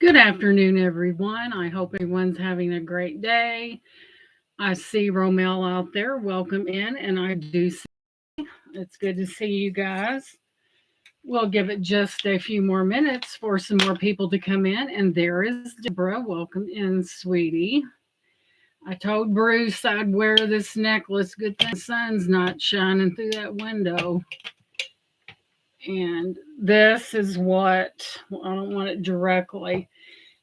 Good afternoon, everyone. I hope everyone's having a great day. I see Romel out there. Welcome in, and I do see. It's good to see you guys. We'll give it just a few more minutes for some more people to come in. And there is Deborah. Welcome in, sweetie. I told Bruce I'd wear this necklace. Good thing the sun's not shining through that window. And this is well, I don't want it directly.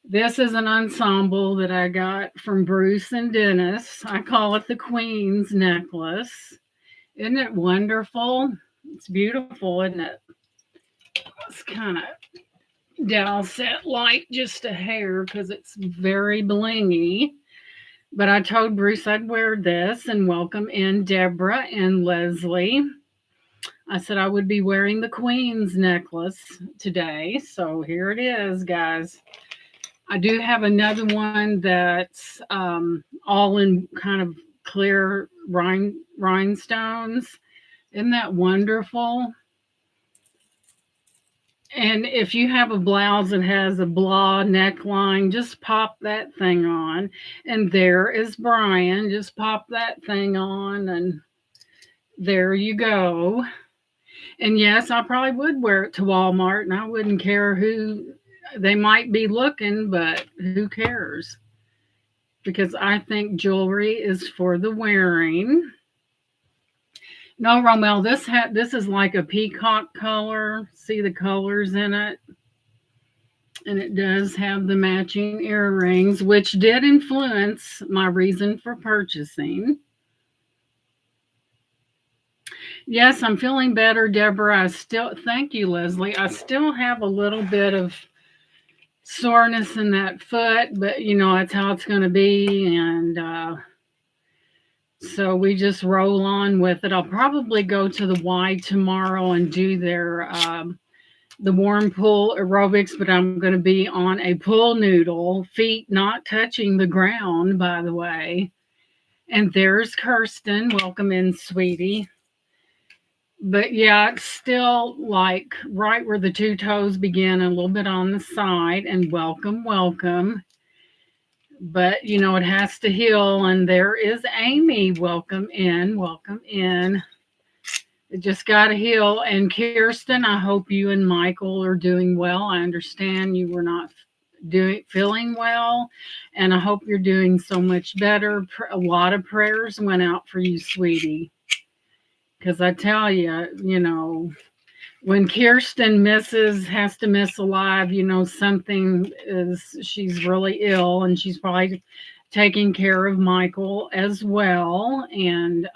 This is an ensemble that I got from Bruce and Dennis. I call it the Queen's necklace. Isn't it wonderful? It's beautiful, isn't it? It's kind of douse that light just a hair because it's very blingy. But I told Bruce I'd wear this and welcome in Deborah and Leslie. I said I would be wearing the Queen's necklace today. So here it is, guys. I do have another one that's all in kind of clear rhinestones. Isn't that wonderful? And if you have a blouse that has a blah neckline, just pop that thing on. And there is Brian. Just pop that thing on, and there you go. And yes, I probably would wear it to Walmart, and I wouldn't care who they might be looking, but who cares? Because I think jewelry is for the wearing. No, Romel, this is like a peacock color. See the colors in it? And it does have the matching earrings, which did influence my reason for purchasing. Yes, I'm feeling better, Deborah. Thank you, Leslie. I still have a little bit of soreness in that foot, but that's how it's going to be. And so we just roll on with it. I'll probably go to the Y tomorrow and do the warm pool aerobics, but I'm going to be on a pool noodle, feet not touching the ground, by the way. And there's Kirsten. Welcome in, sweetie. But yeah, it's still like right where the two toes begin, a little bit on the side. And welcome, welcome. But it has to heal. And there is Amy. Welcome in, welcome in. It just got to heal. And Kirsten, I hope you and Michael are doing well. I understand you were not feeling well, and I hope you're doing so much better. A lot of prayers went out for you, sweetie. Because I tell you, when Kirsten has to miss a live, she's really ill, and she's probably taking care of Michael as well. And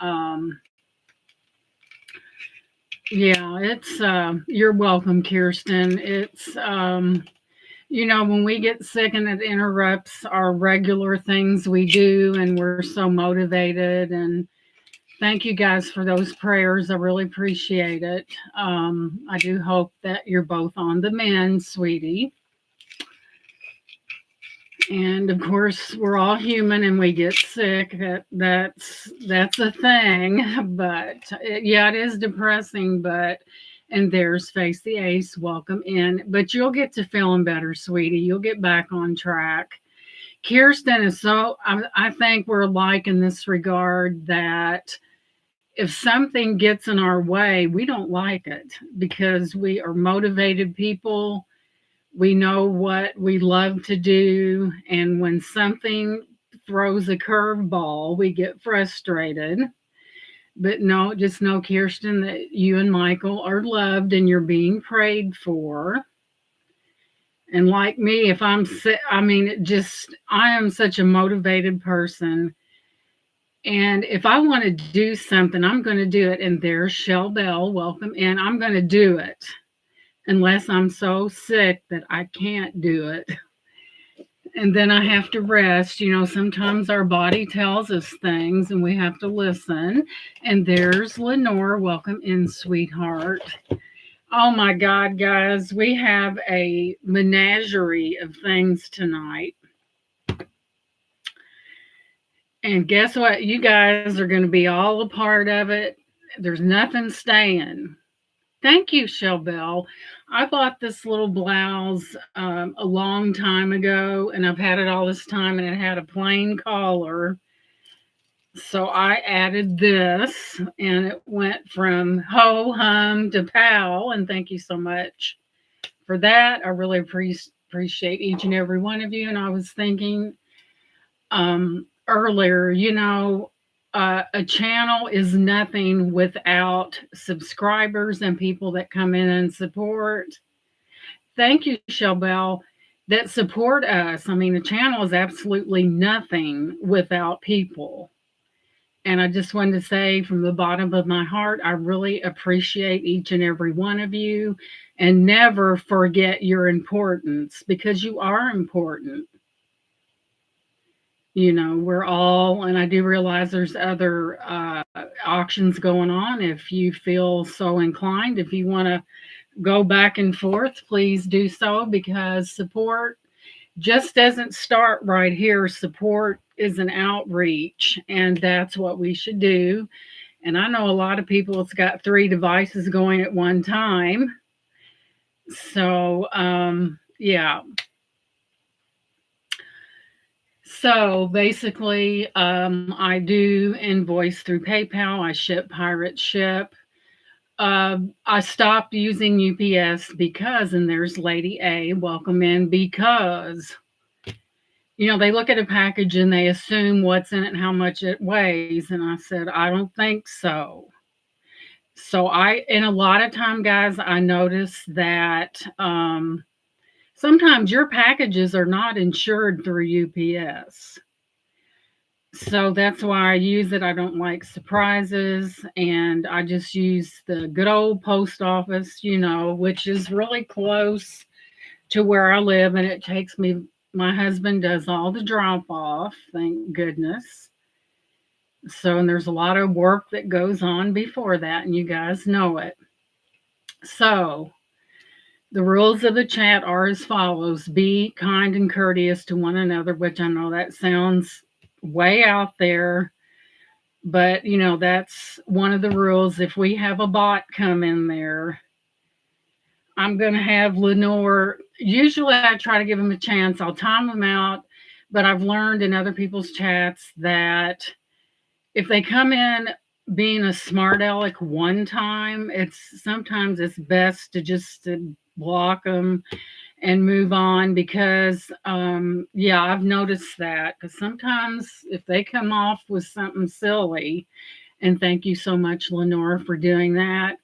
yeah, it's you're welcome, Kirsten. It's when we get sick and it interrupts our regular things we do, and we're so motivated. And thank you guys for those prayers. I really appreciate it. I do hope that you're both on the mend, sweetie. And of course, we're all human and we get sick. That's a thing. But yeah, it is depressing. And there's Face the Ace. Welcome in. But you'll get to feeling better, sweetie. You'll get back on track. Kirsten is I think we're alike in this regard, that if something gets in our way, we don't like it because we are motivated people. We know what we love to do. And when something throws a curveball, we get frustrated. But no, just know, Kirsten, that you and Michael are loved and you're being prayed for. And like me, if I'm sick, I am such a motivated person. And if I want to do something, I'm going to do it. And there's Shell Bell. Welcome in. I'm going to do it unless I'm so sick that I can't do it. And then I have to rest. Sometimes our body tells us things and we have to listen. And there's Lenore. Welcome in, sweetheart. Oh my God, guys, we have a menagerie of things tonight. And guess what? You guys are going to be all a part of it. There's nothing staying. Thank you, Shell Bell. I bought this little blouse a long time ago, and I've had it all this time, and it had a plain collar. So I added this, and it went from ho hum to pow. And thank you so much for that. I really appreciate each and every one of you. And I was thinking earlier, a channel is nothing without subscribers and people that come in and support. Thank you, Shelbell, that support us. I mean, the channel is absolutely nothing without people. And I just wanted to say from the bottom of my heart, I really appreciate each and every one of you. And never forget your importance, because you are important. We're all, and I do realize there's other auctions going on. If you feel so inclined, if you want to go back and forth, please do so, because support just doesn't start right here. Support is an outreach, and that's what we should do. And I know a lot of people that's got 3 devices going at one time. So, yeah. So basically, I do invoice through PayPal. I ship Pirate Ship. I stopped using UPS because, and there's Lady A, welcome in, because, they look at a package and they assume what's in it and how much it weighs. And I said, I don't think so. So and a lot of time, guys, I notice that sometimes your packages are not insured through UPS. So that's why I use it. I don't like surprises, and I just use the good old post office, which is really close to where I live, and it takes me, my husband does all the drop off, thank goodness. So, and there's a lot of work that goes on before that, and you guys know it. So, the rules of the chat are as follows: be kind and courteous to one another, which I know that sounds way out there, but that's one of the rules. If we have a bot come in there, I'm going to have Lenore. Usually I try to give them a chance. I'll time them out, but I've learned in other people's chats that if they come in being a smart aleck one time, sometimes it's best to just block them and move on, because I've noticed that, because sometimes if they come off with something silly, and thank you so much, Lenore, for doing that,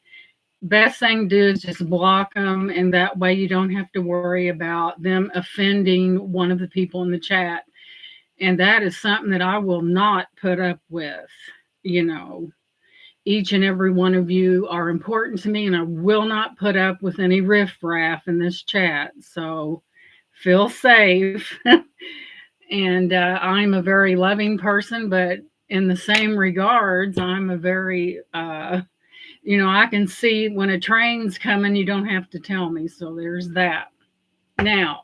best thing to do is just block them, and that way you don't have to worry about them offending one of the people in the chat. And that is something that I will not put up with. Each and every one of you are important to me, and I will not put up with any riffraff in this chat. So feel safe. And I'm a very loving person, but in the same regards, I'm a very, I can see when a train's coming, you don't have to tell me. So there's that. Now,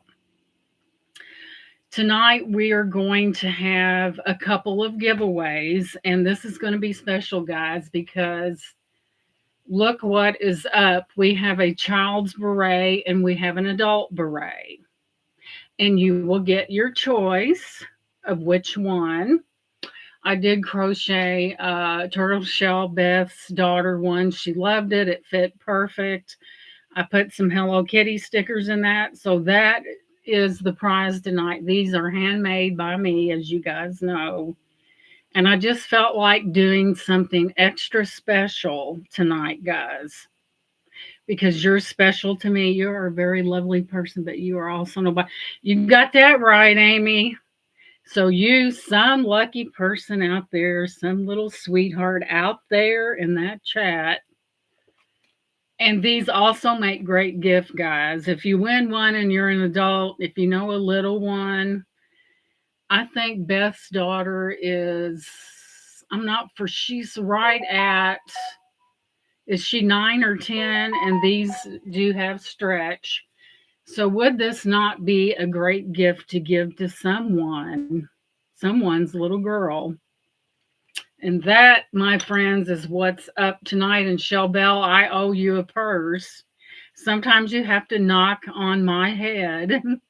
tonight we are going to have a couple of giveaways, and this is going to be special, guys, because look what is up. We have a child's beret and we have an adult beret, and you will get your choice of which one. I did crochet turtle shell Beth's daughter one. She loved it. It fit perfect. I put some Hello Kitty stickers in that. So that is the prize tonight. These are handmade by me, as you guys know. And I just felt like doing something extra special tonight, guys, because you're special to me. You're a very lovely person, but you are also nobody. You got that right, Amy. So you, some lucky person out there, some little sweetheart out there in that chat. And these also make great gift, guys. If you win one and you're an adult, if you know a little one, I think Beth's daughter is, she's right at, is she 9 or 10? And these do have stretch. So would this not be a great gift to give to someone's little girl? And that, my friends, is what's up tonight. And Shelbell, I owe you a purse. Sometimes you have to knock on my head and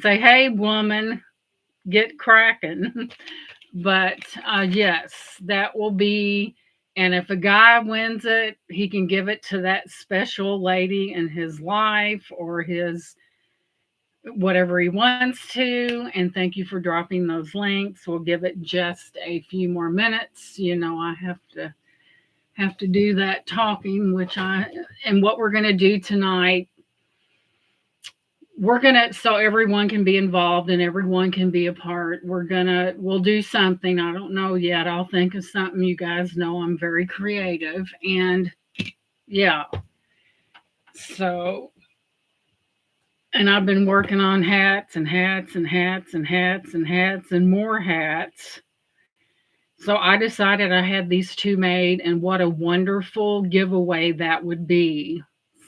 say, "Hey, woman, get cracking." But yes, that will be. And if a guy wins it, he can give it to that special lady in his life or his whatever he wants to. And thank you for dropping those links. We'll give it just a few more minutes. I have to do that talking, which I and what we're going to do tonight. We're going to so everyone can be involved and everyone can be a part. We'll do something. I don't know yet. I'll think of something. You guys know I'm very creative, and yeah. So, and I've been working on hats and hats and hats and hats and hats and more hats. So I decided I had these two made, and what a wonderful giveaway that would be.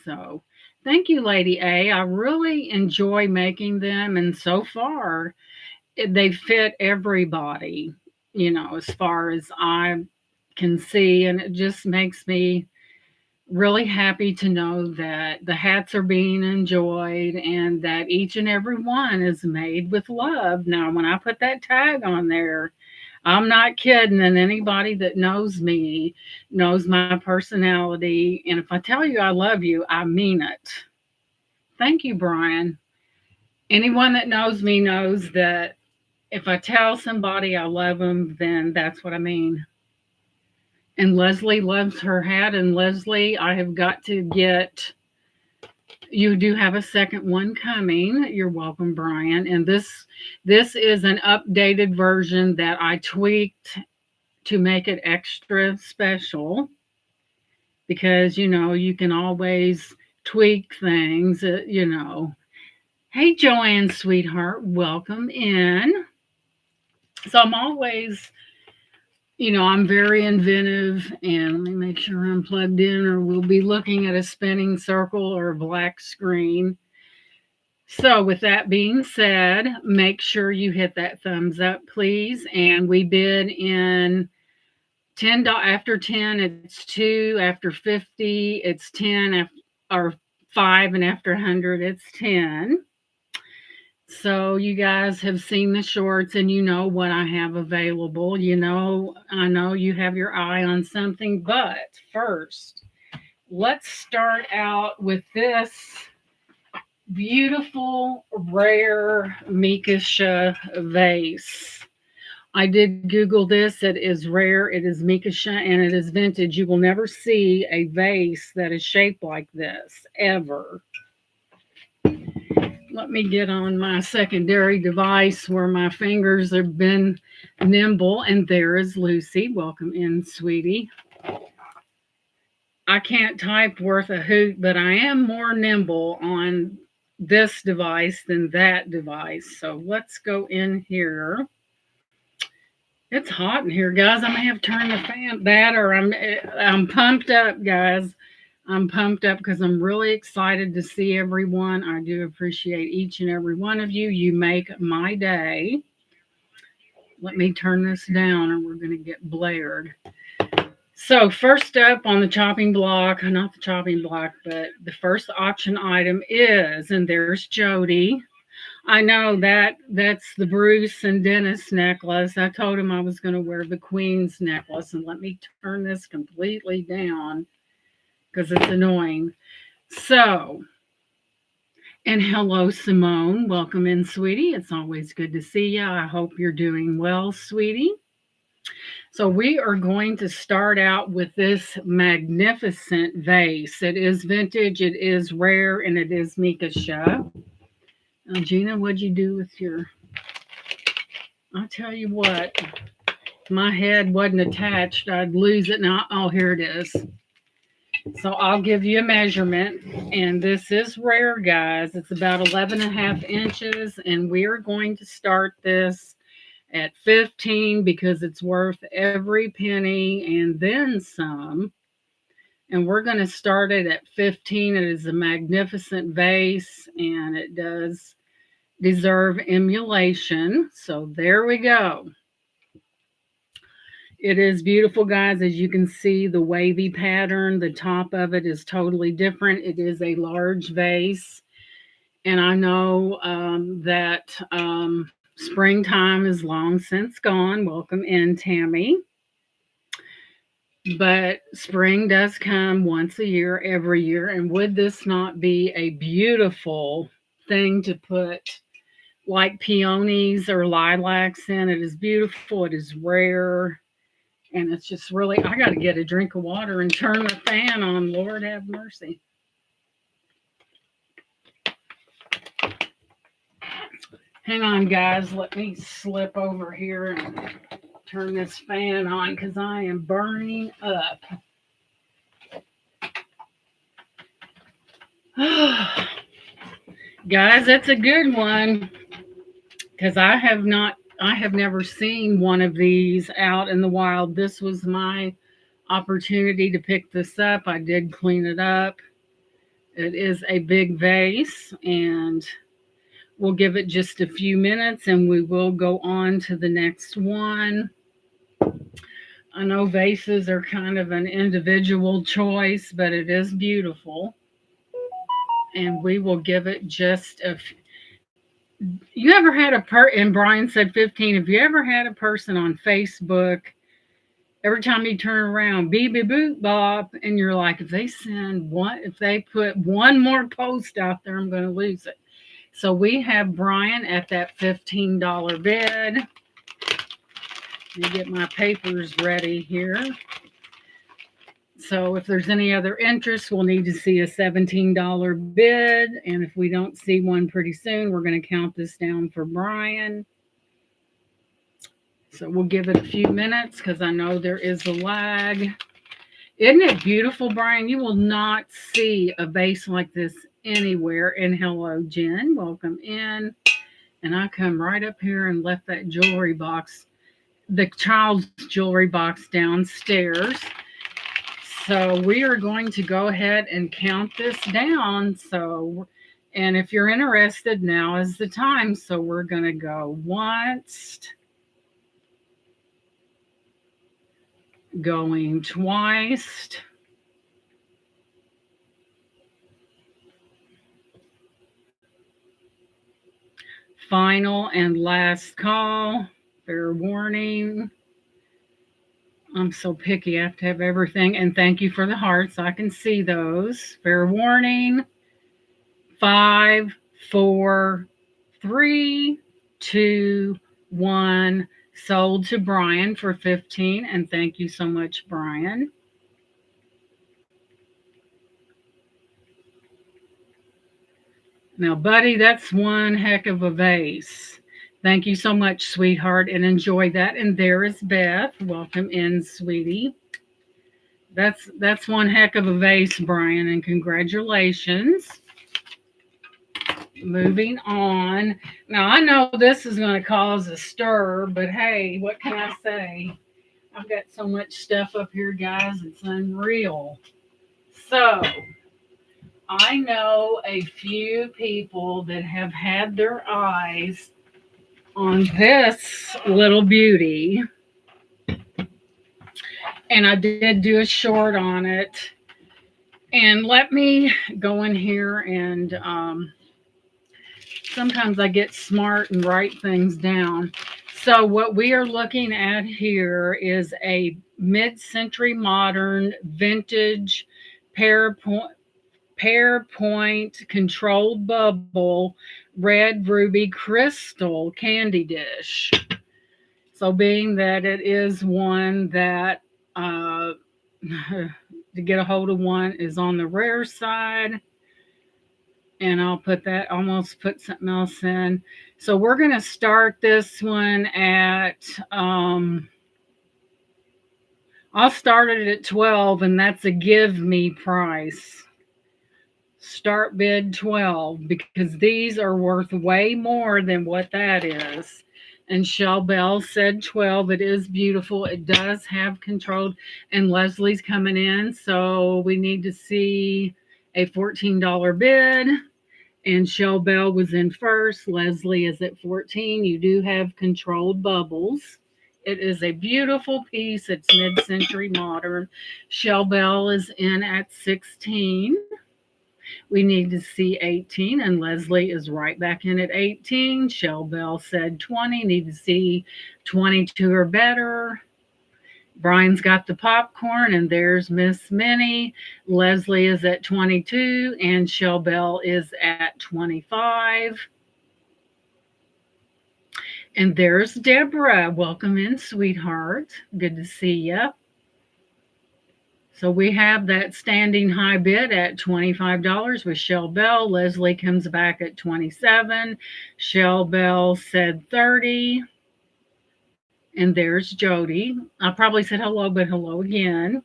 So thank you, Lady A. I really enjoy making them, and so far they fit everybody, as far as I can see, and it just makes me really happy to know that the hats are being enjoyed and that each and every one is made with love. Now, when I put that tag on there, I'm not kidding, and anybody that knows me knows my personality. And if I tell you I love you, I mean it. Thank you, Brian. Anyone that knows me knows that if I tell somebody I love them, then that's what I mean. And Leslie loves her hat. And Leslie, I have got to get. You do have a second one coming. You're welcome, Brian. And this is an updated version that I tweaked to make it extra special because you can always tweak things. Hey, Joanne, sweetheart, welcome in. So I'm very inventive, and let me make sure I'm plugged in, or we'll be looking at a spinning circle or a black screen. So, with that being said, make sure you hit that thumbs up, please. And we bid in 10 after 10, it's 2, after 50, it's 10, or 5, and after 100, it's 10. So you guys have seen the shorts and you know what I have available. I know you have your eye on something, but first, let's start out with this beautiful, rare Mikasha vase. I did Google this. It is rare. It is Mikasha and it is vintage. You will never see a vase that is shaped like this ever. Let me get on my secondary device where my fingers have been nimble. And there is Lucy. Welcome in, sweetie. I can't type worth a hoot, but I am more nimble on this device than that device. So let's go in here. It's hot in here, guys. I may have turned the fan that, or I'm pumped up, guys. I'm pumped up because I'm really excited to see everyone. I do appreciate each and every one of you. You make my day. Let me turn this down or we're going to get blared. So first up on the chopping block, not the chopping block, but the first auction item is, and there's Jody. I know that's the Bruce and Dennis necklace. I told him I was going to wear the Queen's necklace, and let me turn this completely down because it's annoying. So, and hello, Simone. Welcome in, sweetie. It's always good to see you. I hope you're doing well, sweetie. So we are going to start out with this magnificent vase. It is vintage, it is rare, and it is Mikasha. Now, Gina, what'd you do with your... I'll tell you what. If my head wasn't attached, I'd lose it. Now, oh, here it is. So I'll give you a measurement, and this is rare, guys. It's about 11.5 inches, and we're going to start this at 15 because it's worth every penny and then some. And we're going to start it at 15. It is a magnificent vase, and it does deserve emulation. So there we go. It is beautiful, guys. As you can see, the wavy pattern, the top of it is totally different. It is a large vase. And I know that springtime is long since gone. Welcome in, Tammy. But spring does come once a year, every year. And would this not be a beautiful thing to put like peonies or lilacs in? It is beautiful. It is rare. And it's just really, I got to get a drink of water and turn the fan on. Lord have mercy. Hang on, guys. Let me slip over here and turn this fan on because I am burning up. Guys, that's a good one because I have never seen one of these out in the wild. This was my opportunity to pick this up. I did clean it up. It is a big vase, and we'll give it just a few minutes and we will go on to the next one. I know vases are kind of an individual choice, but it is beautiful. And we will give it just a few. You ever had and Brian said 15, have you ever had a person on Facebook, every time you turn around, beep, beep, boop, bop, and you're like, if they put one more post out there, I'm going to lose it. So we have Brian at that $15 bid. Let me get my papers ready here. So if there's any other interest, we'll need to see a $17 bid. And if we don't see one pretty soon, we're going to count this down for Brian. So we'll give it a few minutes because I know there is a lag. Isn't it beautiful, Brian? You will not see a vase like this anywhere. And hello, Jen. Welcome in. And I come right up here and left that jewelry box, the child's jewelry box downstairs. So we are going to go ahead and count this down. And if you're interested, now is the time. So we're going to go once, going twice, final and last call. Fair warning. I'm so picky. I have to have everything. And thank you for the hearts. I can see those. Fair warning. 5, 4, 3, 2, 1. Sold to Brian for 15. And thank you so much, Brian. Now, buddy, that's one heck of a vase. Thank you so much, sweetheart, and enjoy that. And there is Beth. Welcome in, sweetie. That's one heck of a vase, Brian, and congratulations. Moving on. Now, I know this is going to cause a stir, but hey, what can I say? I've got so much stuff up here, guys. It's unreal. So, I know a few people that have had their eyes on this little beauty, and I did do a short on it. And let me go in here and sometimes I get smart and write things down. So what we are looking at here is a mid-century modern vintage pear point controlled bubble red ruby crystal candy dish. So being that it is one that to get a hold of one is on the rare side, and I'll almost put something else in. So we're going to start this one at I'll start it at 12, and that's a give me price. Start bid 12 because these are worth way more than what that is. And Shell Bell said 12. It is beautiful. It does have controlled, and Leslie's coming in, so we need to see a $14 bid. And Shell Bell was in first. Leslie is at 14. You do have controlled bubbles It is a beautiful piece. It's mid-century modern. Shell Bell is in at 16. We need to see 18, and Leslie is right back in at 18. Shell Bell said 20. Need to see 22 or better. Brian's got the popcorn, and there's Miss Minnie. Leslie is at 22, and Shell Bell is at 25. And there's Deborah. Welcome in, sweetheart. Good to see you. So we have that standing high bid at $25 with Shell Bell. Leslie comes back at 27. Shell Bell said 30. And there's Jody. I probably said hello, but hello again.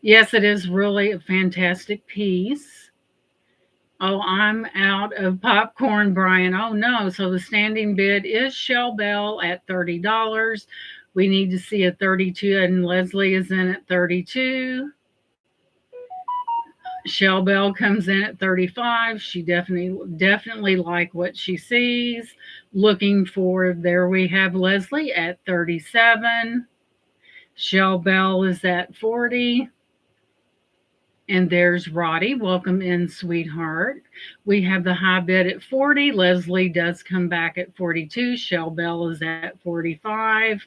Yes, it is really a fantastic piece. Oh, I'm out of popcorn, Brian. Oh, no. So the standing bid is Shell Bell at $30. We need to see a 32, and Leslie is in at 32. Shell Bell comes in at 35. She definitely like what she sees. Looking for, there we have Leslie at 37. Shell Bell is at 40. And there's Roddy. Welcome in, sweetheart. We have the high bid at 40. Leslie does come back at 42. Shell Bell is at 45.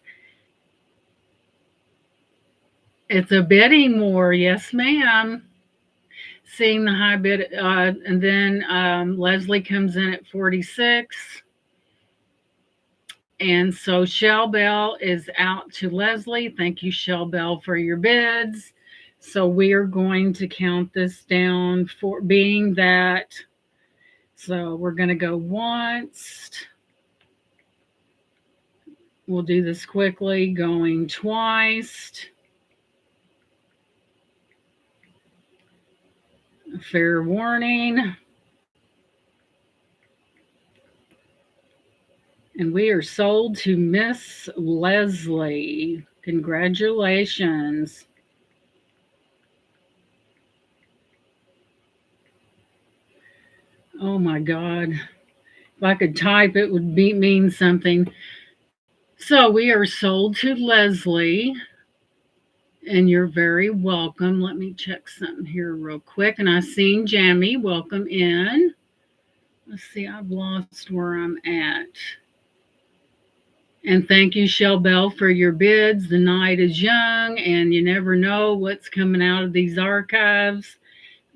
It's a bidding war. Yes, ma'am. Seeing the high bid, and then Leslie comes in at 46. And so Shell Bell is out to Leslie. Thank you, Shell Bell, for your bids. So we are going to count this down for being that. So we're going to go once. We'll do this quickly. Going twice. Fair warning. And we are sold to Miss Leslie. Congratulations. Oh my God. If I could type, it would mean something. So we are sold to Leslie. And you're very welcome. Let me check something here real quick. And I seen Jamie. Welcome in. Let's see, I've lost where I'm at. And thank you, Shell Bell, for your bids. The night is young, and you never know what's coming out of these archives.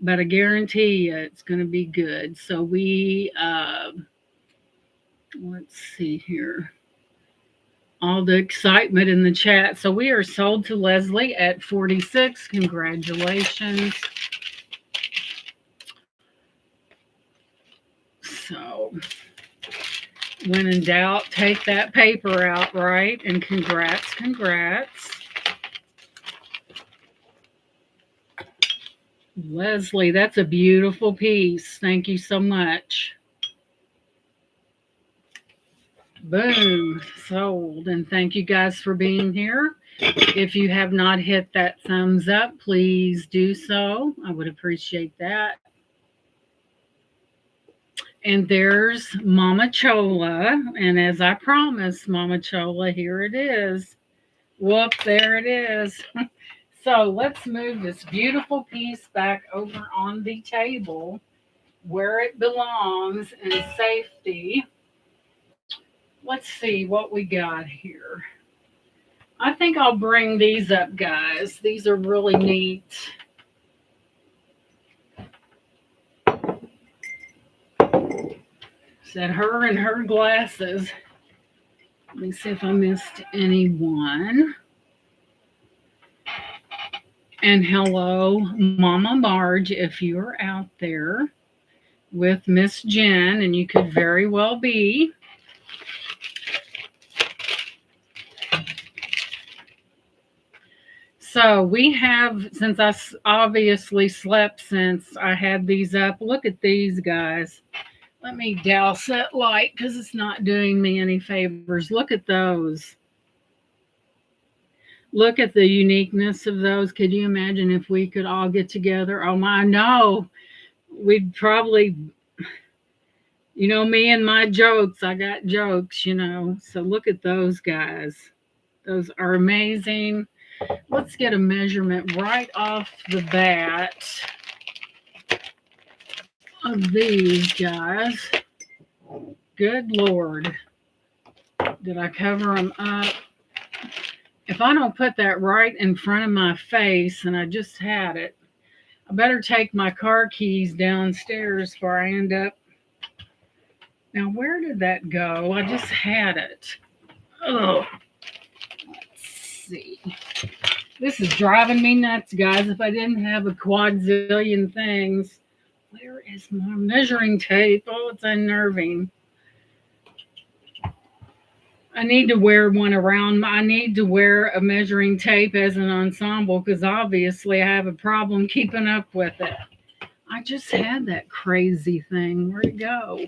But I guarantee you it's going to be good. So we, let's see here. All the excitement in the chat. So we are sold to Leslie at 46. Congratulations. So when in doubt, take that paper out, right? And congrats. Leslie, that's a beautiful piece. Thank you so much. Boom, sold. And thank you guys for being here. If you have not hit that thumbs up, please do so. I would appreciate that. And there's Mama Chola. And as I promised, Mama Chola, here it is. Whoop, there it is. So let's move this beautiful piece back over on the table where it belongs in safety. Let's see what we got here. I think I'll bring these up, guys. These are really neat. Said her and her glasses. Let me see if I missed anyone. And hello, Mama Marge, if you are out there with Miss Jen, and you could very well be. So we have, since I obviously slept since I had these up, look at these guys. Let me douse that light because it's not doing me any favors. Look at those. Look at the uniqueness of those. Could you imagine if we could all get together? Oh my, no. We'd probably, me and my jokes. I got jokes, So look at those guys. Those are amazing. Let's get a measurement right off the bat of these guys. Good Lord. Did I cover them up? If I don't put that right in front of my face, and I just had it, I better take my car keys downstairs before I end up. Now, where did that go? I just had it. Oh, let's see. This is driving me nuts, guys. If I didn't have a quadzillion things. Where is my measuring tape? Oh, it's unnerving. I need to wear one around. I need to wear a measuring tape as an ensemble because obviously I have a problem keeping up with it. I just had that crazy thing. Where'd it go?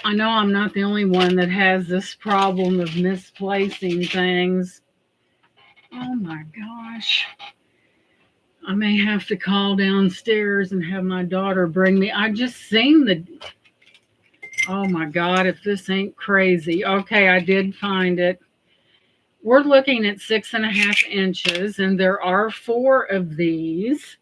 I know I'm not the only one that has this problem of misplacing things. Oh my gosh. I may have to call downstairs and have my daughter bring me. I just seen the. Oh my God, if this ain't crazy. Okay, I did find it. We're looking at 6.5 inches, and there are 4 of these.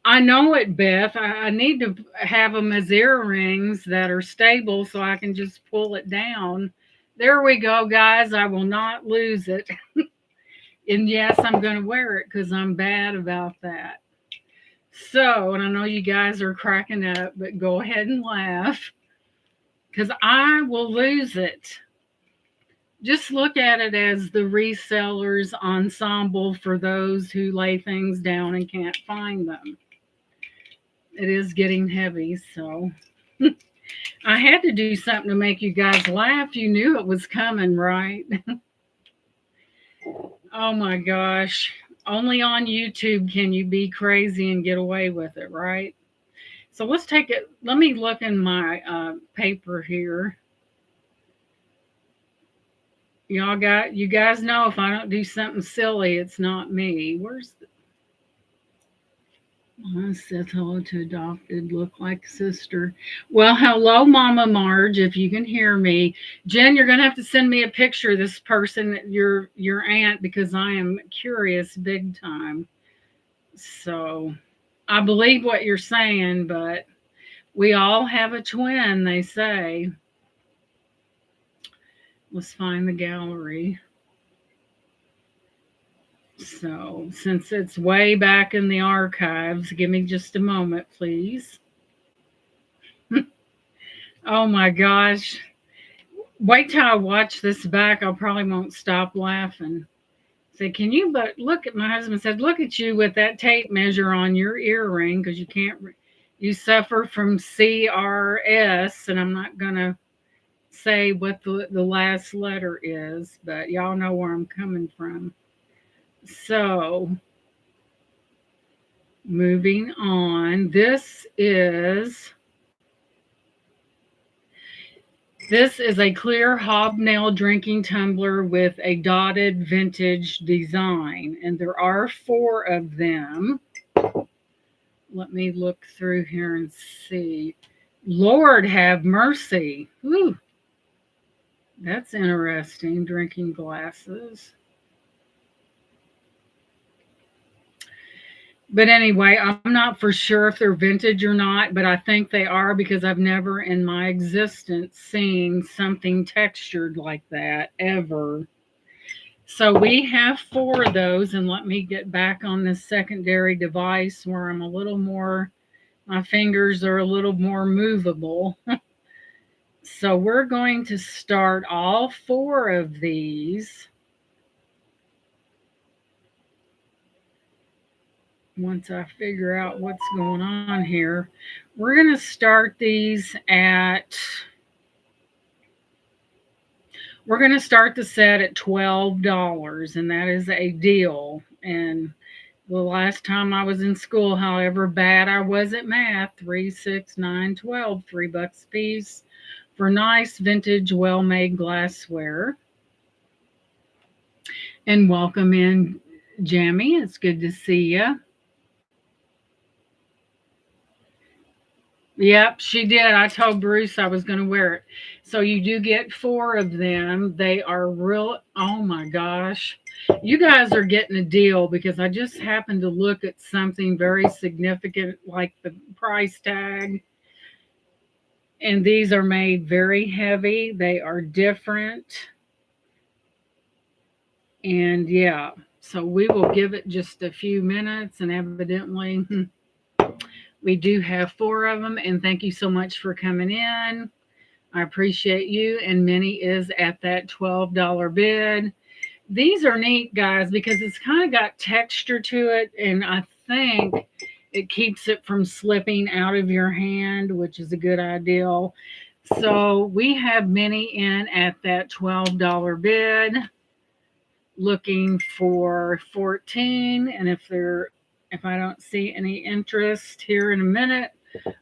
I know it, Beth. I need to have them as earrings that are stable so I can just pull it down. There we go, guys. I will not lose it. And yes, I'm going to wear it because I'm bad about that. So, and I know you guys are cracking up, but go ahead and laugh because I will lose it. Just look at it as the resellers ensemble for those who lay things down and can't find them. It is getting heavy, so I had to do something to make you guys laugh. You knew it was coming, right? Oh my gosh. Only on YouTube can you be crazy and get away with it, right? So let's take it. Let me look in my paper here. You guys know if I don't do something silly, it's not me. Where's the. Says hello to adopted, look like sister. Well, hello, Mama Marge, if you can hear me. Jen, you're going to have to send me a picture of this person, your aunt, because I am curious big time. So I believe what you're saying, but we all have a twin, they say. Let's find the gallery. So, since it's way back in the archives, give me just a moment, please. Oh my gosh. Wait till I watch this back. I probably won't stop laughing. Say, can you, but look at, my husband said, look at you with that tape measure on your earring because you can't, you suffer from CRS, and I'm not going to say what the last letter is, but y'all know where I'm coming from. So, moving on, this is a clear hobnail drinking tumbler with a dotted vintage design, and there are 4 of them. Let me look through here and see. Lord have mercy. Whew. That's interesting, drinking glasses. But anyway, I'm not for sure if they're vintage or not, but I think they are because I've never in my existence seen something textured like that ever. So we have 4 of those, and let me get back on this secondary device where I'm a little more, my fingers are a little more movable. So we're going to start all 4 of these. Once I figure out what's going on here, we're going to start these at, we're going to start the set at $12, and that is a deal. And the last time I was in school, however bad I was at math, 3, 6, 9, 12, $3 a piece for nice vintage, well-made glassware. And welcome in, Jamie. It's good to see you. Yep, she did. I told Bruce I was going to wear it. So you do get four of them. They are real. Oh my gosh. You guys are getting a deal because I just happened to look at something very significant like the price tag. And these are made very heavy. They are different. And yeah, so we will give it just a few minutes. And evidently, we do have four of them. And thank you so much for coming in. I appreciate you. And Minnie is at that $12 bid. These are neat, guys, because it's kind of got texture to it. And I think it keeps it from slipping out of your hand, which is a good idea. So we have Minnie in at that $12 bid, looking for 14. And if I don't see any interest here in a minute,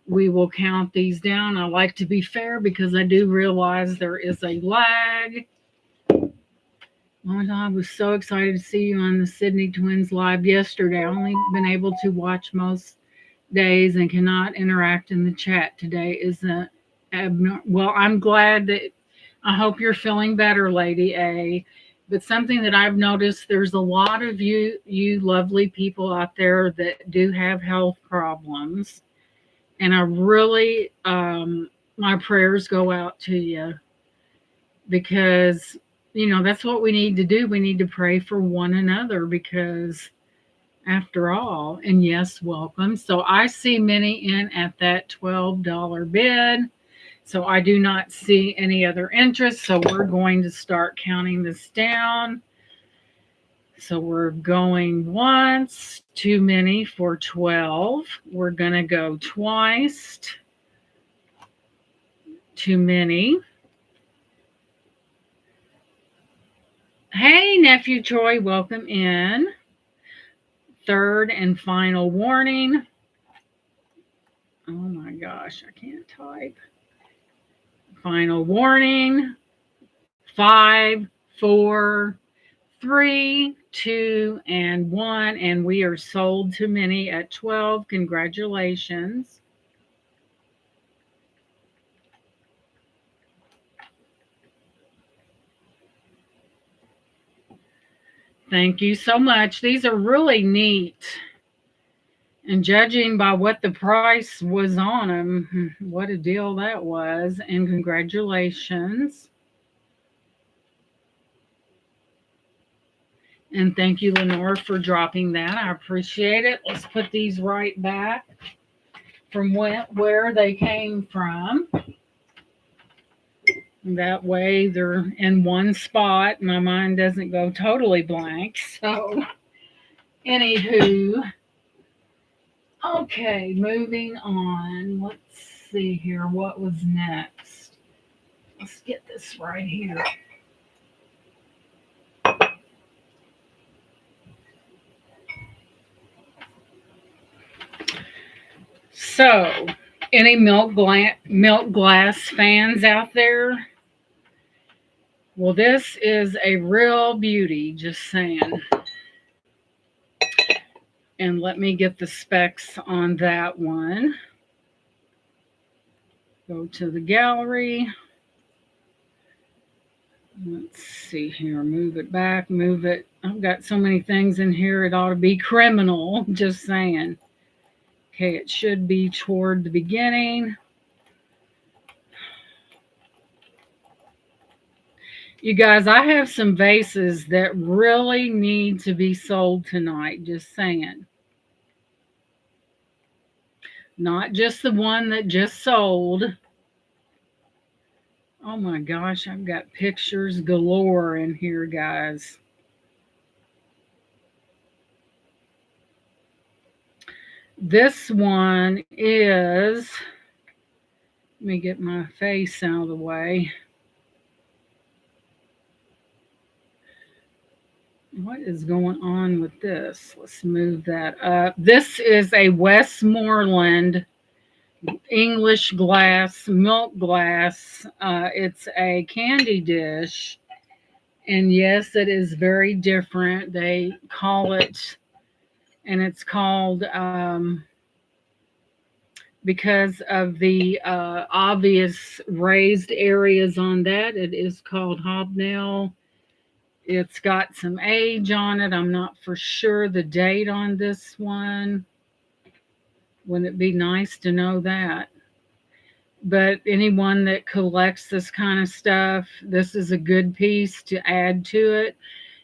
we will count these down. I like to be fair because I do realize there is a lag. Oh, I was so excited to see you on the Sydney Twins live yesterday. I've only been able to watch most days and cannot interact in the chat. Today is a well, I'm glad that I hope you're feeling better, Lady A. But something that I've noticed, there's a lot of you lovely people out there that do have health problems. And I really, my prayers go out to you because, that's what we need to do. We need to pray for one another because, after all, and yes, welcome. So I see Minnie in at that $12 bid. So I do not see any other interest. So we're going to start counting this down. So we're going once, too many for 12. We're going to go twice, too many. Hey, Nephew Troy, welcome in. Third and final warning. Oh my gosh, I can't type. Final warning. 5, 4, 3, 2, and 1. And we are sold to Minnie at 12. Congratulations. Thank you so much. These are really neat. And judging by what the price was on them, what a deal that was. And congratulations. And thank you, Lenore, for dropping that. I appreciate it. Let's put these right back from where they came from. That way they're in one spot. My mind doesn't go totally blank. So, anywho, okay, moving on. Let's see here. What was next? Let's get this right here. So, any milk glass fans out there? Well, this is a real beauty, just saying. And let me get the specs on that one. Go to the gallery. Let's see here. Move it back, move it. I've got so many things in here, it ought to be criminal, just saying. Okay, it should be toward the beginning. You guys, I have some vases that really need to be sold tonight, just saying. Not just the one that just sold. Oh my gosh, I've got pictures galore in here, guys. This one is, let me get my face out of the way. What is going on with this? Let's move that up. This is a Westmoreland English glass, milk glass. It's a candy dish. And yes, it is very different. They call it, and it's called because of the obvious raised areas on that. It is called hobnail. It's got some age on it. I'm not for sure the date on this one. Wouldn't it be nice to know that? But anyone that collects this kind of stuff, this is a good piece to add to it.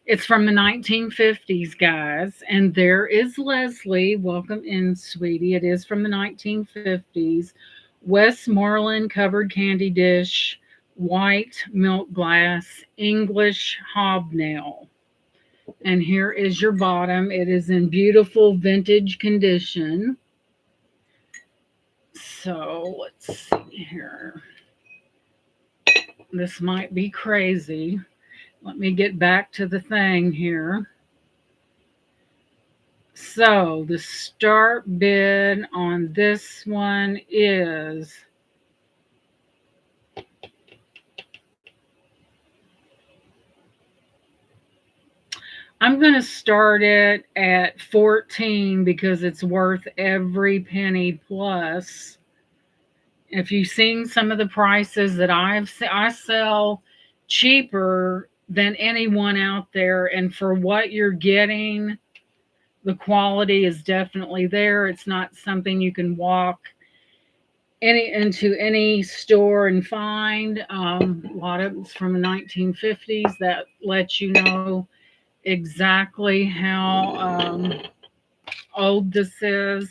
It's from the 1950s, guys. And there is Leslie. Welcome in, sweetie. It is from the 1950s. Westmoreland covered candy dish, white milk glass, English hobnail. And here is your bottom. It is in beautiful vintage condition. So let's see here. This might be crazy. Let me get back to the thing here. So the start bid on this one is I'm going to start it at 14 because it's worth every penny plus. If you've seen some of the prices that I sell cheaper than anyone out there, and for what you're getting, the quality is definitely there. It's not something you can walk into any store and find. A lot of it's from the 1950s that lets you know exactly how old this is.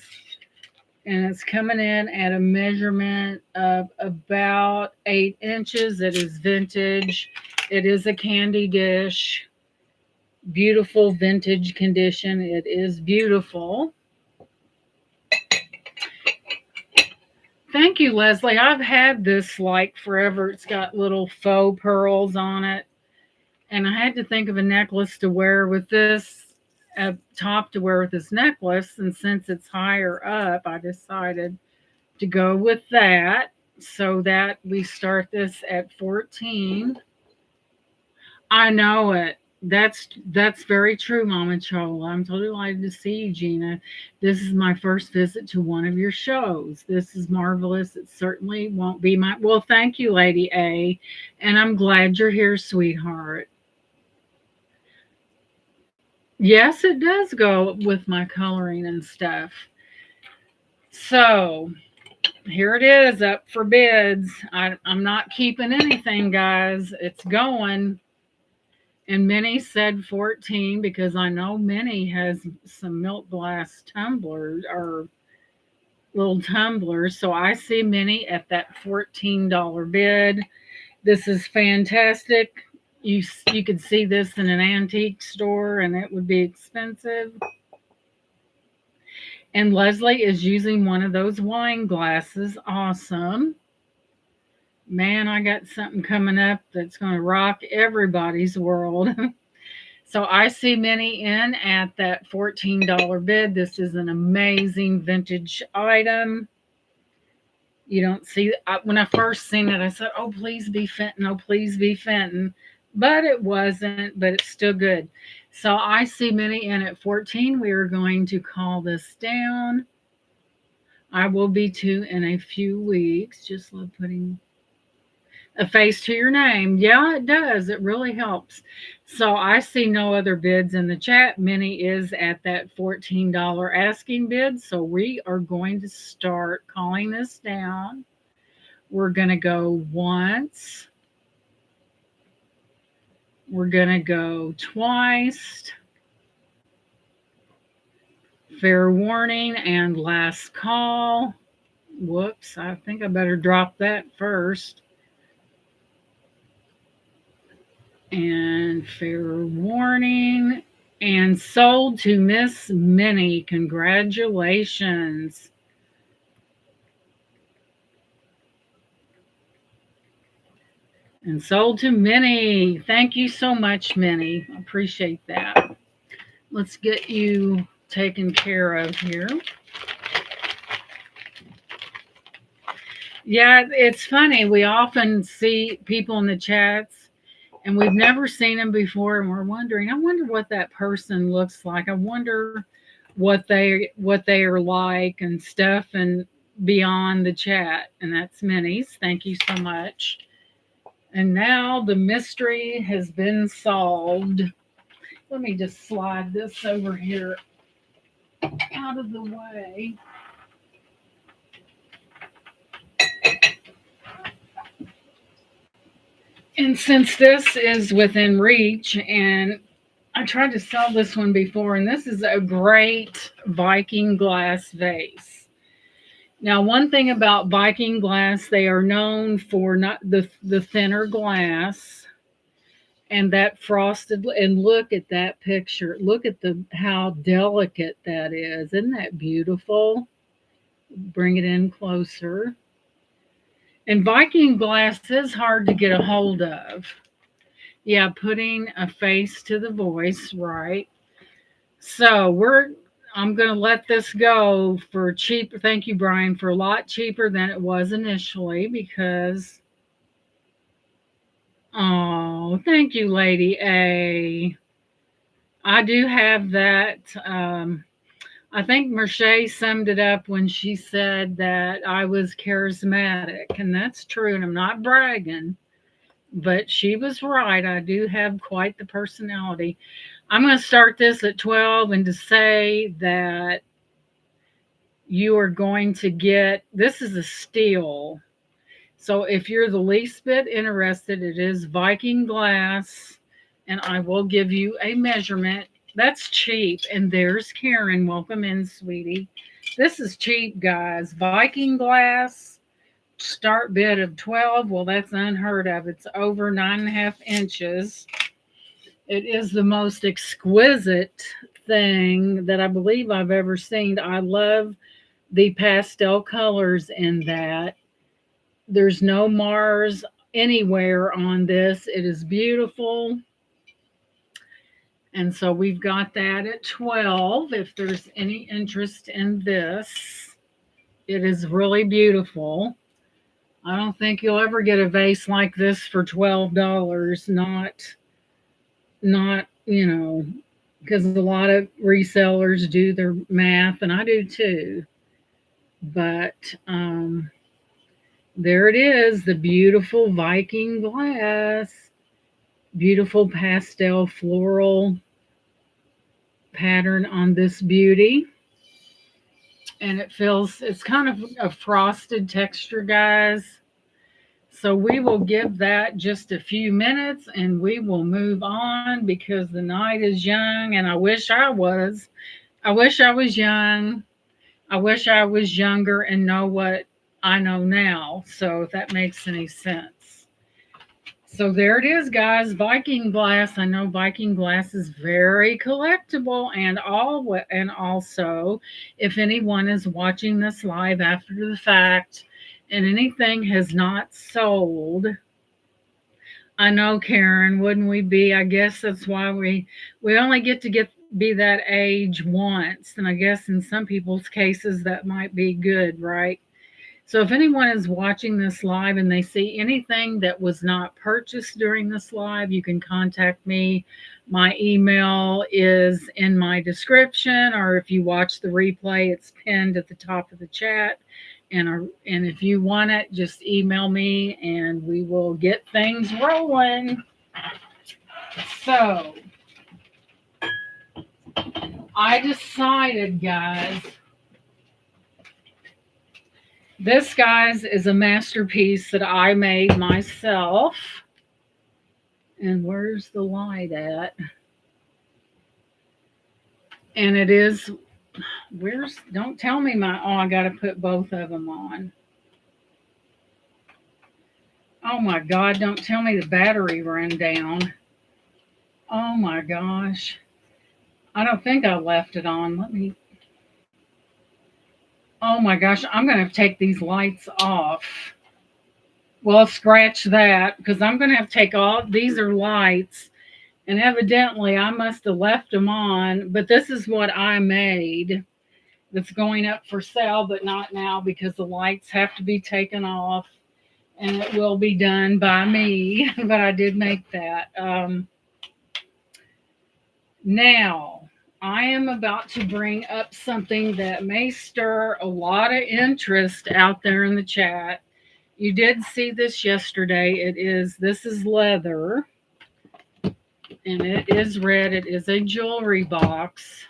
And it's coming in at a measurement of about 8 inches. It is vintage. It is a candy dish. Beautiful vintage condition. It is beautiful. Thank you, Leslie. I've had this like forever. It's got little faux pearls on it. And I had to think of a necklace to wear with this, a top to wear with this necklace. And since it's higher up, I decided to go with that, so that we start this at 14. I know it. That's very true, Mama Chola. I'm totally delighted to see you, Gina. This is my first visit to one of your shows. This is marvelous. It certainly won't be my well, thank you, Lady A. And I'm glad you're here, sweetheart. Yes, it does go with my coloring and stuff. So here it is up for bids. I'm not keeping anything, guys. It's going. And Minnie said 14 because I know Minnie has some milk glass tumblers or little tumblers. So I see Minnie at that $14 bid. This is fantastic. You could see this in an antique store and it would be expensive. And Leslie is using one of those wine glasses. Awesome. Man, I got something coming up that's going to rock everybody's world. So I see Minnie in at that $14 bid. This is an amazing vintage item. You don't see, when I first seen it, I said, oh, please be Fenton. Oh, please be Fenton. But it wasn't, but it's still good. So I see Minnie in at 14. We are going to call this down. I will be too in a few weeks. Just love putting a face to your name. Yeah, it does. It really helps. So I see no other bids in the chat. Minnie is at that $14 asking bid. So we are going to start calling this down. We're going to go once. We're going to go twice. Fair warning and last call. Whoops, I think I better drop that first. And fair warning. And sold to Miss Minnie. Congratulations. And sold to Minnie. Thank you so much, Minnie. Appreciate that. Let's get you taken care of here. Yeah, it's funny. We often see people in the chats and we've never seen them before and we're wondering, I wonder what that person looks like. I wonder what they are like and stuff. And beyond the chat, and that's Minnie's. Thank you so much. And now the mystery has been solved. Let me just slide this over here out of the way. And since this is within reach, and I tried to sell this one before, and this is a great Viking glass vase. Now, one thing about Viking glass, they are known for not the thinner glass and that frosted. And look at that picture. Look at the how delicate that is. Isn't that beautiful? Bring it in closer. And Viking glass is hard to get a hold of. Yeah, putting a face to the voice, right? So I'm going to let this go for cheap. Thank you, Brian, for a lot cheaper than it was initially because, oh, thank you, Lady A. I do have that. I think Merche summed it up when she said that I was charismatic, and that's true, and I'm not bragging, but she was right. I do have quite the personality. I'm going to start this at 12 and to say that you are going to get this is a steal. So if you're the least bit interested, it is Viking glass, and I will give you a measurement. That's cheap. And there's Karen. Welcome in, sweetie. This is cheap, guys. Viking glass, start bid of 12. Well, that's unheard of. It's over 9.5 inches. It is the most exquisite thing that I believe I've ever seen. I love the pastel colors in that. There's no Mars anywhere on this. It is beautiful. And so we've got that at 12 if there's any interest in this. It is really beautiful. I don't think you'll ever get a vase like this for $12. Not, because a lot of resellers do their math, and I do too. But there it is, the beautiful Viking glass. Beautiful pastel floral pattern on this beauty. And it's kind of a frosted texture, guys. So we will give that just a few minutes and we will move on because the night is young and I wish I was. I wish I was young. I wish I was younger and know what I know now. So if that makes any sense. So there it is, guys. Viking glass. I know Viking glass is very collectible, and also, if anyone is watching this live after the fact, and anything has not sold, I know, Karen, wouldn't we be? I guess that's why we only get to be that age once, and I guess in some people's cases that might be good, right? So if anyone is watching this live and they see anything that was not purchased during this live, you can contact me. My email is in my description, or if you watch the replay, it's pinned at the top of the chat. And if you want it, just email me and we will get things rolling. So I decided, guys, this, guys, is a masterpiece that I made myself. And where's the light at? And it is, don't tell me I got to put both of them on. Oh my God, don't tell me the battery ran down. Oh my gosh. I don't think I left it on. Oh my gosh, I'm going to take these lights off. Well, scratch that because I'm going to have to take these are lights, and evidently I must have left them on, but this is what I made that's going up for sale, but not now because the lights have to be taken off, and it will be done by me, but I did make that. Now, I am about to bring up something that may stir a lot of interest out there in the chat. You did see this yesterday. This is leather and it is red. It is a jewelry box.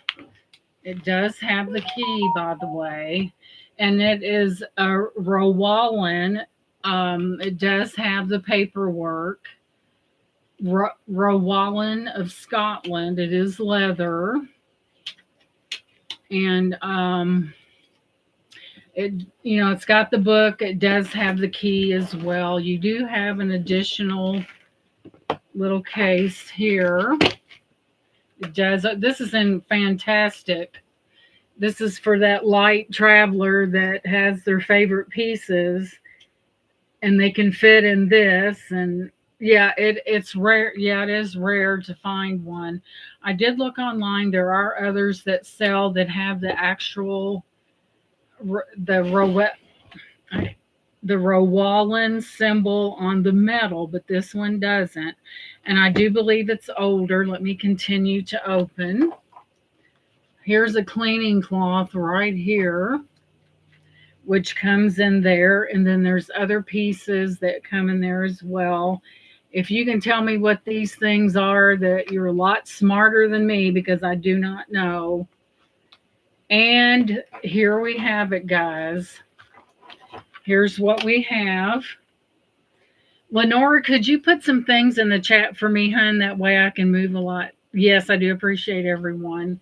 It does have the key, by the way, and it is a Rowallan. It does have the paperwork. Rowallan of Scotland. It is leather, and it's got the book. It does have the key as well. You do have an additional little case here. It does. This is in fantastic. This is for that light traveler that has their favorite pieces, and they can fit in this. And yeah, it's rare. Yeah, it is rare to find one. I did look online. There are others that sell that have the actual the Rowallan symbol on the metal, but this one doesn't. And I do believe it's older. Let me continue to open. Here's a cleaning cloth right here, which comes in there. And then there's other pieces that come in there as well. If you can tell me what these things are, that you're a lot smarter than me, because I do not know. And here we have it, guys. Here's what we have. Lenora, could you put some things in the chat for me, hun? That way I can move a lot. Yes, I do appreciate everyone.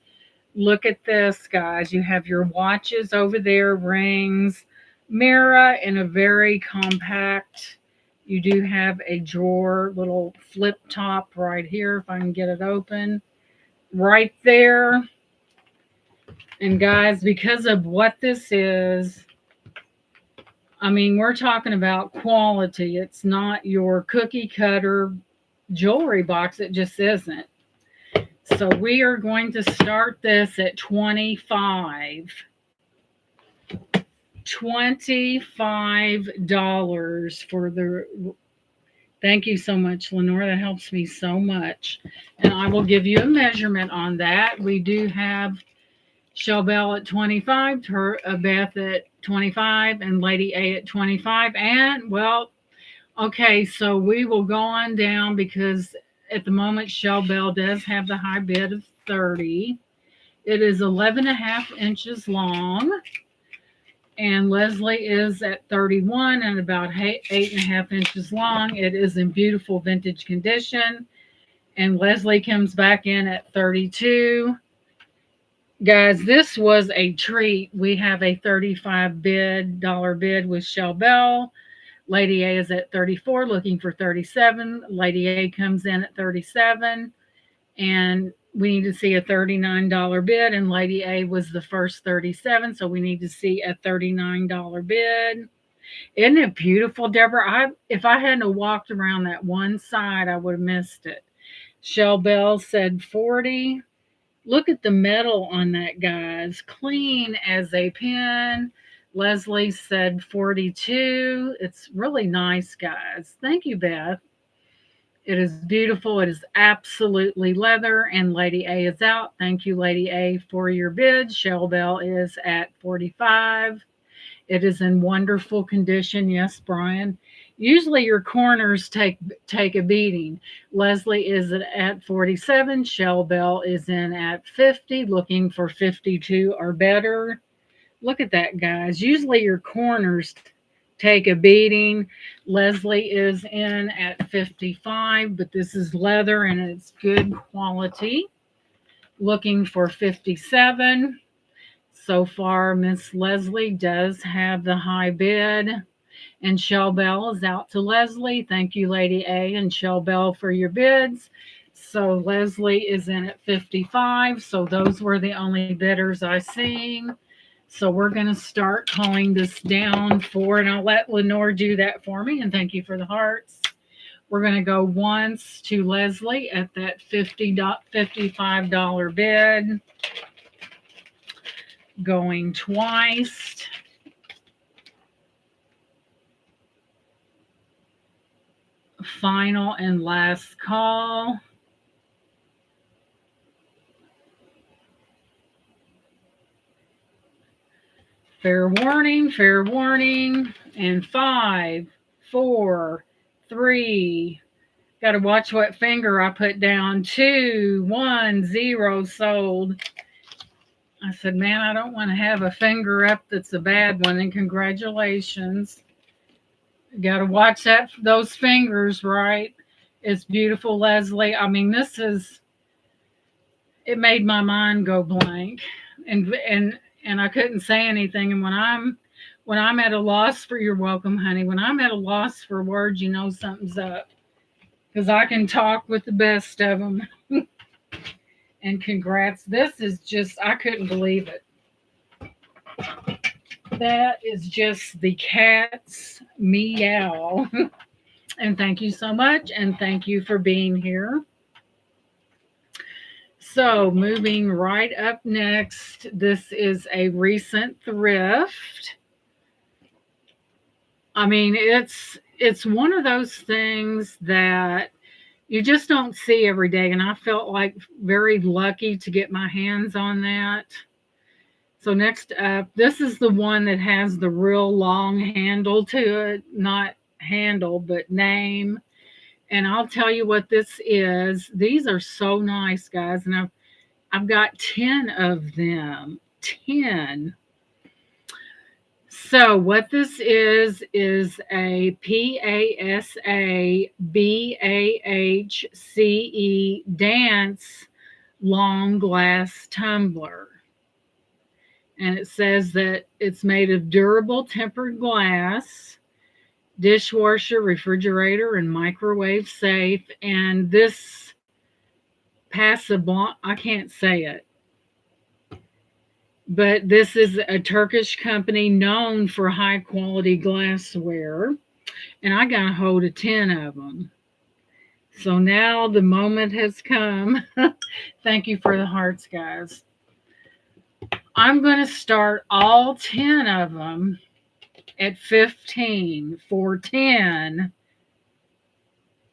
Look at this, guys. You have your watches over there, rings, mirror in a very compact. You do have a drawer, little flip top right here, if I can get it open. Right there. And guys, because of what this is, I mean, we're talking about quality. It's not your cookie cutter jewelry box. It just isn't. So we are going to start this at $25. $25 for the. Thank you so much, Lenore. That helps me so much. And I will give you a measurement on that. We do have Shelbelle at 25, Beth at 25, and Lady A at 25. And, well, okay, so we will go on down because at the moment Shelbelle does have the high bid of 30. It is 11.5 inches long. And Leslie is at 31 and about 8.5 inches long. It is in beautiful vintage condition. And Leslie comes back in at 32. Guys, this was a treat. We have a $35 bid with Shelbelle. Lady A is at 34, looking for 37. Lady A comes in at 37. And we need to see a $39 bid, and Lady A was the first 37, so we need to see a $39 bid. Isn't it beautiful, Deborah? If I hadn't walked around that one side, I would have missed it. Shelbelle said 40. Look at the metal on that, guys. Clean as a pin. Leslie said 42. It's really nice, guys. Thank you, Beth. It is beautiful. It is absolutely leather, and Lady A is out. Thank you, Lady A, for your bid. Shelbelle is at 45. It is in wonderful condition. Yes, Brian. Usually your corners take a beating. Leslie is at 47. Shelbelle is in at 50, looking for 52 or better. Look at that, guys. Usually your corners take a beating. Leslie is in at 55, but this is leather and it's good quality. Looking for 57. So far, Miss Leslie does have the high bid. And Shelbelle is out to Leslie. Thank you, Lady A and Shelbelle, for your bids. So Leslie is in at 55. So those were the only bidders I seen. So we're going to start calling this down and I'll let Lenore do that for me. And thank you for the hearts. We're going to go once to Leslie at that $55 bid. Going twice. Final and last call. Fair warning. And 5, 4, 3. Got to watch what finger I put down. 2, 1, 0 sold. I said, man, I don't want to have a finger up that's a bad one. And congratulations. Got to watch those fingers, right? It's beautiful, Leslie. I mean, it made my mind go blank, and I couldn't say anything. And when I'm at a loss for, you're welcome, honey. When I'm at a loss for words, you know something's up, because I can talk with the best of them. And congrats. This is just, I couldn't believe it. That is just the cat's meow. And thank you so much. And thank you for being here. So, moving right up next, this is a recent thrift. I mean, it's one of those things that you just don't see every day, and I felt like very lucky to get my hands on that. So next up, this is the one that has the real long handle to it, not handle, but name. And I'll tell you what this is. These are so nice, guys, and I've got 10 of them. 10. So what this is a PASA BAHCE Dance long glass tumbler. And it says that it's made of durable tempered glass, dishwasher, refrigerator, and microwave safe. And this Casablanca, I can't say it, but this is a Turkish company known for high quality glassware. And I got a hold of 10 of them. So now the moment has come. Thank you for the hearts, guys. I'm going to start all 10 of them at 15 for 10.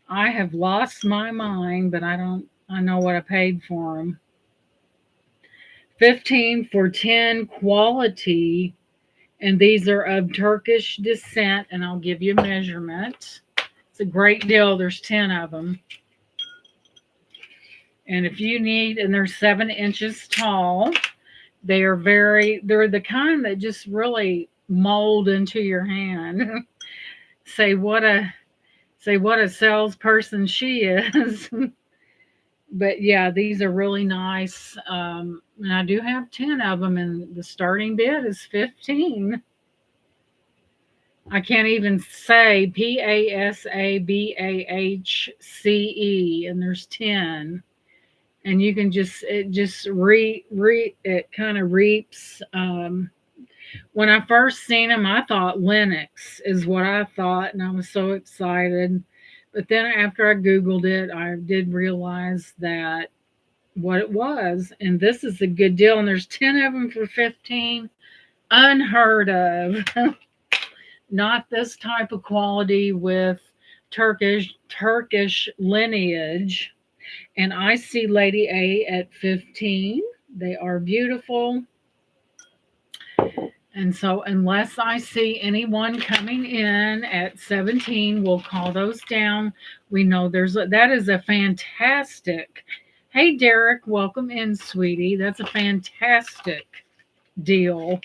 I have lost my mind, but I know what I paid for them. 15 for 10 quality, and these are of Turkish descent, and I'll give you a measurement. It's a great deal. There's 10 of them. And if you need, and they're 7 inches tall, they're the kind that just really mold into your hand. Say what a salesperson she is. But yeah, these are really nice. And I do have 10 of them, and the starting bid is 15. I can't even say PASABAHCE, and there's 10. And you can it kind of reaps. When I first seen them, I thought Linux is what I thought, and I was so excited. But then after I Googled it, I did realize that what it was. And this is a good deal. And there's 10 of them for 15. Unheard of. Not this type of quality with Turkish lineage. And I see Lady A at 15. They are beautiful. And so unless I see anyone coming in at 17, we'll call those down. We know that is a fantastic. Hey, Derek, welcome in, sweetie. That's a fantastic deal.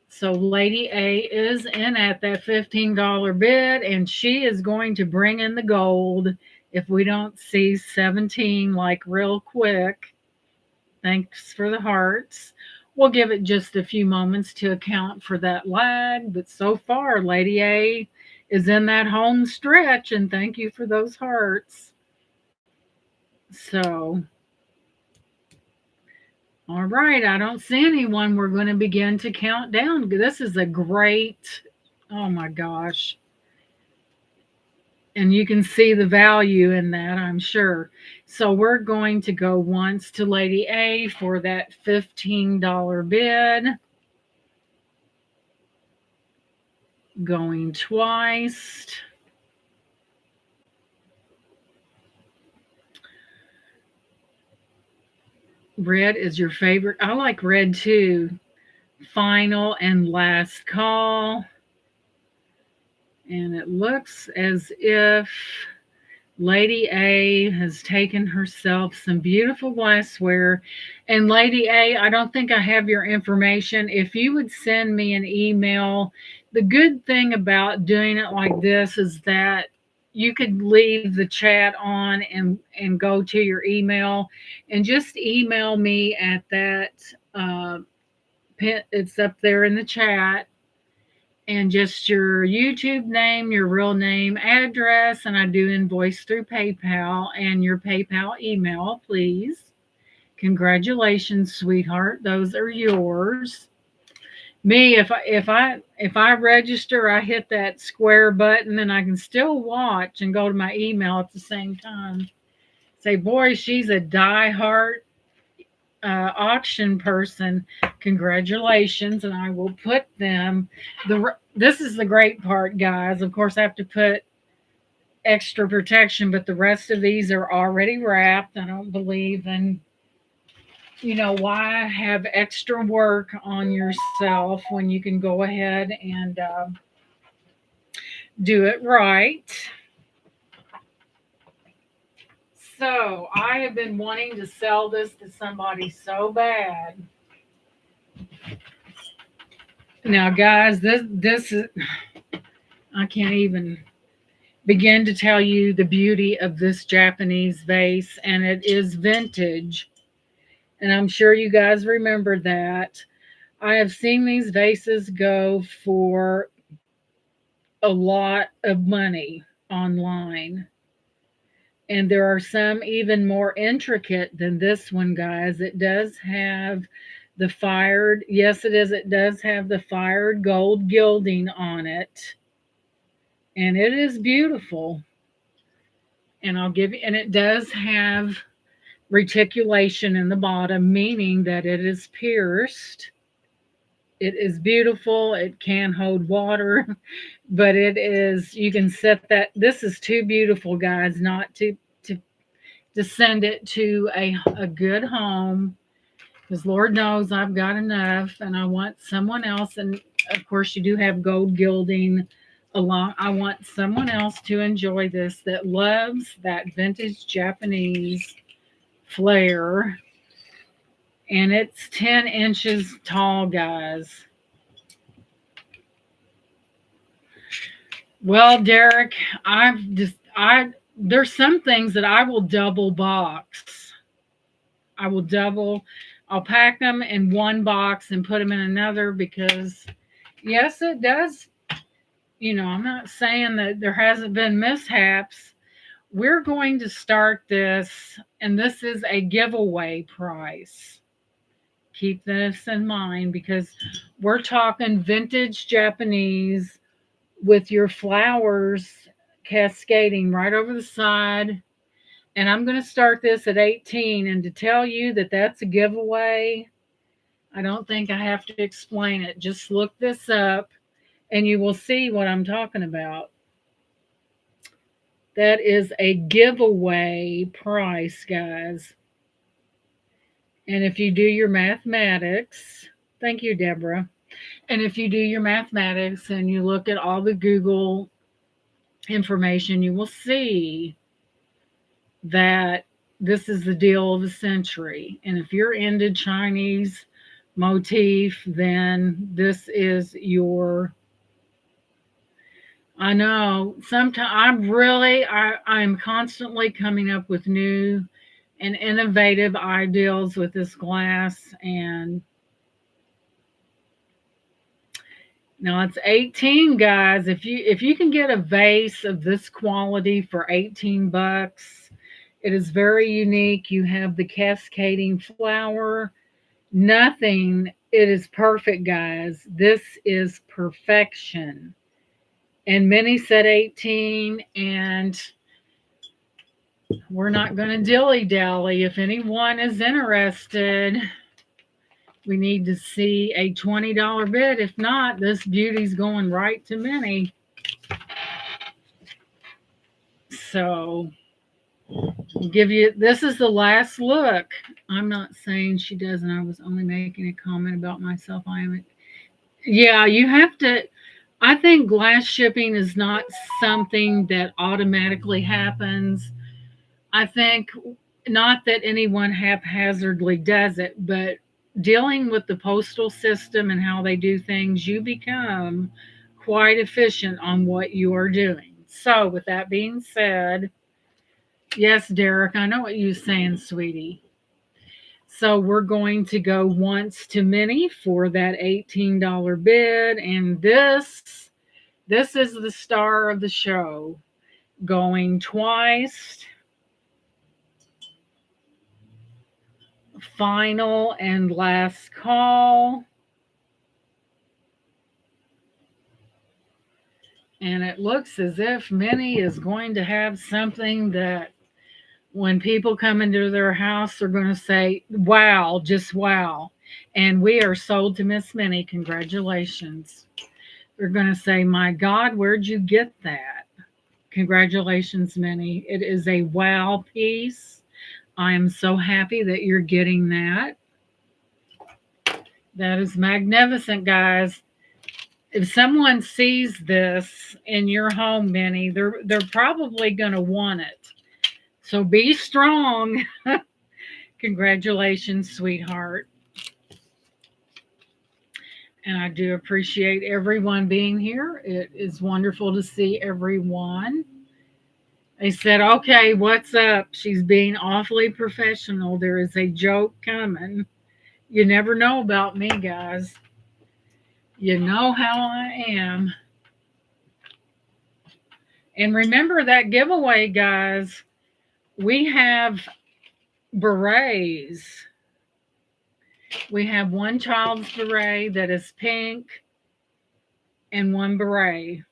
So Lady A is in at that $15 bid, and she is going to bring in the gold if we don't see 17 like real quick. Thanks for the hearts. We'll give it just a few moments to account for that lag, but so far, Lady A is in that home stretch, and thank you for those hearts. So, all right, I don't see anyone. We're going to begin to count down. This is a great, oh my gosh. And you can see the value in that, I'm sure. So we're going to go once to Lady A for that $15 bid. Going twice. Red is your favorite. I like red too. final and last call. And it looks as if Lady A has taken herself some beautiful glassware. And Lady A, I don't think I have your information. If you would send me an email, the good thing about doing it like this is that you could leave the chat on and go to your email and just email me at that. It's up there in the chat, and just your YouTube name, your real name, address, and I do invoice through PayPal, and your PayPal email, please. Congratulations, sweetheart. Those are yours. Me, if I register, I hit that square button and I can still watch and go to my email at the same time. Say, boy, she's a diehard auction person. Congratulations, and I will put them. This is the great part, guys. Of course, I have to put extra protection, but the rest of these are already wrapped. I don't believe in, why have extra work on yourself when you can go ahead and do it right. So I have been wanting to sell this to somebody so bad. Now, guys, this is, I can't even begin to tell you the beauty of this Japanese vase, and it is vintage. And I'm sure you guys remember that. I have seen these vases go for a lot of money online. And there are some even more intricate than this one, guys. It does have the fired, yes, it does have the fired gold gilding on it. And it is beautiful. And it does have reticulation in the bottom, meaning that it is pierced. It is beautiful. It can hold water, but you can set that. This is too beautiful, guys, not to send it to a good home, because Lord knows I've got enough and I want someone else. And of course, you do have gold gilding along. I want someone else to enjoy this that loves that vintage Japanese flair. And it's 10 inches tall, guys. Well, Derek, there's some things that I will double box. I'll pack them in one box and put them in another, because yes, it does. I'm not saying that there hasn't been mishaps. We're going to start this, and this is a giveaway price. Keep this in mind, because we're talking vintage Japanese with your flowers cascading right over the side. And I'm going to start this at 18. And to tell you that that's a giveaway, I don't think I have to explain it. Just look this up and you will see what I'm talking about. That is a giveaway price, guys. And if you do your mathematics, thank you, Deborah. And if you do your mathematics and you look at all the Google information, you will see that this is the deal of the century. And if you're into Chinese motif, then this is your. I know sometimes I'm constantly coming up with new and innovative ideals with this glass. And now it's 18, guys. If you can get a vase of this quality for $18, it is very unique. You have the cascading flower. It is perfect, guys. This is perfection. And many said 18, and we're not going to dilly-dally. If anyone is interested, we need to see a $20 bid. If not, this beauty's going right to many. So Give you, this is the last look. I'm not saying she doesn't. I was only making a comment about myself. I am, yeah, you have to. I think glass shipping is not something that automatically happens. I think not that anyone haphazardly does it, but dealing with the postal system and how they do things, you become quite efficient on what you are doing. So, with that being said, yes, Derek, I know what you're saying, sweetie. So we're going to go once to many for that $18 bid, and this is the star of the show. Going twice, final and last call. And it looks as if Minnie is going to have something that when people come into their house, they're going to say, wow, just wow. And we are sold to Miss Minnie. Congratulations. They're going to say, my God, where'd you get that? Congratulations, Minnie. It is a wow piece. I am so happy that you're getting that. That is magnificent, guys. If someone sees this in your home, Minnie, they're probably going to want it. So be strong. Congratulations, sweetheart. And I do appreciate everyone being here. It is wonderful to see everyone. They said, okay, what's up? She's being awfully professional. There is a joke coming. You never know about me, guys. You know how I am. And remember that giveaway, guys. We have berets. We have one child's beret that is pink and one beret.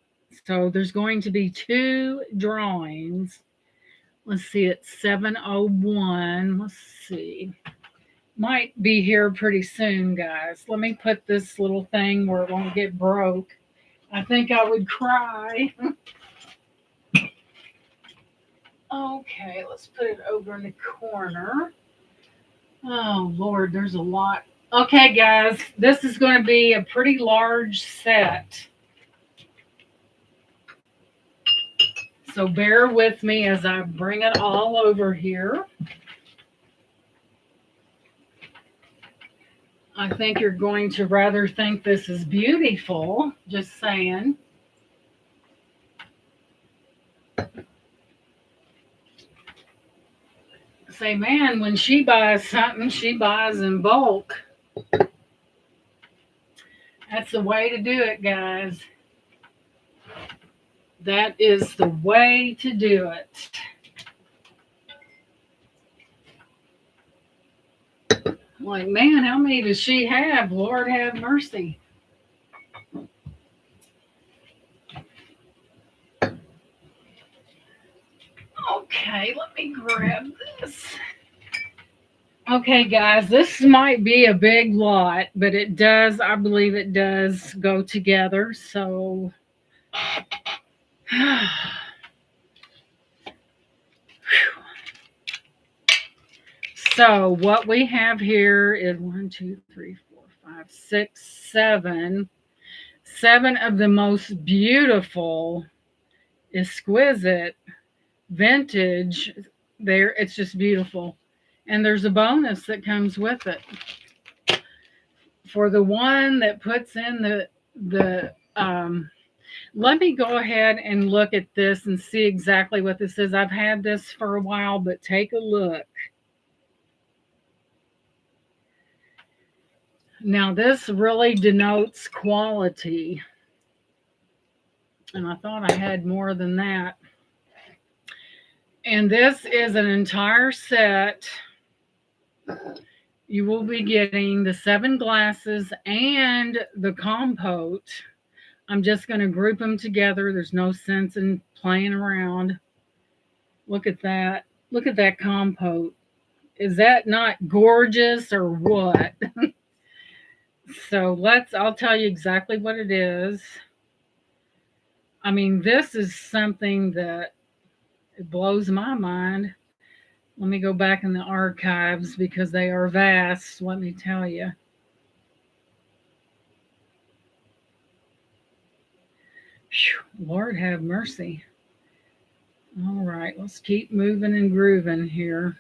So there's going to be two drawings. Let's see, it's 7:01. Let's see. Might be here pretty soon, guys. Let me put this little thing where it won't get broke. I think I would cry. Okay, let's put it over in the corner. Oh, Lord, there's a lot. Okay, guys, this is going to be a pretty large set. So bear with me as I bring it all over here. I think you're going to rather think this is beautiful, just saying. Say, man, when she buys something, she buys in bulk. That's the way to do it, guys. That is the way to do it. Like, man, how many does she have? Lord have mercy. Okay, let me grab this. Okay, guys, this might be a big lot, but it does, I believe it does go together. So, so what we have here is 1, 2, 3, 4, 5, 6, 7. 7 of the most beautiful, exquisite, vintage. There, it's just beautiful. And there's a bonus that comes with it. For the one that puts in the let me go ahead and look at this and see exactly what this is. I've had this for a while, but take a look. Now, this really denotes quality. And I thought I had more than that. And this is an entire set. You will be getting the 7 glasses and the compote. I'm just going to group them together. There's no sense in playing around. Look at that. Look at that compote. Is that not gorgeous or what? So I'll tell you exactly what it is. I mean, this is something that it blows my mind. Let me go back in the archives because they are vast, let me tell you. Lord have mercy. All right, let's keep moving and grooving here.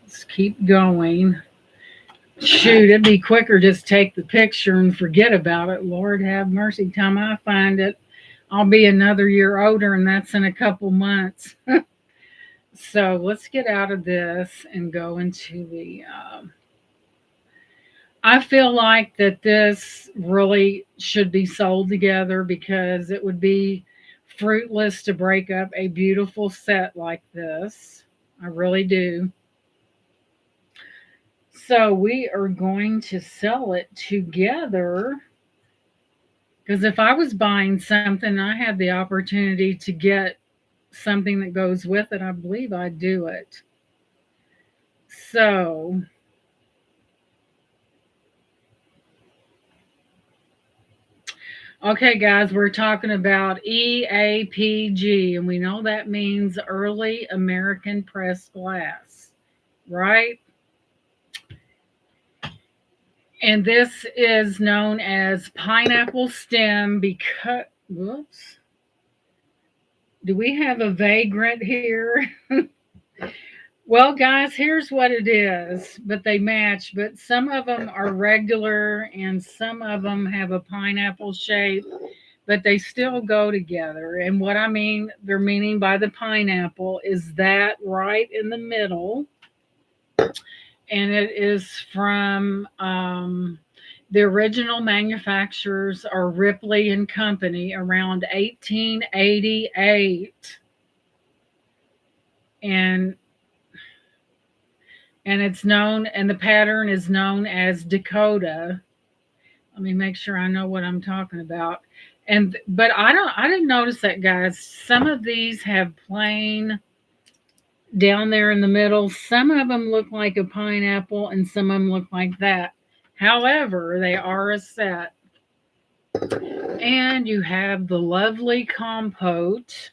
Let's keep going. Shoot, it'd be quicker just take the picture and forget about it. Lord have mercy. Time I find it, I'll be another year older, and that's in a couple months. So let's get out of this and go into the. I feel like that this really should be sold together because it would be fruitless to break up a beautiful set like this. I really do. So we are going to sell it together because if I was buying something, I had the opportunity to get something that goes with it, I believe I'd do it. So, okay, guys, we're talking about EAPG, and we know that means Early American Pressed Glass, right? And this is known as pineapple stem because, whoops, do we have a vagrant here? Well, guys, here's what it is, but they match. But some of them are regular and some of them have a pineapple shape, but they still go together. And what I mean, they're meaning by the pineapple is that right in the middle. And it is from the original manufacturers are Ripley and Company around 1888. And it's known, and the pattern is known as Dakota. Let me make sure I know what I'm talking about. And but I didn't notice that, guys. Some of these have plain down there in the middle. Some of them look like a pineapple and some of them look like that. However, they are a set. And you have the lovely compote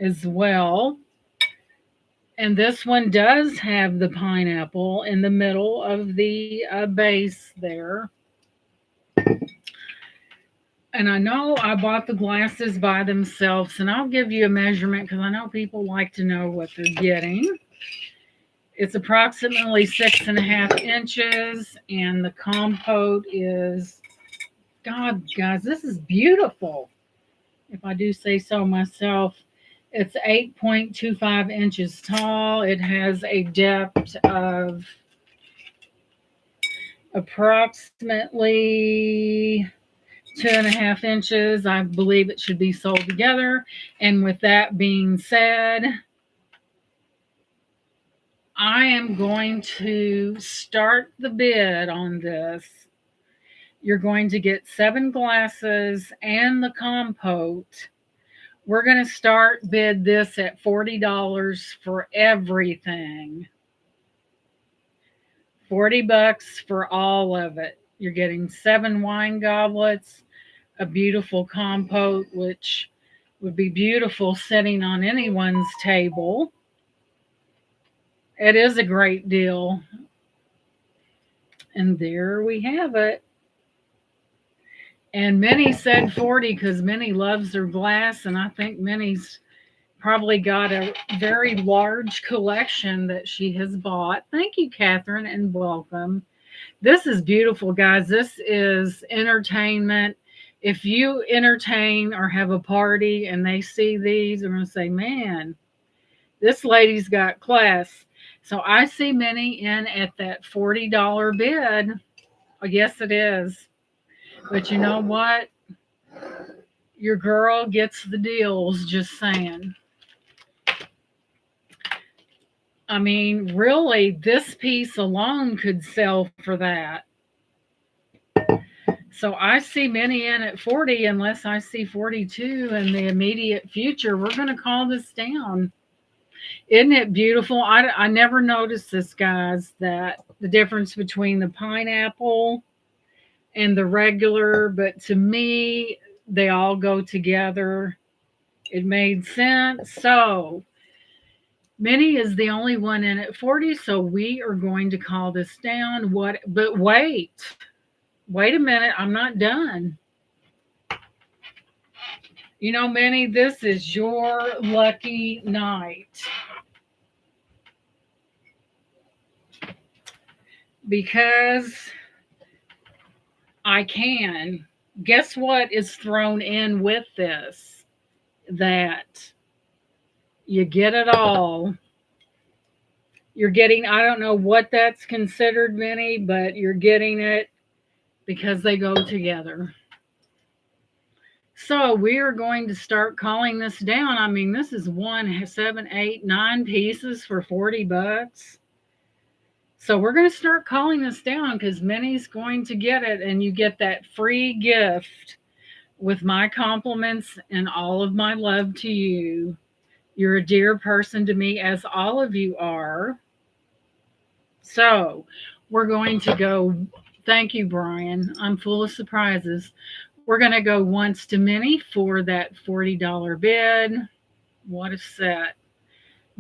as well. And this one does have the pineapple in the middle of the base there. And I know I bought the glasses by themselves, and I'll give you a measurement because I know people like to know what they're getting. It's approximately 6.5 inches, and the compote is, God, guys, this is beautiful. If I do say so myself, it's 8.25 inches tall. It has a depth of approximately 2.5 inches. I believe it should be sold together. And with that being said, I am going to start the bid on this. You're going to get 7 glasses and the compote. We're going to start bid this at $40 for everything. $40 for all of it. You're getting 7 wine goblets, a beautiful compote, which would be beautiful sitting on anyone's table. It is a great deal. And there we have it. And Minnie said 40 because Minnie loves her glass, and I think Minnie's probably got a very large collection that she has bought. Thank you, Catherine, and welcome. This is beautiful, guys. This is entertainment. If you entertain or have a party and they see these, they're going to say, man, this lady's got class. So I see Minnie in at that $40 bid. Oh, yes, it is. But you know what? Your girl gets the deals, just saying. I mean, really, this piece alone could sell for that. So I see Minnie in at 40 unless I see 42 in the immediate future. We're going to call this down. Isn't it beautiful? I never noticed this, guys, that the difference between the pineapple and the regular, but to me, they all go together. It made sense. So, Minnie is the only one in at 40, so we are going to call this down. What? But wait a minute. I'm not done. You know, Minnie, this is your lucky night because I can. Guess what is thrown in with this? That you get it all. You're getting, I don't know what that's considered, Minnie, but you're getting it because they go together. So we are going to start calling this down. I mean, this is 1, 7, 8, 9 pieces for $40. So we're going to start calling this down because Minnie's going to get it, and you get that free gift with my compliments and all of my love to you. You're a dear person to me, as all of you are. So we're going to go. Thank you, Brian. I'm full of surprises. We're going to go once to Minnie for that $40 bid. What a set.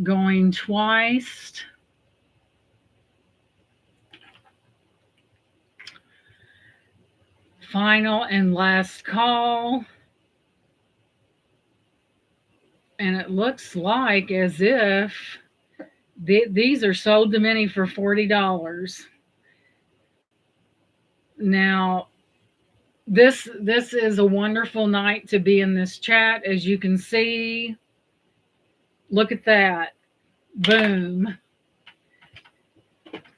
Going twice. Final and last call. And it looks like as if these are sold to Minnie for $40. Now, this is a wonderful night to be in this chat. As you can see, look at that. Boom.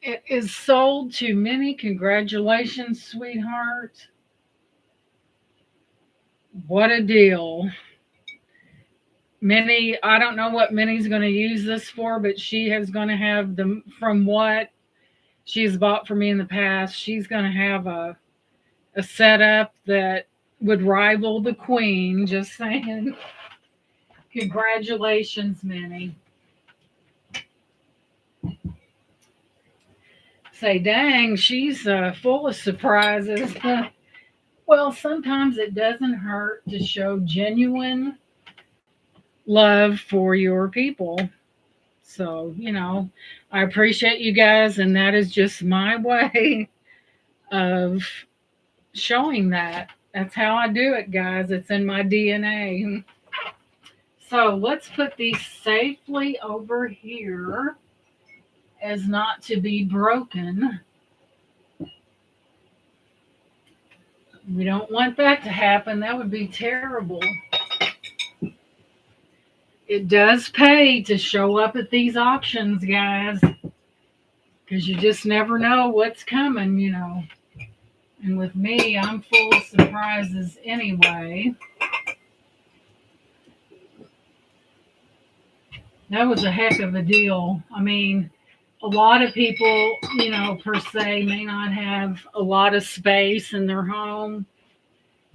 It is sold to Minnie. Congratulations, sweetheart. What a deal. Minnie, I don't know what Minnie's going to use this for, but she is going to have the, from what she's bought for me in the past, she's going to have a setup that would rival the Queen. Just saying. Congratulations, Minnie. Say, dang, she's full of surprises. Well, sometimes it doesn't hurt to show genuine love for your people. So, you know, I appreciate you guys, and that is just my way of showing that. That's how I do it, guys. It's in my DNA. So let's put these safely over here as not to be broken. We don't want that to happen. That would be terrible. It does pay to show up at these auctions, guys, because you just never know what's coming, you know. And with me, I'm full of surprises anyway. That was a heck of a deal. I mean, a lot of people, you know, per se, may not have a lot of space in their home.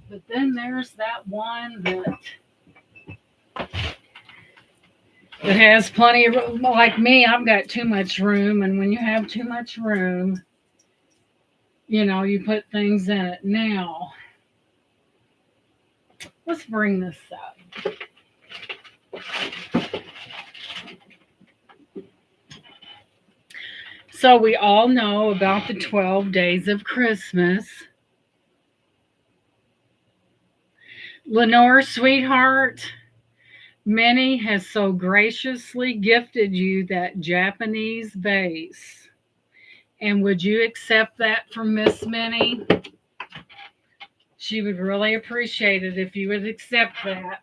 But then there's that one that has plenty of room. Like me, I've got too much room. And when you have too much room, you know, you put things in it. Now, let's bring this up. So we all know about the 12 days of Christmas. Lenore, sweetheart, Minnie has so graciously gifted you that Japanese vase. And would you accept that from Miss Minnie? She would really appreciate it if you would accept that.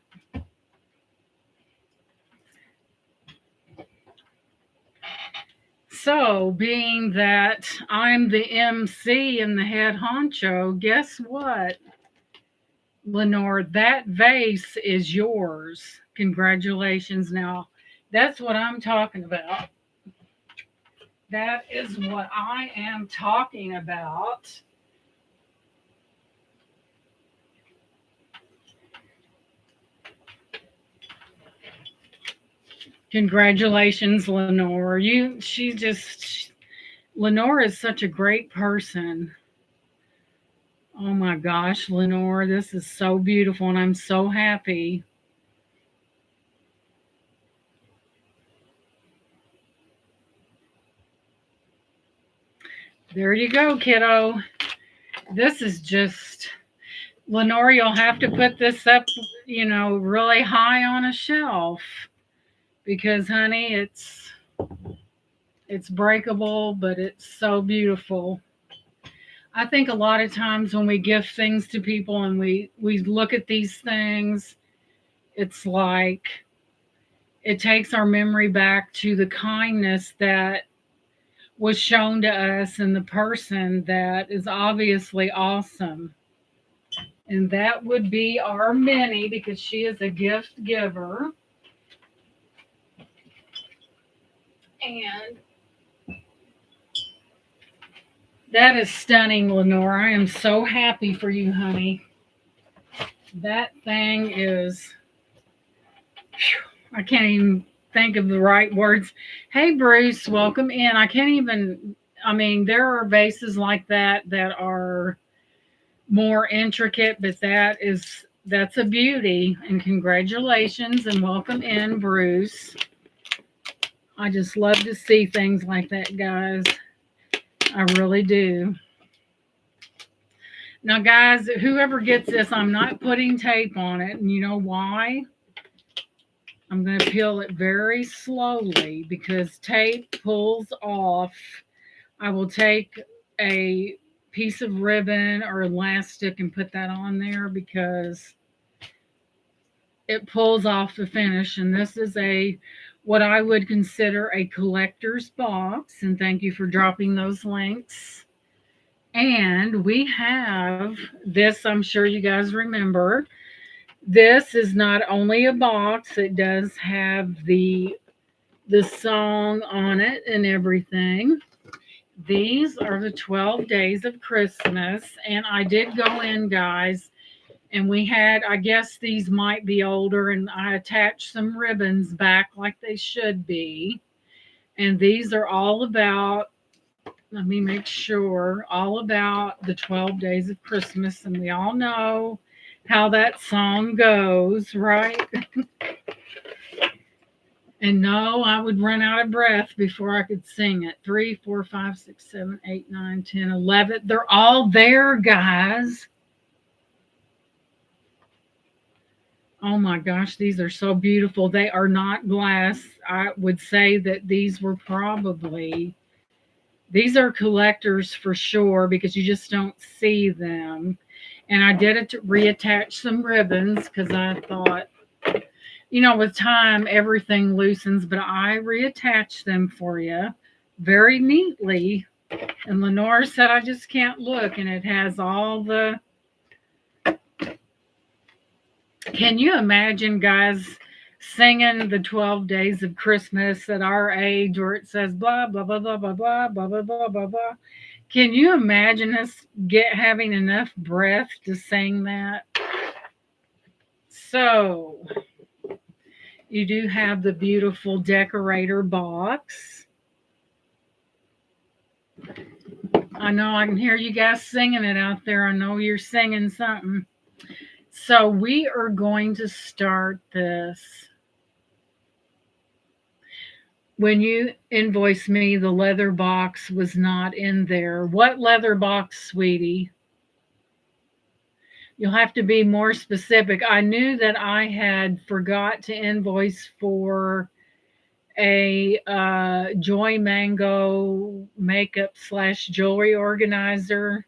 So, being that I'm the MC and the head honcho, guess what, Lenore? That vase is yours. Congratulations. Now, that's what I'm talking about. That is what I am talking about. Congratulations, Lenore. Lenore is such a great person. Oh my gosh, Lenore, this is so beautiful and I'm so happy. There you go, kiddo. This is just Lenore, you'll have to put this up, really high on a shelf because honey, it's breakable, but it's so beautiful. I think a lot of times when we gift things to people and we look at these things, it's like it takes our memory back to the kindness that was shown to us and the person that is obviously awesome. And that would be our Minnie because she is a gift giver. And that is stunning, Lenore. I am so happy for you, honey. That thing is, I can't even think of the right words. Hey, Bruce, welcome in. I can't even, I mean, there are vases like that that are more intricate, but that's a beauty. And congratulations and welcome in, Bruce. I just love to see things like that, guys. I really do. Now, guys, whoever gets this, I'm not putting tape on it. And you know why? I'm going to peel it very slowly because tape pulls off. I will take a piece of ribbon or elastic and put that on there because it pulls off the finish. And this is what I would consider a collector's box. And thank you for dropping those links. And we have this, I'm sure you guys remember. This is not only a box, it does have the song on it and everything. These are the 12 days of Christmas. And I did go in, guys, and we had, I guess these might be older, and I attached some ribbons back like they should be. And these are all about, let me make sure, all about the 12 days of Christmas. And we all know how that song goes, right? And no, I would run out of breath before I could sing it. 3, 4, 5, 6, 7, 8, 9, 10, 11. They're all there, guys. Oh my gosh, these are so beautiful. They are not glass. I would say that these are collectors for sure because you just don't see them. And I did it to reattach some ribbons because I thought, with time everything loosens, but I reattached them for you very neatly. And Lenore said, I just can't look. And it has all the. Can you imagine, guys, singing the 12 days of Christmas at our age where it says blah, blah, blah, blah, blah, blah, blah, blah, blah, blah, blah? Can you imagine us having enough breath to sing that? So, you do have the beautiful decorator box. I know I can hear you guys singing it out there. I know you're singing something. So we are going to start this. When you invoiced me, the leather box was not in there. What leather box, sweetie? You'll have to be more specific. I knew that I had forgot to invoice for a Joy Mango makeup / jewelry organizer.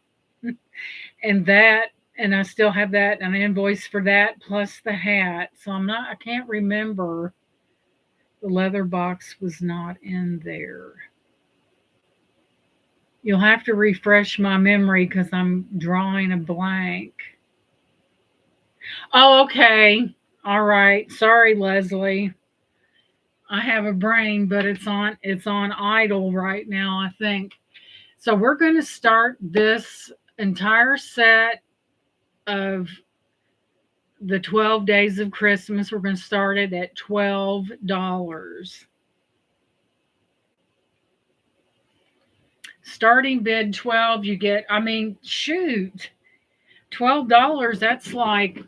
And I still have that, an invoice for that plus the hat. So I can't remember. The leather box was not in there. You'll have to refresh my memory because I'm drawing a blank. Oh, okay. All right. Sorry, Leslie. I have a brain, but it's on idle right now, I think. So we're going to start this entire set of the 12 days of Christmas. We're going to start it at $12. Starting bid 12, you get, shoot. $12, that's like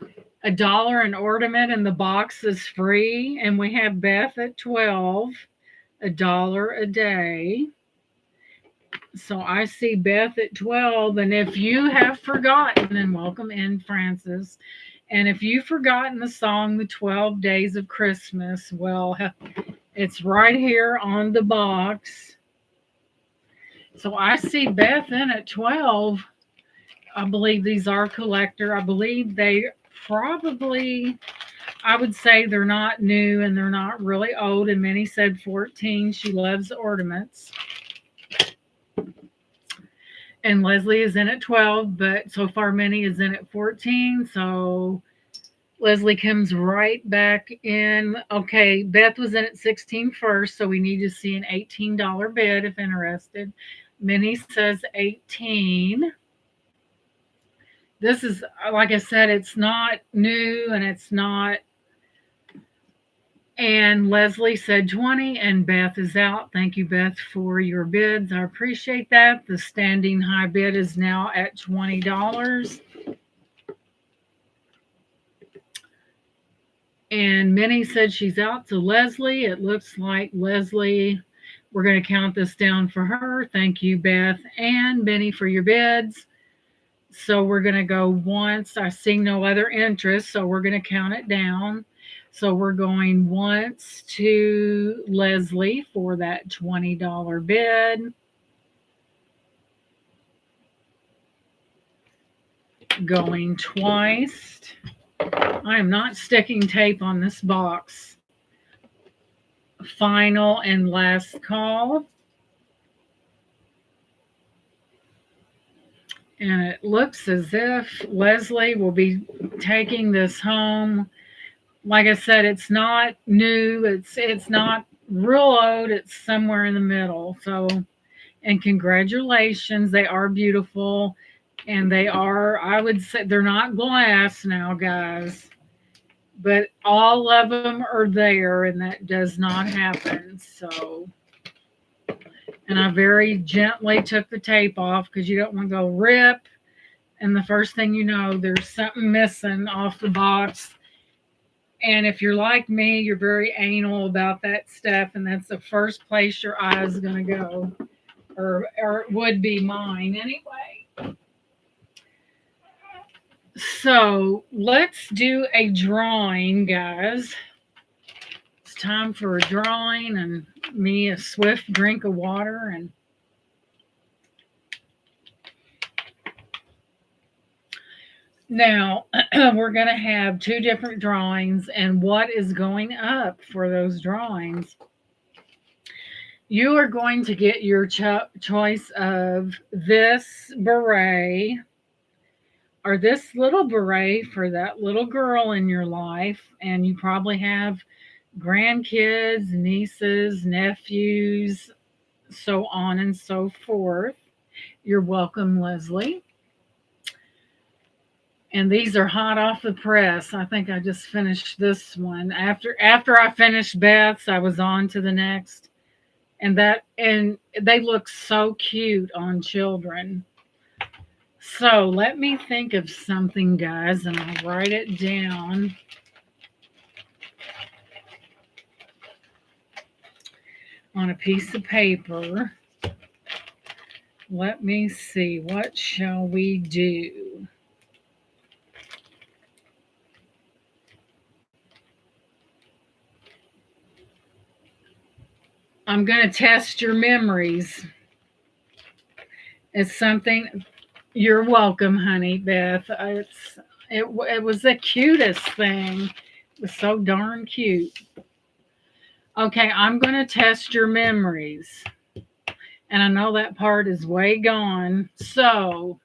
$1 an ornament, and the box is free. And we have Beth at 12, $1 a day. So I see Beth at 12. And if you have forgotten, and welcome in, Francis. And if you've forgotten the song, The 12 Days of Christmas, well, it's right here on the box. So I see Beth in at 12. I believe these are collector. I believe they probably, I would say they're not new and they're not really old. And Minnie said 14. She loves ornaments. And Leslie is in at 12, but so far Minnie is in at 14. So Leslie comes right back in. Okay, Beth was in at 16 first, so we need to see an $18 bid if interested. Minnie says 18. This is, like I said, it's not new and it's not. And Leslie said 20, and Beth is out. Thank you, Beth, for your bids. I appreciate that. The standing high bid is now at $20. And Minnie said she's out. So Leslie, it looks like Leslie, we're going to count this down for her. Thank you, Beth and Minnie, for your bids. So we're going to go once. I see no other interest, so we're going to count it down. So we're going once to Leslie for that $20 bid. Going twice. I am not sticking tape on this box. Final and last call. And it looks as if Leslie will be taking this home. Like I said, it's not new. It's not real old. It's somewhere in the middle. So, and congratulations. They are beautiful. And they are, I would say, they're not glass now, guys. But all of them are there, and that does not happen. So, and I very gently took the tape off because you don't want to go rip. And the first thing you know, there's something missing off the box. And if you're like me, you're very anal about that stuff. And that's the first place your eye is going to go, or it would be mine anyway. So let's do a drawing, guys. It's time for a drawing and me a swift drink of water. And now we're going to have two different drawings, and what is going up for those drawings? You are going to get your choice of this beret or this little beret for that little girl in your life. And you probably have grandkids, nieces, nephews, so on and so forth. You're welcome, Leslie. And these are hot off the press. I think I just finished this one. After I finished Beth's, I was on to the next. And they look so cute on children. So let me think of something, guys, and I'll write it down. On a piece of paper. Let me see. What shall we do? I'm going to test your memories. It's something. You're welcome, honey, Beth. It was the cutest thing. It was so darn cute. Okay, I'm going to test your memories. And I know that part is way gone. So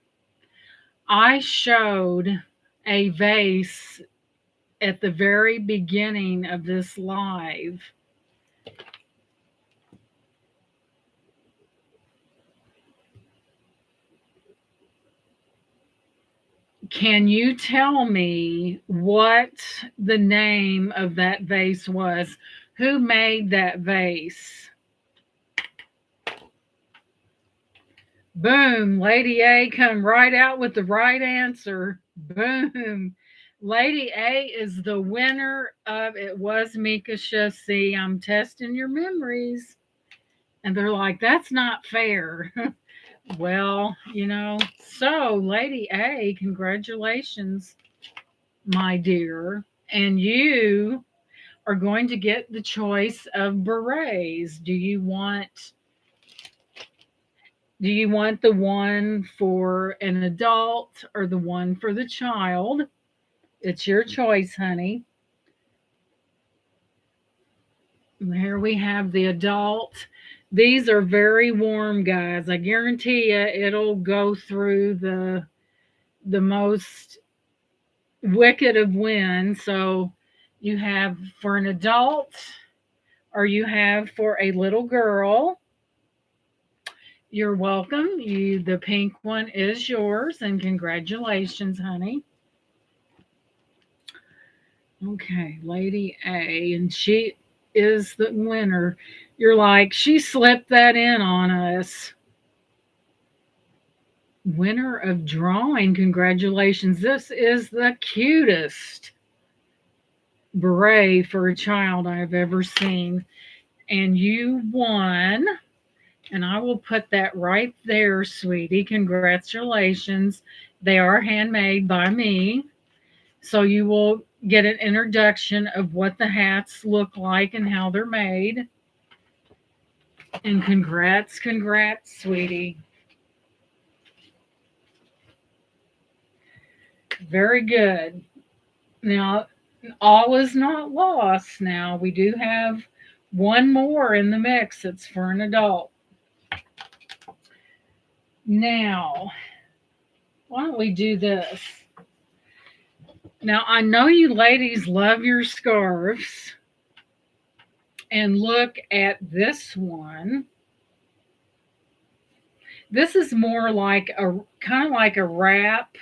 I showed a vase at the very beginning of this live. Can you tell me what the name of that vase was? Who made that vase? Boom. Lady A come right out with the right answer. Boom. Lady A is the winner of It Was Mikasha. See, I'm testing your memories. And they're like, that's not fair. Well, so Lady A, congratulations, my dear. And you are going to get the choice of berets. Do you want the one for an adult or the one for the child? It's your choice, honey. And here we have the adult. These are very warm, guys. I guarantee you it'll go through the most wicked of wind. So you have for an adult or you have for a little girl. You're welcome. The pink one is yours, and congratulations, honey. Okay, Lady A, and she is the winner. You're like, she slipped that in on us. Winner of drawing, congratulations. This is the cutest beret for a child I've ever seen. And you won. And I will put that right there, sweetie. Congratulations. They are handmade by me. So you will get an introduction of what the hats look like and how they're made. And congrats, sweetie. Very good. Now, all is not lost. Now, we do have one more in the mix. It's for an adult. Now, why don't we do this? Now, I know you ladies love your scarves. And look at this one. This is more like a kind of like a wrap.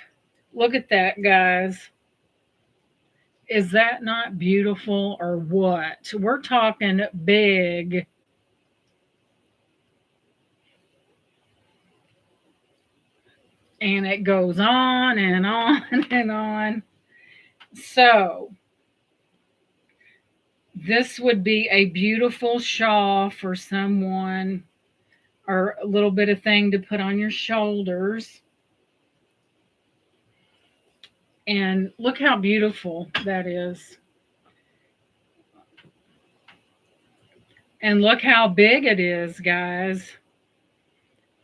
Look at that, guys. Is that not beautiful or what? We're talking big. And it goes on and on and on. So, this would be a beautiful shawl for someone or a little bit of thing to put on your shoulders. And look how beautiful that is. And look how big it is, guys.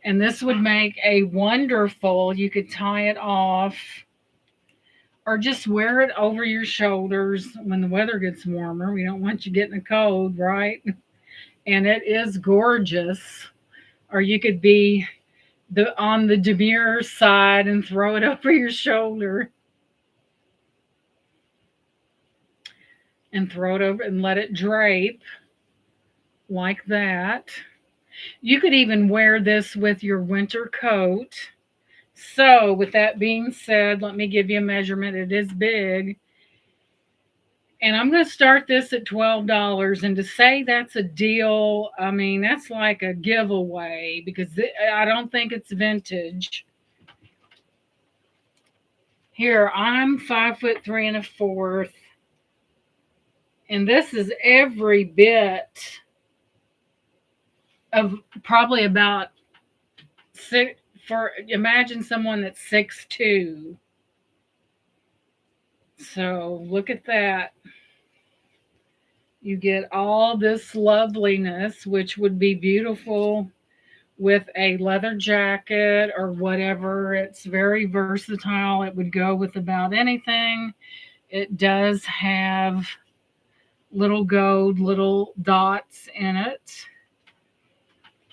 And this would make a wonderful, you could tie it off or just wear it over your shoulders when the weather gets warmer. We don't want you getting a cold, right? And it is gorgeous. Or you could be on the demure side and throw it over your shoulder. And throw it over and let it drape like that. You could even wear this with your winter coat. So, with that being said, let me give you a measurement. It is big. And I'm going to start this at $12. And to say that's a deal, I mean, that's like a giveaway because I don't think it's vintage. Here, I'm 5'3 1/4. And this is every bit of probably about six. Imagine someone that's 6'2". So look at that. You get all this loveliness, which would be beautiful with a leather jacket or whatever. It's very versatile. It would go with about anything. It does have little dots in it.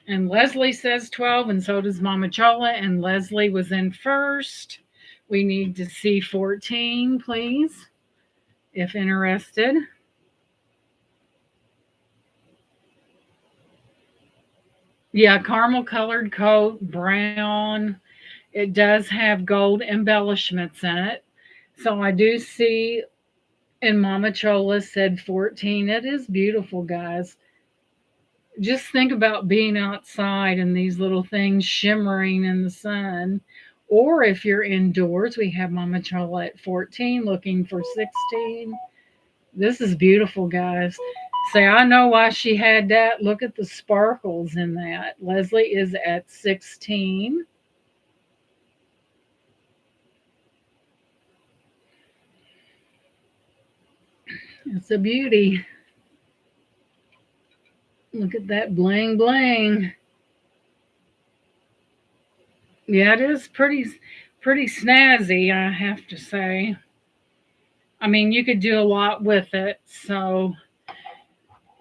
And Leslie says 12, and so does Mama Chola. And Leslie was in first. We need to see 14, please, if interested. Yeah, caramel colored coat, brown. It does have gold embellishments in it. So I do see, and Mama Chola said 14. It is beautiful, guys. Just think about being outside and these little things shimmering in the sun. Or if you're indoors, we have Mama Chola at 14 looking for 16. This is beautiful, guys. Say, I know why she had that. Look at the sparkles in that. Leslie is at 16. It's a beauty. Look at that bling bling. Yeah, it is pretty snazzy, I have to say. I mean, you could do a lot with it. So,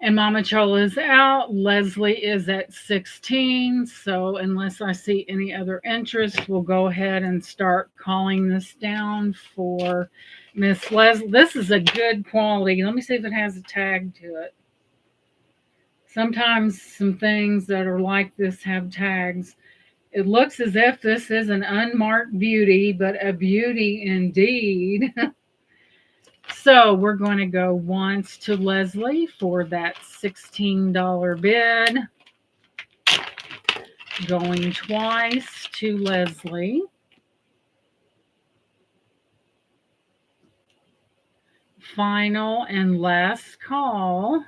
and Mama Chola's out. Leslie is at 16. So, unless I see any other interest, we'll go ahead and start calling this down for Miss Leslie. This is a good quality. Let me see if it has a tag to it. Sometimes some things that are like this have tags. It looks as if this is an unmarked beauty, but a beauty indeed. So we're going to go once to Leslie for that $16 bid. Going twice to Leslie. Final and last call.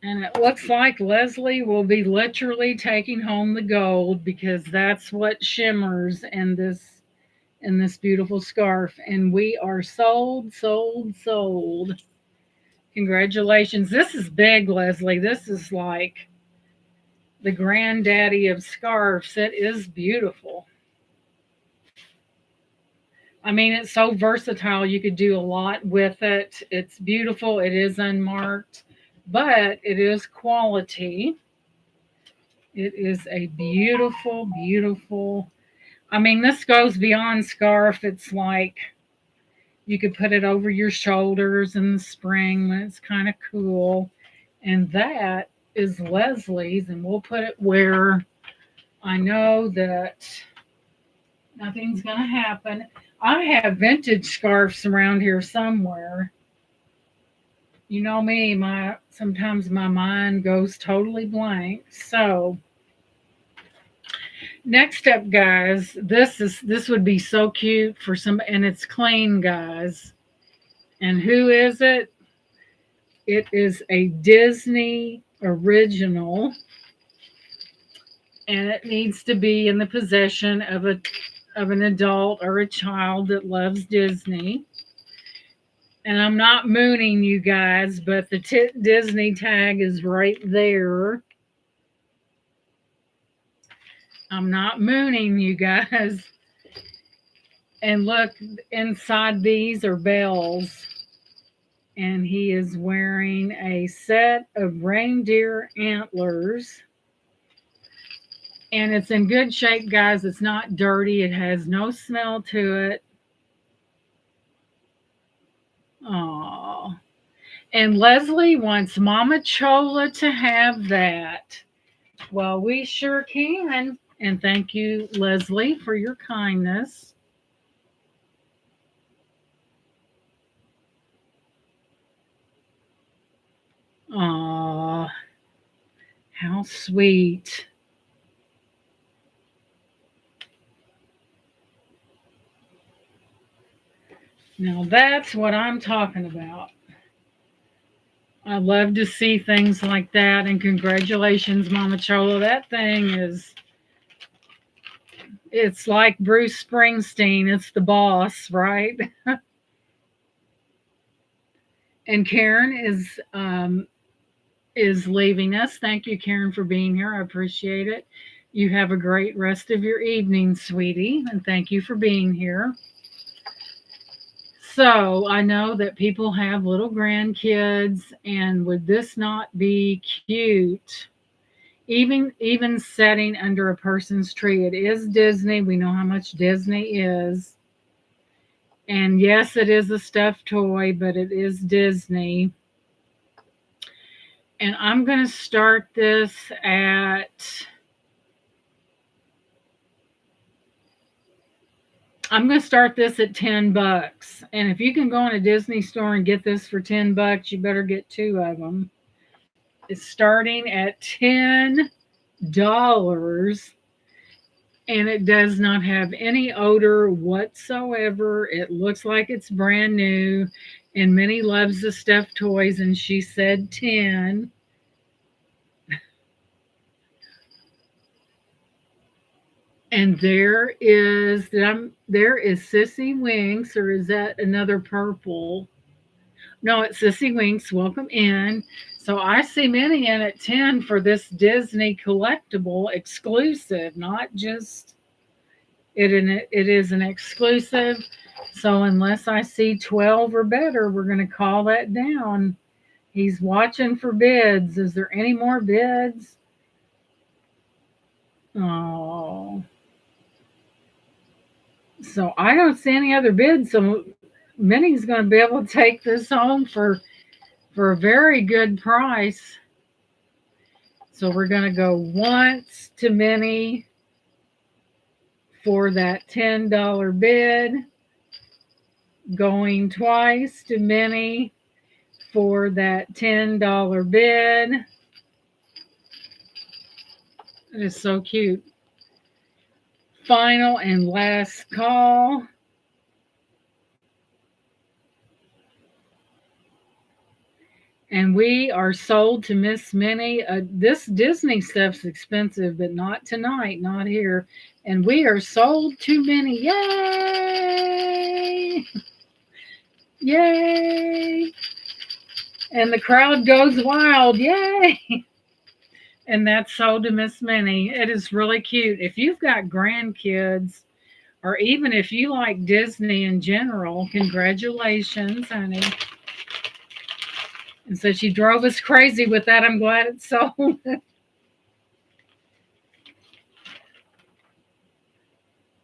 And it looks like Leslie will be literally taking home the gold because that's what shimmers in this beautiful scarf. And we are sold, sold, sold. Congratulations. This is big, Leslie. This is like the granddaddy of scarves. It is beautiful. I mean, it's so versatile. You could do a lot with it. It's beautiful. It is unmarked, but it is quality. It is a beautiful, beautiful. I mean, this goes beyond scarf. It's like you could put it over your shoulders in the spring when it's kind of cool. And that is Leslie's, and we'll put it where I know that nothing's going to happen. I have vintage scarves around here somewhere. You know me, my sometimes my mind goes totally blank. So, next up, guys, this would be so cute for some, and it's clean, guys. And who is it? It is a Disney original, and it needs to be in the possession of an adult or a child that loves Disney. And I'm not mooning you guys, but the Disney tag is right there. I'm not mooning you guys. And look, inside these are bells. And he is wearing a set of reindeer antlers. And it's in good shape, guys. It's not dirty. It has no smell to it. Aww. And Leslie wants Mama Chola to have that. Well, we sure can. And thank you, Leslie, for your kindness. Aw, how sweet. Now that's what I'm talking about. I love to see things like that. And congratulations, Mama Chola. That thing is, it's like Bruce Springsteen. It's the boss, right? And Karen is leaving us. Thank you, Karen, for being here. I appreciate it. You have a great rest of your evening, sweetie, and thank you for being here. So I know that people have little grandkids, and would this not be cute? Even setting under a person's tree. It is Disney. We know how much Disney is. And yes, it is a stuffed toy, but it is Disney. And I'm going to start this at I'm going to start this at $10. And if you can go in a Disney store and get this for $10, you better get two of them. It's starting at $10, and it does not have any odor whatsoever. It looks like it's brand new. And Minnie loves the stuffed toys, and she said 10. And there is Sissy Winks, or is that another purple? No, it's Sissy Winks. Welcome in. So I see Minnie in at 10 for this Disney collectible exclusive, not just it is an exclusive. So unless I see 12 or better, we're going to call that down. He's watching for bids. Is there any more bids? Oh. So I don't see any other bids. So Minnie's going to be able to take this home for a very good price. So we're going to go once to Minnie for that $10 bid, going twice to Minnie for that $10 bid. It is so cute. Final and last call. And we are sold to Miss Minnie. This Disney stuff's expensive, but not tonight, not here. And we are sold to Minnie. Yay! Yay! And the crowd goes wild. Yay! And that's sold to Miss Minnie. It is really cute. If you've got grandkids, or even if you like Disney in general, congratulations, honey. And so she drove us crazy with that. I'm glad it's sold.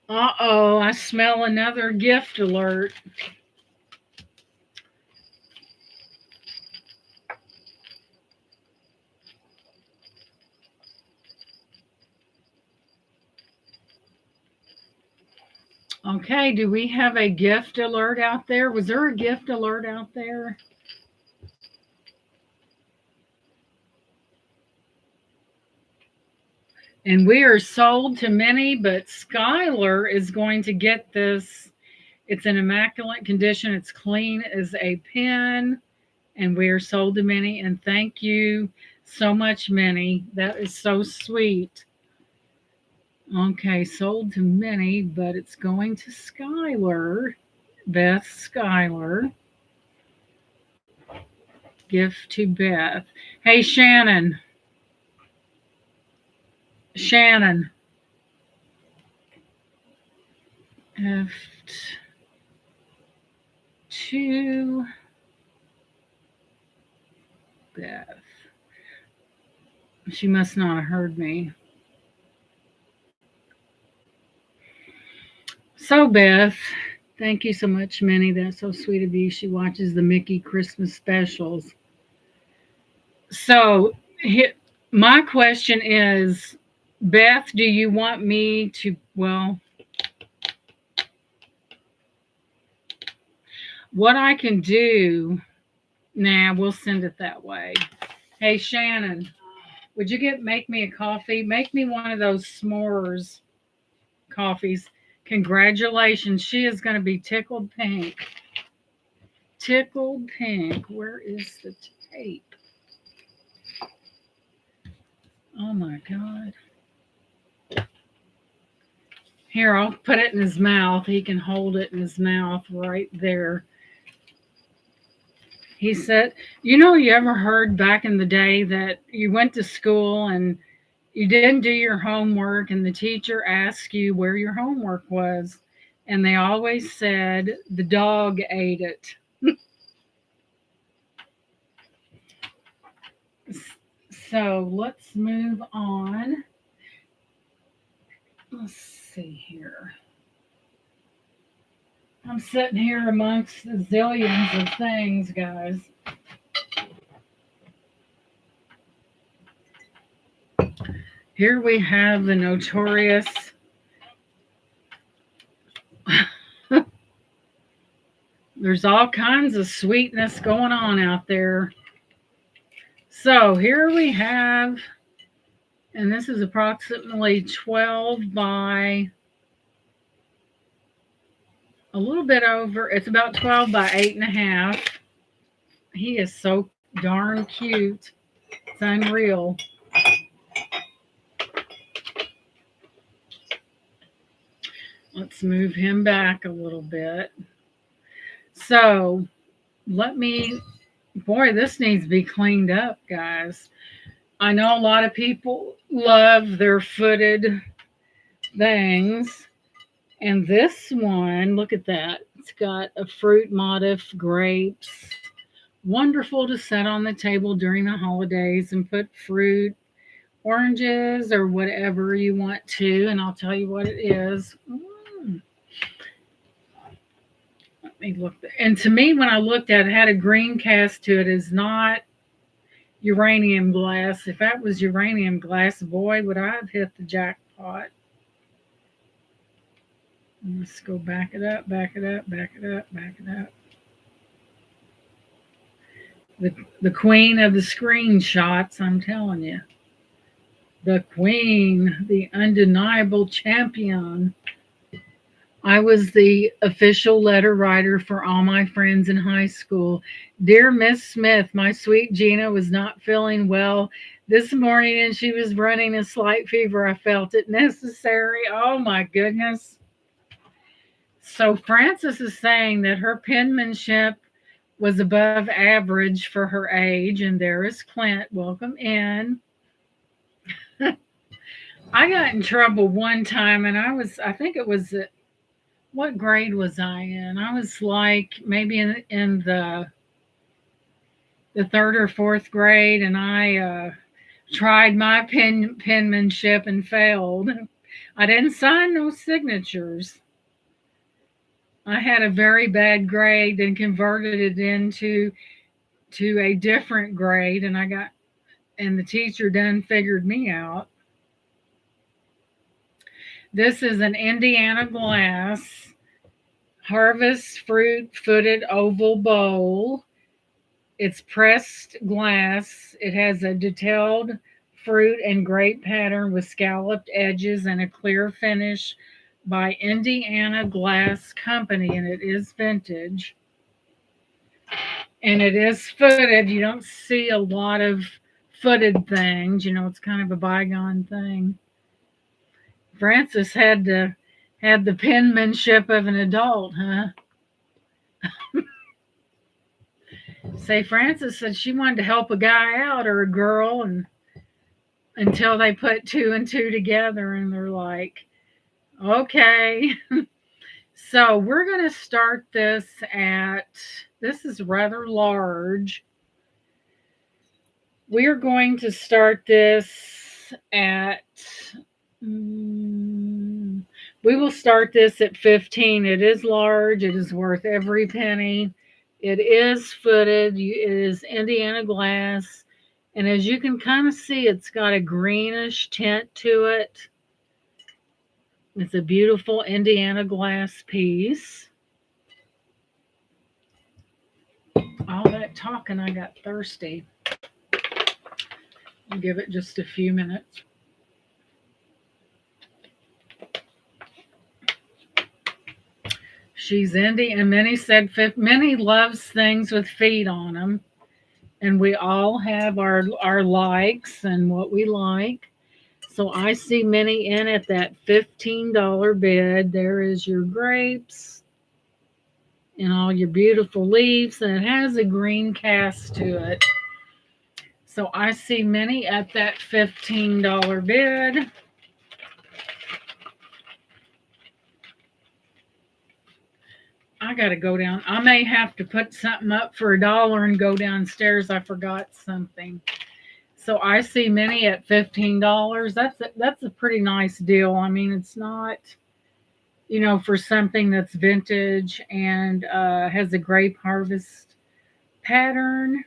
Uh-oh, I smell another gift alert. Okay, do we have a gift alert out there? Was there a gift alert out there? And we are sold to Minnie, but Skylar is going to get this. It's in immaculate condition. It's clean as a pin. And we are sold to Minnie. And thank you so much, Minnie. That is so sweet. Okay, sold to Minnie, but it's going to Skylar. Beth Skylar. Gift to Beth. Hey, Shannon. Shannon. Gift to Beth. She must not have heard me. So, Beth, thank you so much, Minnie. That's so sweet of you. She watches the Mickey Christmas specials. So, my question is, Beth, do you want me to, well, what I can do, we'll send it that way. Hey, Shannon, would you make me a coffee? Make me one of those s'mores coffees. Congratulations. She is going to be tickled pink. Tickled pink. Where is the tape? Oh my God. Here, I'll put it in his mouth. He can hold it in his mouth right there. He said, you ever heard back in the day that you went to school and you didn't do your homework and the teacher asked you where your homework was, and they always said the dog ate it. So let's move on. Let's see here. I'm sitting here amongst the zillions of things, guys. Here we have the notorious There's all kinds of sweetness going on out there. So here we have, and this is approximately 12 by a little bit over, it's about 12 by 8.5. He is so darn cute. It's unreal. Let's move him back a little bit. So boy, this needs to be cleaned up, guys. I know a lot of people love their footed things. And this one, look at that. It's got a fruit motif, grapes. Wonderful to set on the table during the holidays and put fruit, oranges, or whatever you want to. And I'll tell you what it is. Let me look. And to me, when I looked at it, it had a green cast to it. Is not uranium glass. If that was uranium glass, boy, would I have hit the jackpot. Let's go back it up, back it up, back it up, back it up. The queen of the screenshots, I'm telling you. The queen, the undeniable champion. I was the official letter writer for all my friends in high school. Dear Miss Smith, my sweet Gina was not feeling well this morning and she was running a slight fever. I felt it necessary. Oh my goodness. So Frances is saying that her penmanship was above average for her age. And there is Clint. Welcome in. I got in trouble one time and I think it was, what grade was I in? I was like maybe in the third or fourth grade, and I tried my penmanship and failed. I didn't sign no signatures. I had a very bad grade and converted it into a different grade, and the teacher done figured me out. This is an Indiana glass harvest fruit footed oval bowl. It's pressed glass. It has a detailed fruit and grape pattern with scalloped edges and a clear finish by Indiana Glass Company, and it is vintage. And it is footed. You don't see a lot of footed things. It's kind of a bygone thing. Frances had the penmanship of an adult, huh? Say Frances said she wanted to help a guy out or a girl, and until they put two and two together and they're like, okay. So we're going to start this is rather large. We're going to start this at, we will start this at 15. It is large. It is worth every penny. It is footed. It is Indiana glass. And as you can kind of see, it's got a greenish tint to it. It's a beautiful Indiana glass piece. All that talking, I got thirsty. I'll give it just a few minutes. She's Indian, and Minnie loves things with feet on them. And we all have our likes and what we like. So I see Minnie in at that $15 bid. There is your grapes and all your beautiful leaves, and it has a green cast to it. So I see Minnie at that $15 bid. I got to go down. I may have to put something up for $1 and go downstairs. I forgot something. So I see Minnie at $15. That's a pretty nice deal. I mean, it's not, for something that's vintage and has a grape harvest pattern.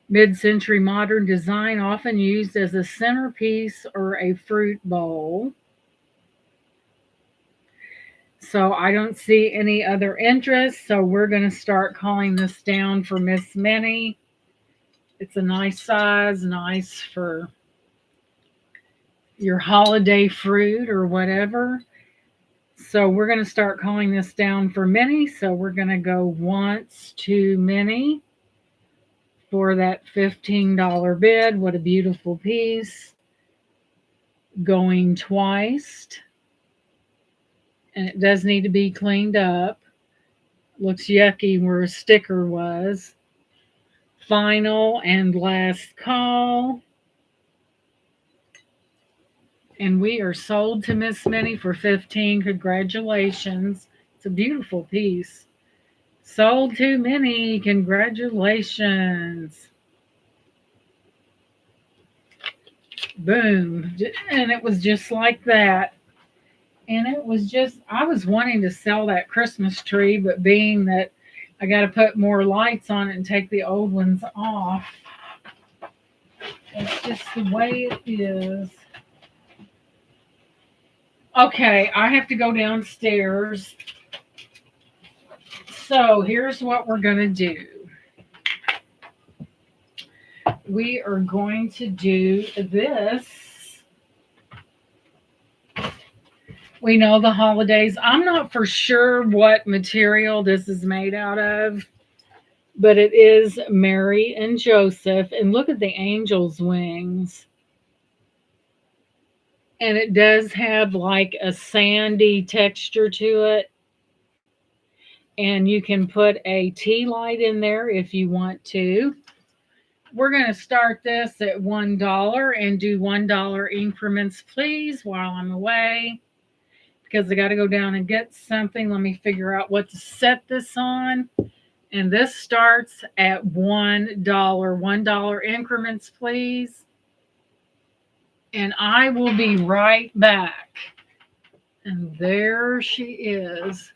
Mid-century modern design, often used as a centerpiece or a fruit bowl. So I don't see any other interest. So we're going to start calling this down for Miss Minnie. It's a nice size, nice for your holiday fruit or whatever. So we're going to start calling this down for Minnie. So we're going to go once to Minnie for that $15 bid. What a beautiful piece. Going twice. And it does need to be cleaned up. Looks yucky where a sticker was. Final and last call. And we are sold to Miss Minnie for 15. Congratulations. It's a beautiful piece. Sold to Minnie. Congratulations. Boom. And it was just like that. And it was just, I was wanting to sell that Christmas tree, but being that I got to put more lights on it and take the old ones off, it's just the way it is. Okay, I have to go downstairs. So here's what we're going to do. We are going to do this. We know the holidays. I'm not for sure what material this is made out of, but it is Mary and Joseph. And look at the angel's wings. And it does have like a sandy texture to it. And you can put a tea light in there if you want to. We're going to start this at $1 and do $1 increments, please, while I'm away. Because I got to go down and get something. Let me figure out what to set this on. And this starts at $1. $1 increments, please. And I will be right back. And there she is.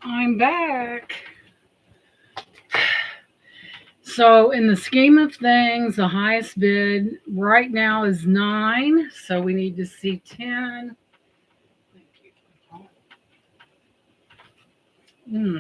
I'm back. So, in the scheme of things, the highest bid right now is 9. So, we need to see 10. Hmm.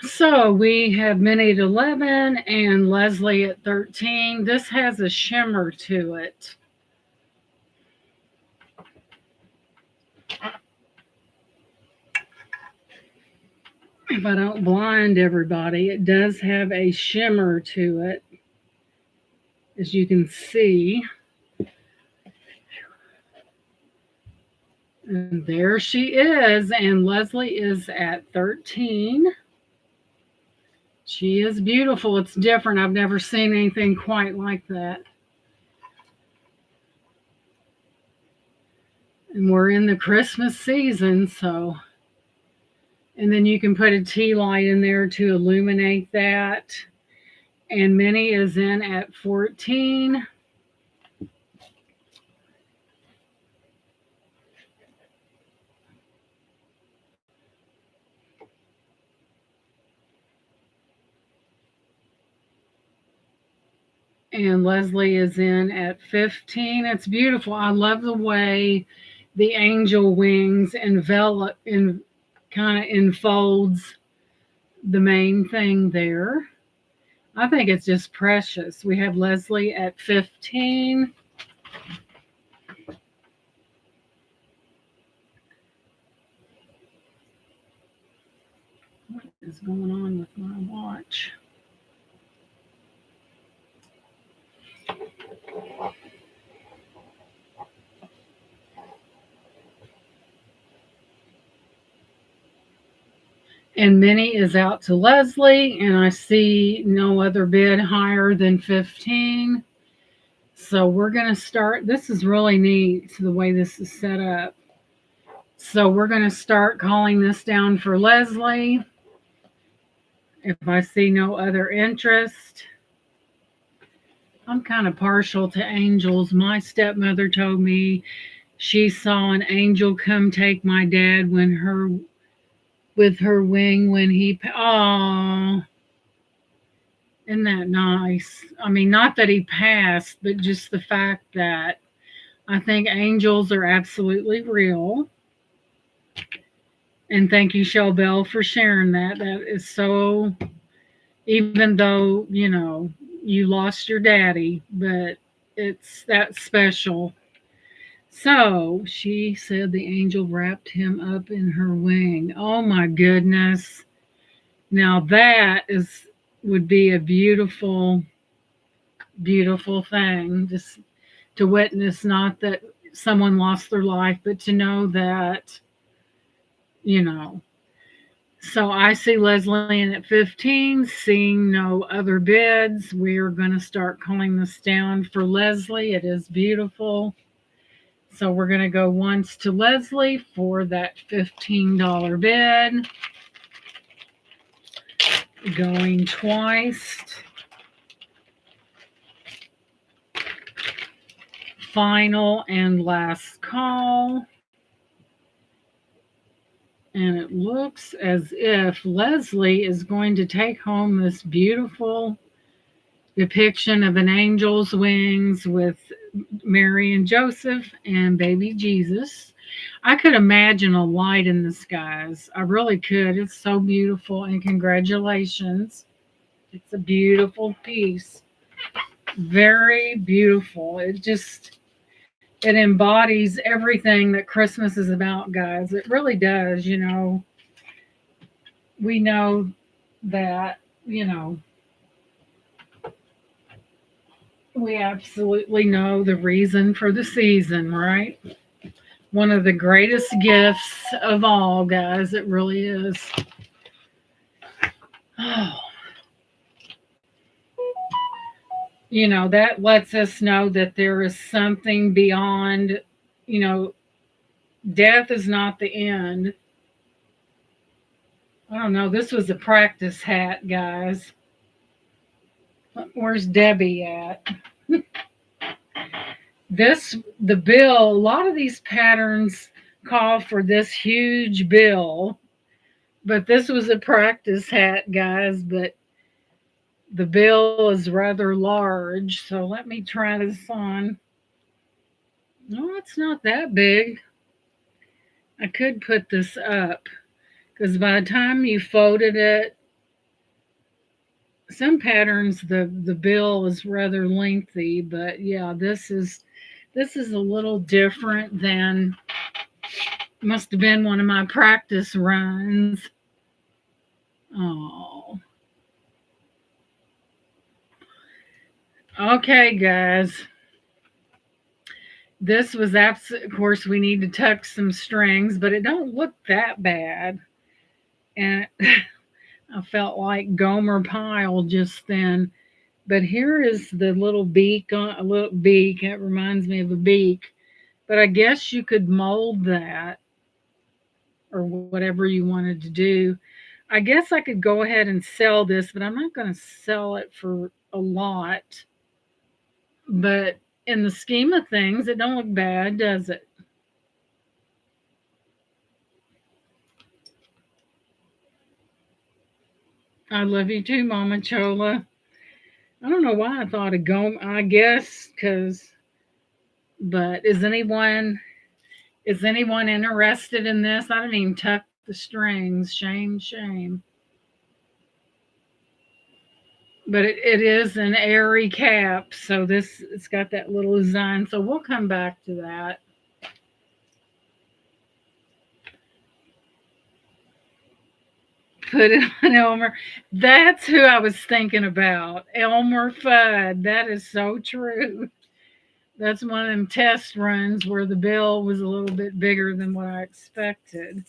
So, we have Minnie at 11 and Leslie at 13. This has a shimmer to it. If I don't blind everybody, it does have a shimmer to it, as you can see. And there she is, and Leslie is at 13. She is beautiful. It's different. I've never seen anything quite like that. And we're in the Christmas season, so. And then you can put a tea light in there to illuminate that. And Minnie is in at 14. And Leslie is in at 15. It's beautiful. I love the way the angel wings envelop and kind of enfolds the main thing there. I think it's just precious. We have Leslie at 15. What is going on with my watch? And Minnie is out to Leslie, and I see no other bid higher than 15. So we're going to start. This is really neat, the way this is set up. So we're going to start calling this down for Leslie. If I see no other interest, I'm kind of partial to angels. My stepmother told me she saw an angel come take my dad with her wing when he. Oh, isn't that nice? I mean, not that he passed, but just the fact that I think angels are absolutely real. And thank you, Shell Bell, for sharing that. That is so, even though, you lost your daddy, but it's that special. So she said the angel wrapped him up in her wing. Oh my goodness. Now that would be a beautiful, beautiful thing just to witness, not that someone lost their life, but to know that, you know. So I see Leslie in at 15, seeing no other bids. We're going to start calling this down for Leslie. It is beautiful. So we're going to go once to Leslie for that $15 bid. Going twice. Final and last call. And it looks as if Leslie is going to take home this beautiful depiction of an angel's wings with Mary and Joseph and baby Jesus. I could imagine a light in the skies. I really could. It's so beautiful, and congratulations. It's a beautiful piece. Very beautiful. It embodies everything that Christmas is about, guys. It really does. We know that, we absolutely know the reason for the season, right? One of the greatest gifts of all, guys. It really is. Oh. That lets us know that there is something beyond, death is not the end. I don't know. This was a practice hat, guys. Where's Debbie at? The bill, a lot of these patterns call for this huge bill, but this was a practice hat, guys, but the bill is rather large. So let me try this on. No, it's not that big. I could put this up because by the time you folded it, some patterns the bill is rather lengthy, but yeah, this is a little different than must have been one of my practice runs. Oh, okay, guys. This was of course we need to tuck some strings, but it don't look that bad. And I felt like Gomer Pyle just then. But here is the little beak on a little beak. It reminds me of a beak. But I guess you could mold that or whatever you wanted to do. I guess I could go ahead and sell this, but I'm not going to sell it for a lot. But in the scheme of things, it don't look bad, does it? I love you too, Mama Chola. I don't know why I thought of Gomer. I guess because. But is anyone interested in this? I didn't even tuck the strings. Shame, shame. But it is an airy cap, so this it's got that little design. So we'll come back to that. Put it on Elmer. That's who I was thinking about. Elmer Fudd. That is so true. That's one of them test runs where the bill was a little bit bigger than what I expected.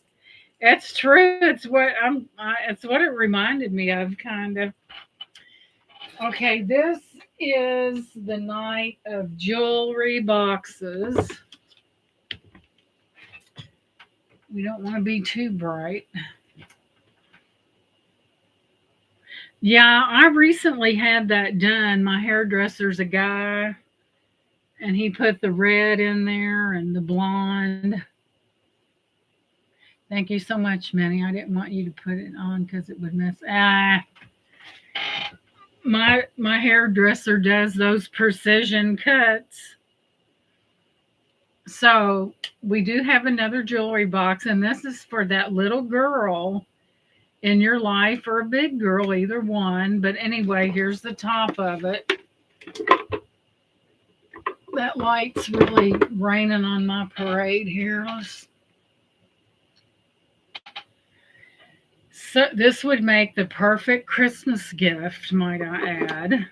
That's true. It's what it reminded me of, kind of. Okay, this is the night of jewelry boxes. We don't want to be too bright. Yeah, I recently had that done. My hairdresser's a guy, and he put the red in there and the blonde. Thank you so much, Minnie. I didn't want you to put it on because it would mess. My hairdresser does those precision cuts. So we do have another jewelry box, and this is for that little girl in your life or a big girl, either one. But anyway, here's the top of it. That light's really raining on my parade here. So this would make the perfect Christmas gift, might I add.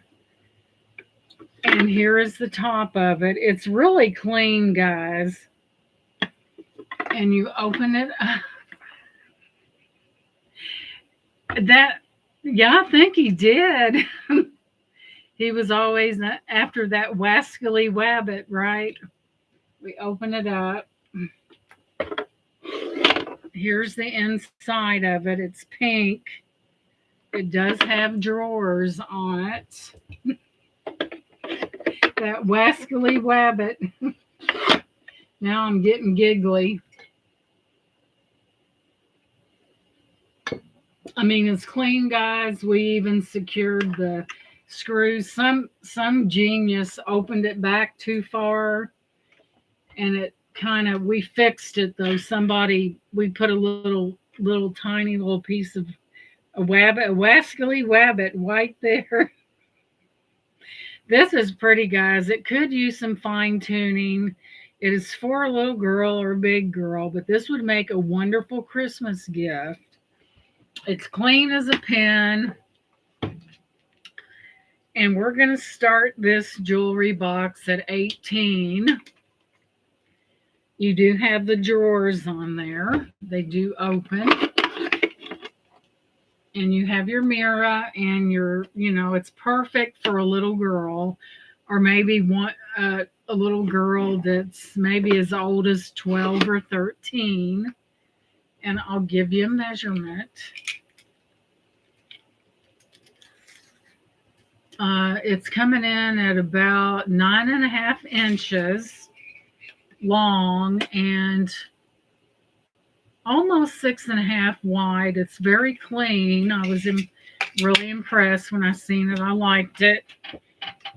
And here is the top of it. It's really clean, guys. And you open it up. That, yeah, I think he did. He was always after that wascally wabbit, right? We open it up. Here's the inside of it. It's pink. It does have drawers on it. That wascally wabbit. Now I'm getting giggly. I mean, it's clean, guys. We even secured the screws. Some genius opened it back too far, and it kind of we fixed it though. Somebody we put a little tiny little piece of a wabbit, a wascally wabbit, right there. This is pretty, guys. It could use some fine tuning. It is for a little girl or a big girl, but this would make a wonderful Christmas gift. It's clean as a pin. And we're going to start this jewelry box at 18. You do have the drawers on there. They do open. And you have your mirror and it's perfect for a little girl or maybe a little girl that's maybe as old as 12 or 13. and I'll give you a measurement. It's coming in at about 9.5 inches long and almost 6.5 wide. It's very clean. I was really impressed when I seen it. I liked it.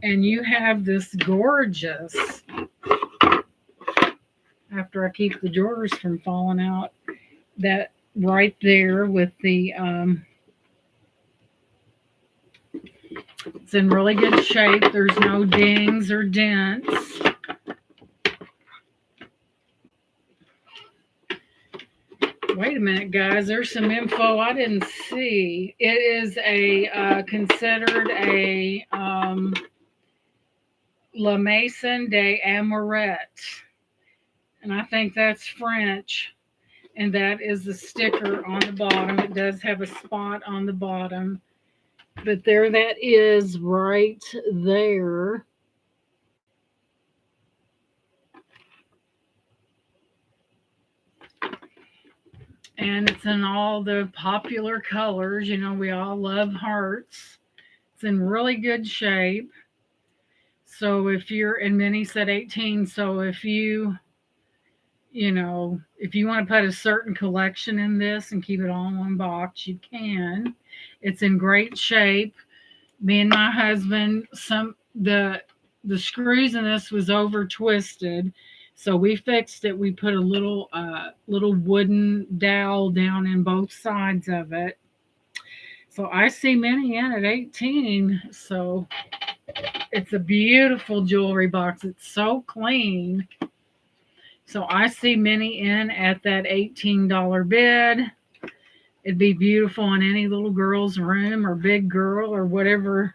And you have this gorgeous, after I keep the drawers from falling out, that right there with the it's in really good shape. There's no dings or dents. Wait a minute, guys. There's some info I didn't see. It is considered a La Maison des Amorettes. And I think that's French. And that is the sticker on the bottom. It does have a spot on the bottom. But there that is right there. And it's in all the popular colors. You know, we all love hearts. It's in really good shape. So if you're, and Minnie said 18, so if you know, if you want to put a certain collection in this and keep it all in one box, you can. It's in great shape. Me and my husband, the screws in this was over twisted, so we fixed it. We put a little wooden dowel down in both sides of it. So I see Minnie in at 18. So it's a beautiful jewelry box. It's so clean. So I see Minnie in at that $18 bid. It'd be beautiful in any little girl's room or big girl or whatever,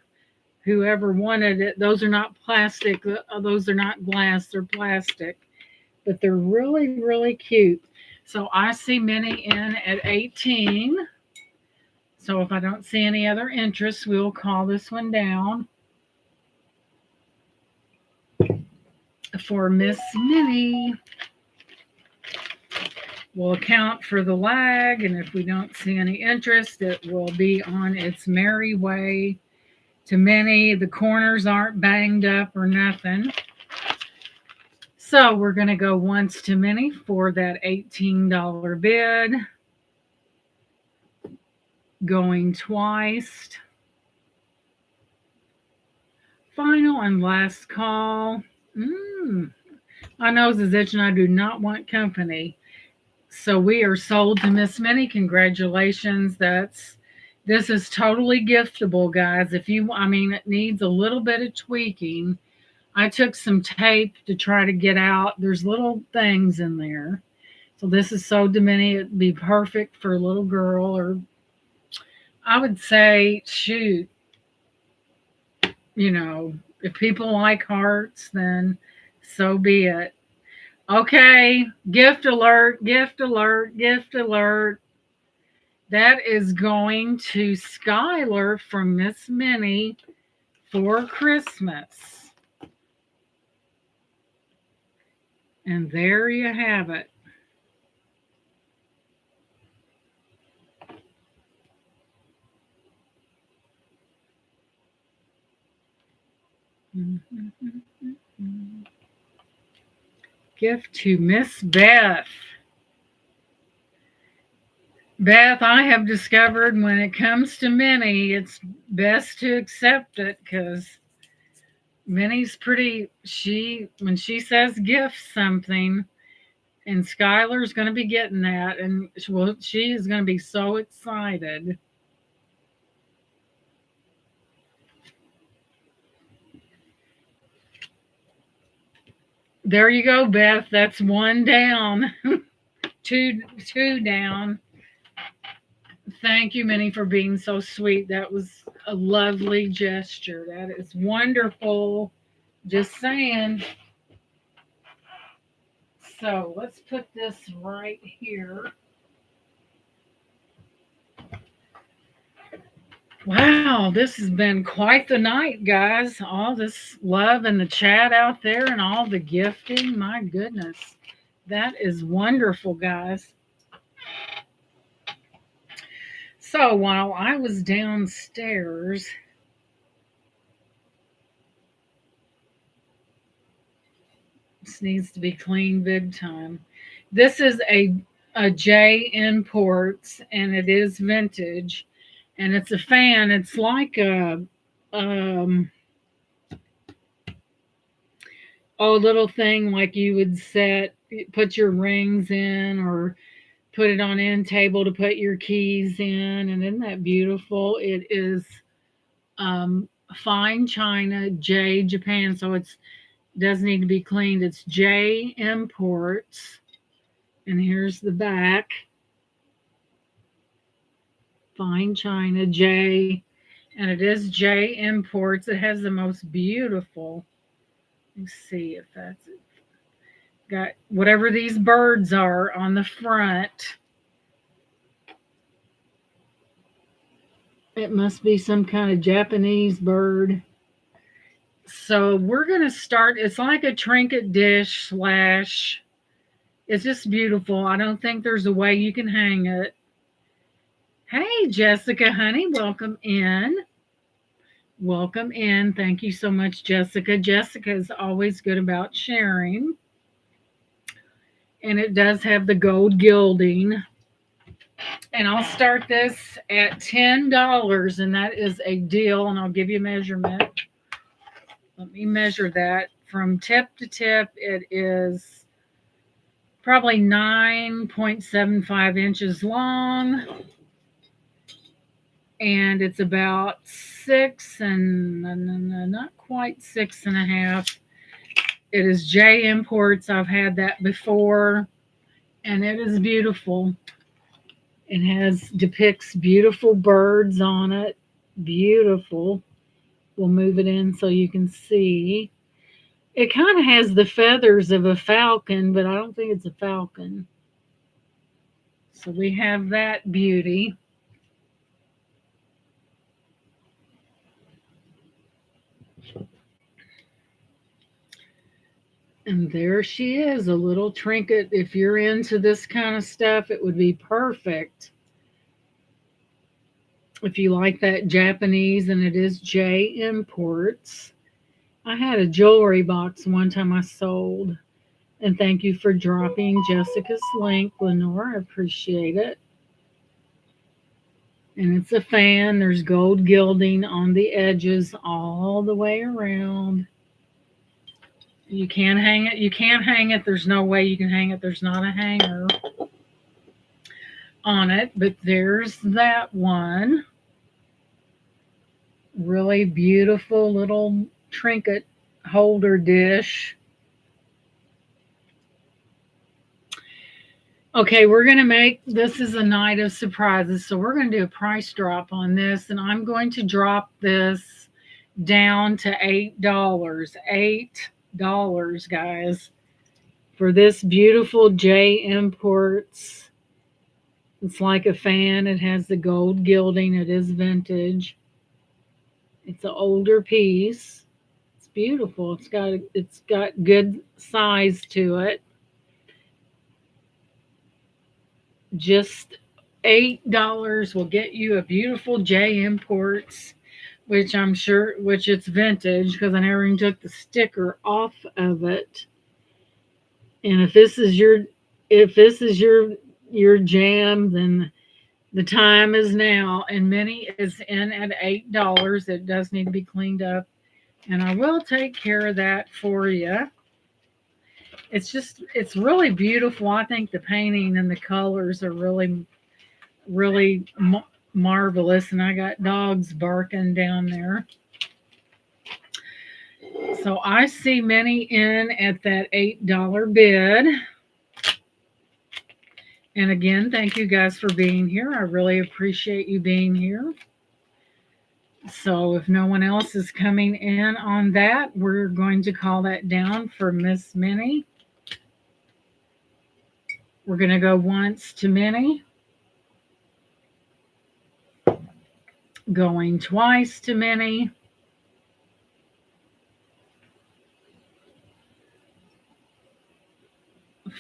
whoever wanted it. Those are not plastic. Those are not glass. They're plastic. But they're really, really cute. So I see Minnie in at 18. So if I don't see any other interest, we'll call this one down for Miss Minnie. We'll account for the lag, and if we don't see any interest, it will be on its merry way to Minnie. The corners aren't banged up or nothing. So we're going to go once to Minnie for that $18 bid. Going twice. Final and last call. My nose is itching. I do not want company. So we are sold to Miss Minnie. Congratulations. This is totally giftable, guys. It needs a little bit of tweaking. I took some tape to try to get out. There's little things in there. So this is sold to Minnie. It'd be perfect for a little girl, or I would say, shoot, you know, if people like hearts, then so be it. Okay, gift alert, gift alert, gift alert. That is going to Skylar from Miss Minnie for Christmas. And there you have it. Gift to Miss Beth. Beth, I have discovered when it comes to Minnie, it's best to accept it because Minnie's pretty, when she says gift something, and Skylar's going to be getting that, and she is going to be so excited. There you go, Beth. That's one down. two down. Thank you, Minnie, for being so sweet. That was a lovely gesture. That is wonderful. Just saying. So let's put this right here. Wow, this has been quite the night, guys. All this love in the chat out there and all the gifting. My goodness. That is wonderful, guys. So while I was downstairs, this needs to be cleaned big time. This is a J Imports, and it is vintage, and it's a fan. It's like um little thing like you would put your rings in, or put it on end table to put your keys in. And isn't that beautiful? It is um, fine china, J Japan, so it's does need to be cleaned. It's J Imports, and here's the back. Fine china, J, and it is J Imports. It has the most beautiful. Let's see if that's it. Got whatever these birds are on the front. It must be some kind of Japanese bird. So we're going to start. It's like a trinket dish slash. It's just beautiful. I don't think there's a way you can hang it. Hey, Jessica, honey, welcome in. Welcome in. Thank you so much, Jessica. Jessica is always good about sharing. And it does have the gold gilding. And I'll start this at $10, and that is a deal. And I'll give you a measurement. Let me measure that from tip to tip. It is probably 9.75 inches long, and it's about six and not quite 6.5. It is J Imports. I've had that before, and it is beautiful. It depicts beautiful birds on it. Beautiful. We'll move it in so you can see. It kind of has the feathers of a falcon, but I don't think it's a falcon. So we have that beauty. And there she is, a little trinket. If you're into this kind of stuff, it would be perfect. If you like that Japanese, and it is J Imports. I had a jewelry box one time I sold. And thank you for dropping Jessica's link, Lenore. I appreciate it. And it's a fan. There's gold gilding on the edges all the way around. You can hang it. You can't hang it. There's no way you can hang it. There's not a hanger on it. But there's that one. Really beautiful little trinket holder dish. Okay, we're going to make this is a night of surprises. So we're going to do a price drop on this, and I'm going to drop this down to $8. $8, guys, for this beautiful J Imports. It's like a fan. It has the gold gilding. It is vintage. It's an older piece. It's beautiful. It's got good size to it. Just $8 will get you a beautiful J Imports, which it's vintage because I never even took the sticker off of it. And if this is your jam, then the time is now. And Minnie is in at $8. It does need to be cleaned up, and I will take care of that for you. It's really beautiful. I think the painting and the colors are really, really marvelous. And I got dogs barking down there. So I see Minnie in at that $8 bid. And again, thank you guys for being here. I really appreciate you being here. So if no one else is coming in on that, we're going to call that down for Miss Minnie. We're going to go once to Minnie. Going twice to Minnie.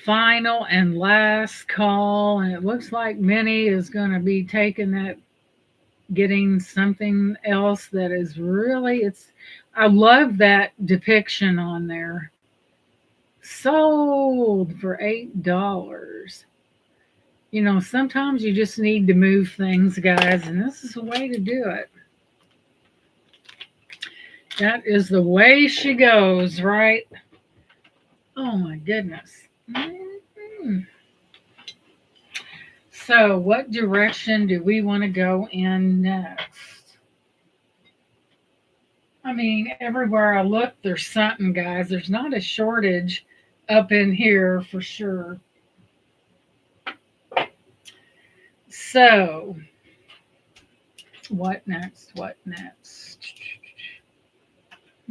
Final and last call. And it looks like Minnie is going to be taking that getting something else that is really, I love that depiction on there. Sold for $8. Sometimes you just need to move things, guys, and this is a way to do it. That is the way she goes, right? Oh my goodness. Mhm. So, what direction do we want to go in next? I mean, everywhere I look, there's something, guys. There's not a shortage up in here for sure. So, what next? What next?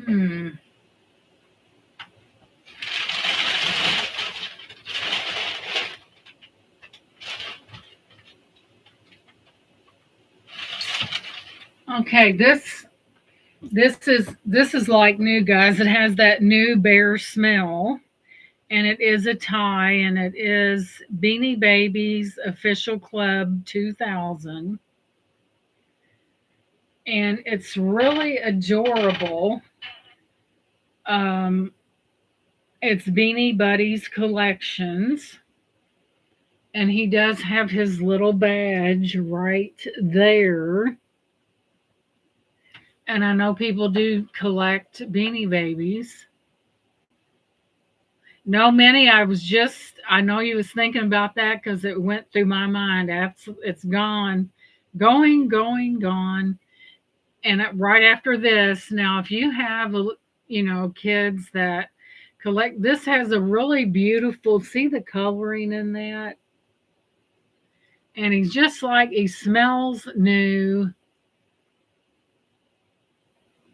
Hmm. Okay, this is like new, guys. It has that new bear smell, and it is a tie, and it is Beanie Babies Official Club 2000, and it's really adorable. Um, it's Beanie Buddies collections, and he does have his little badge right there. And I know people do collect Beanie Babies. No, Minnie, I know you was thinking about that because it went through my mind. It's gone. Going, gone. And right after this, now, if you have, kids that collect, this has a really beautiful, see the coloring in that? And he's just like, he smells new.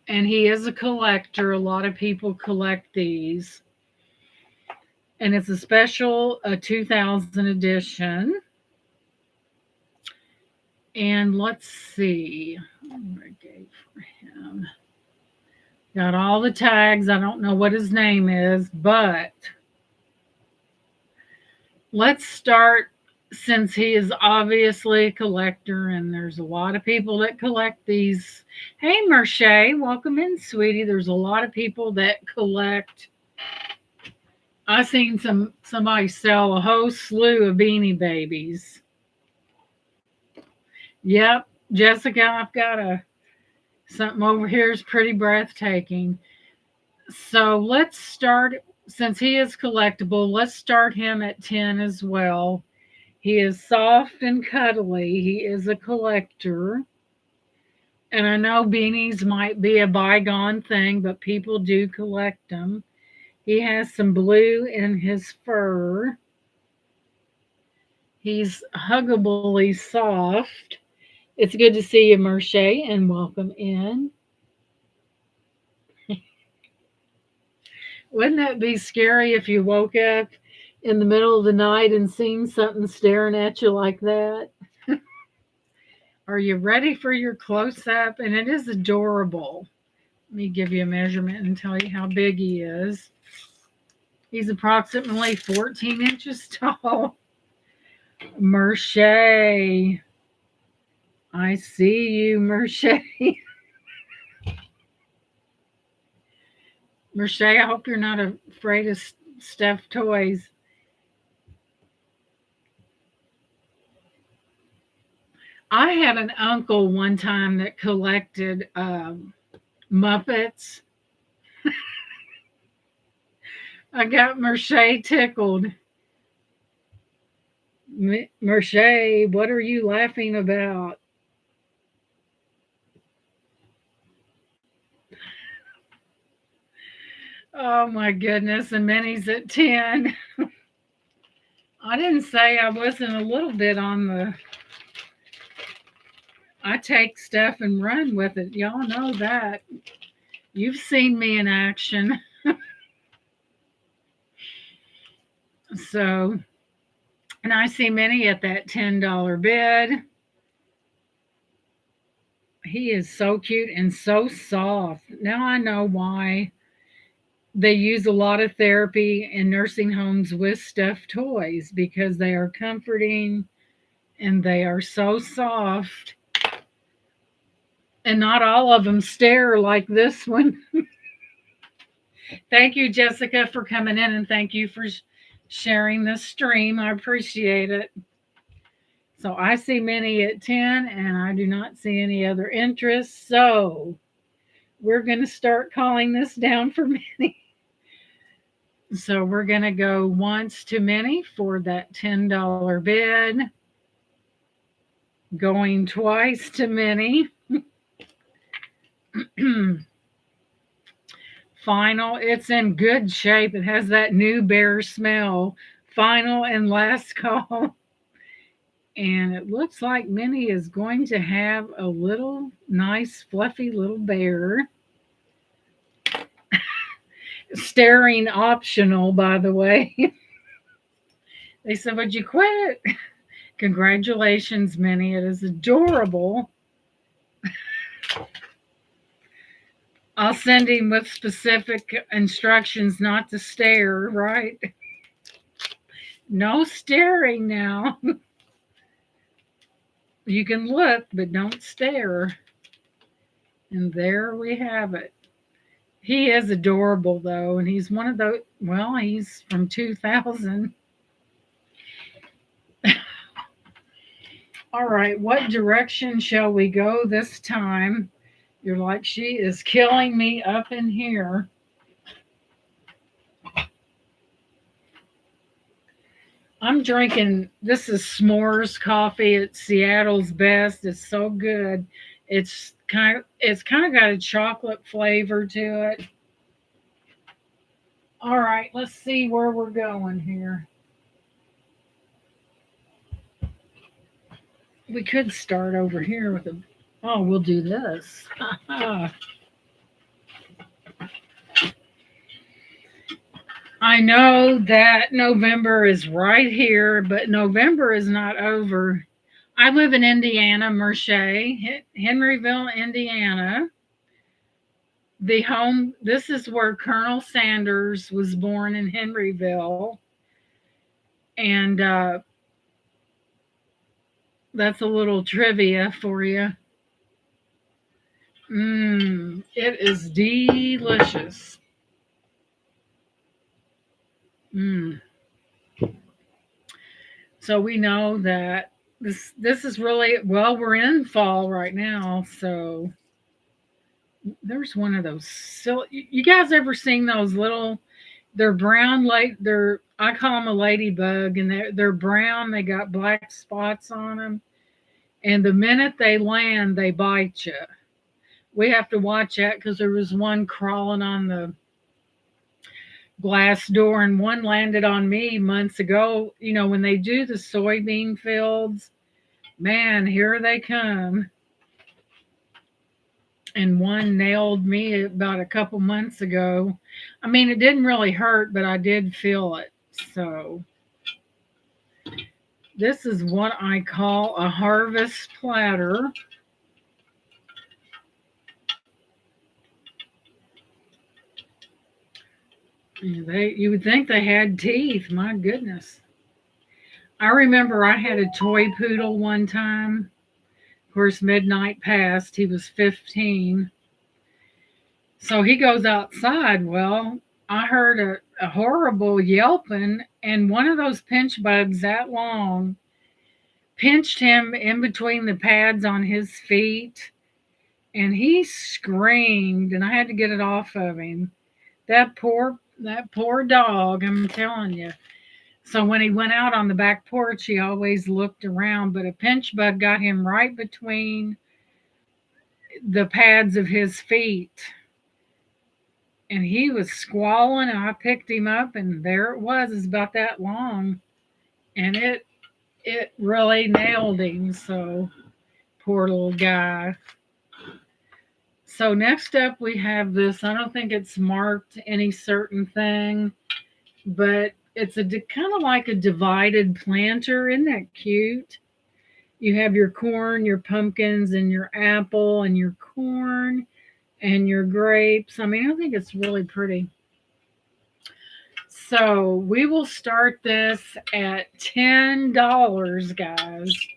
And he is a collector. A lot of people collect these. And it's a special 2000 edition. And let's see what I gave for him. Got all the tags. I don't know what his name is, but let's start since he is obviously a collector and there's a lot of people that collect these. Hey, Merche, welcome in, sweetie. There's a lot of people that collect. I seen somebody sell a whole slew of Beanie Babies. Yep, Jessica, I've got something over here is pretty breathtaking. So let's start, since he is collectible, let's start him at 10 as well. He is soft and cuddly. He is a collector. And I know beanies might be a bygone thing, but people do collect them. He has some blue in his fur. He's huggably soft. It's good to see you, Merche, and welcome in. Wouldn't that be scary if you woke up in the middle of the night and seen something staring at you like that? Are you ready for your close up? And it is adorable. Let me give you a measurement and tell you how big he is. He's approximately 14 inches tall. Merche. I see you, Merche. Merche, I hope you're not afraid of stuffed toys. I had an uncle one time that collected Muppets. I got Merche tickled. Merche, what are you laughing about? Oh my goodness, and Minnie's at 10. I didn't say I wasn't a little bit on the. I take stuff and run with it. Y'all know that. You've seen me in action. So, and I see Minnie at that $10 bid. He is so cute and so soft. Now I know why they use a lot of therapy in nursing homes with stuffed toys because they are comforting and they are so soft. And not all of them stare like this one. Thank you, Jessica, for coming in, and thank you for sharing this stream. I appreciate it. So I see Minnie at 10, and I do not see any other interest. So we're going to start calling this down for Minnie. So we're going to go once to Minnie for that $10 bid, going twice to Minnie. Final, it's in good shape. It has that new bear smell. Final and last call. And it looks like Minnie is going to have a little nice, fluffy little bear. Staring optional, by the way. They said, would you quit? Congratulations, Minnie. It is adorable. I'll send him with specific instructions not to stare, right? No staring now. You can look, but don't stare. And there we have it. He is adorable, though, and he's one of those, well, he's from 2000. All right, what direction shall we go this time? You're like, she is killing me up in here. I'm drinking, this is s'mores coffee. It's Seattle's best. It's so good. It's kind of got a chocolate flavor to it. All right, let's see where we're going here. We could start over here with a, oh, we'll do this. I know that November is right here, but November is not over. I live in Indiana, Mercé, Henryville, Indiana. This is where Colonel Sanders was born in Henryville. And that's a little trivia for you. It is delicious. So we know that this is really, well, we're in fall right now, so there's one of those silly, you guys ever seen those little, they're brown, like they're, I call them a ladybug, and they're brown, they got black spots on them, and the minute they land they bite you. We have to watch that because there was one crawling on the glass door, and one landed on me months ago. You know, when they do the soybean fields, man, here they come. And one nailed me about a couple months ago. I mean, it didn't really hurt, but I did feel it. So this is what I call a harvest platter. You would think they had teeth. My goodness. I remember I had a toy poodle one time. Of course, midnight passed. He was 15. So he goes outside. Well, I heard a horrible yelping, and one of those pinch bugs that long pinched him in between the pads on his feet, and he screamed, and I had to get it off of him. That poor dog, I'm telling you. So when he went out on the back porch, he always looked around, but a pinch bug got him right between the pads of his feet. And he was squalling, and I picked him up, and there it was. It's about that long. And it really nailed him. So poor little guy. So next up we have this. I don't think it's marked any certain thing, but it's kind of like a divided planter. Isn't that cute? You have your corn, your pumpkins, and your apple, and your corn, and your grapes. I mean, I think it's really pretty. So we will start this at $10, guys.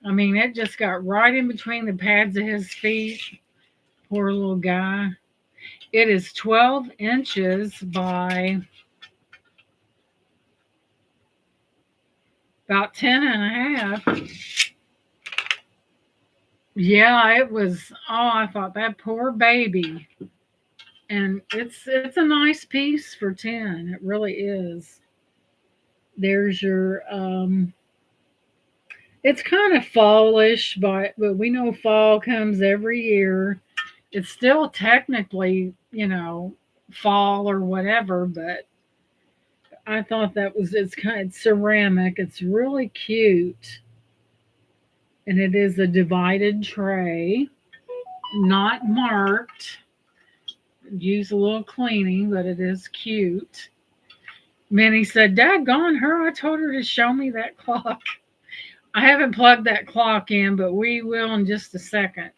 I mean, it just got right in between the pads of his feet. Poor little guy. It is 12 inches by about 10 and a half. Yeah, it was. Oh, I thought that poor baby. And it's a nice piece for 10. It really is. There's your it's kind of fallish, but we know fall comes every year. It's still technically, fall or whatever, but I thought that was it's kind of ceramic. It's really cute. And it is a divided tray, not marked. Use a little cleaning, but it is cute. Minnie said, "Daggone her, I told her to show me that clock." I haven't plugged that clock in, but we will in just a second.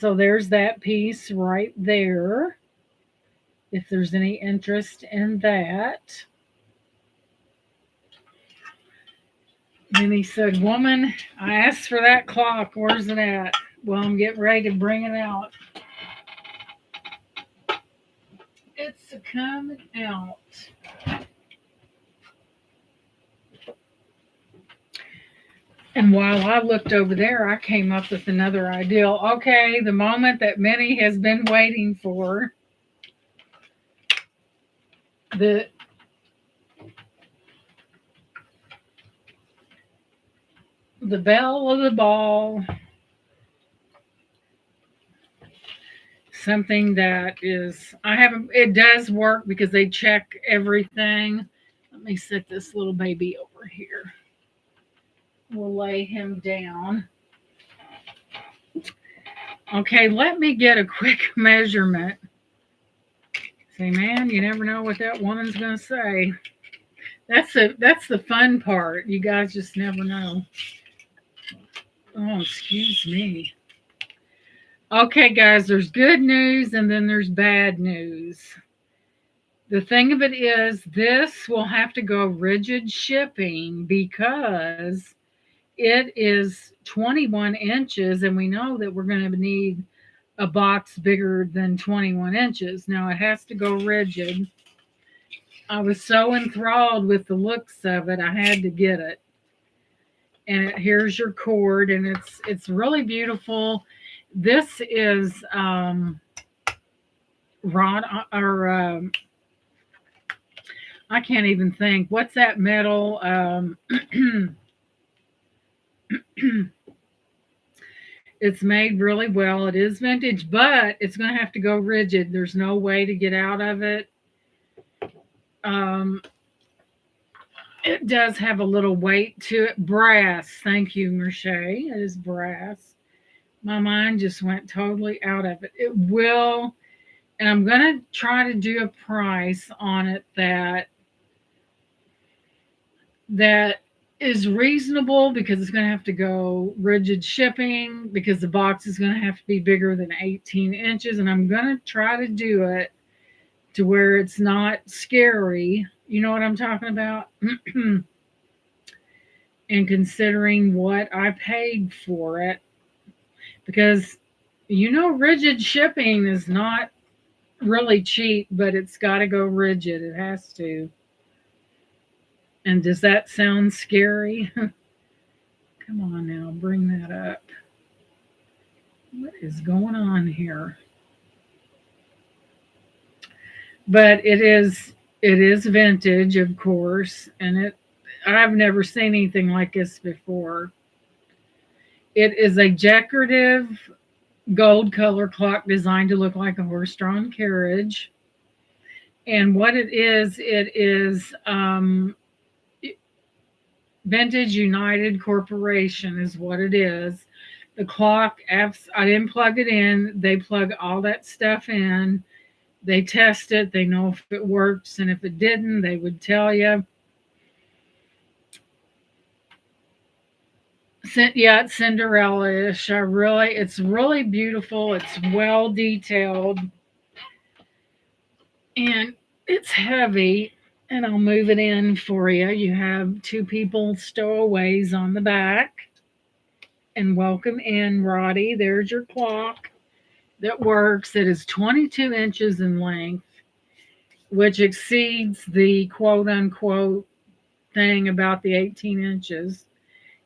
So there's that piece right there, if there's any interest in that. Minnie said, "Woman, I asked for that clock. Where's it at?" Well, I'm getting ready to bring it out. It's coming out. And while I looked over there, I came up with another idea. Okay, the moment that Minnie has been waiting for. The the belle of the ball. Something that is I haven't it does work because they check everything. Let me set this little baby over here. We'll lay him down. Okay, let me get a quick measurement. Say, man, you never know what that woman's gonna say. That's the fun part. You guys just never know. Oh, excuse me. Okay, guys, there's good news and then there's bad news. The thing of it is, this will have to go rigid shipping because it is 21 inches, and we know that we're going to need a box bigger than 21 inches. Now, it has to go rigid. I was so enthralled with the looks of it, I had to get it. And here's your cord, and it's really beautiful. This is rod or I can't even think. What's that metal? It's made really well. It is vintage, but it's going to have to go rigid. There's no way to get out of it. Um, it does have a little weight to it. Brass. Thank you, Merche. It is brass. My mind just went totally out of it. It will, and I'm going to try to do a price on it that is reasonable because it's going to have to go rigid shipping because the box is going to have to be bigger than 18 inches. And I'm going to try to do it to where it's not scary. You know what I'm talking about? And considering what I paid for it, because rigid shipping is not really cheap, but it's got to go rigid. It has to. And does that sound scary? Come on now, bring that up. What is going on here? But it is vintage, of course, and I've never seen anything like this before. It is a decorative gold color clock designed to look like a horse-drawn carriage. And what it is Vintage United Corporation is what it is. The clock, I didn't plug it in. They plug all that stuff in. They test it. They know if it works. And if it didn't, they would tell you. Yeah, it's Cinderella-ish. It's really beautiful. It's well detailed. And it's heavy. And I'll move it in for you. You have two people stowaways on the back. And welcome in, Roddy. There's your clock that works. It is 22 inches in length, which exceeds the quote unquote thing about the 18 inches.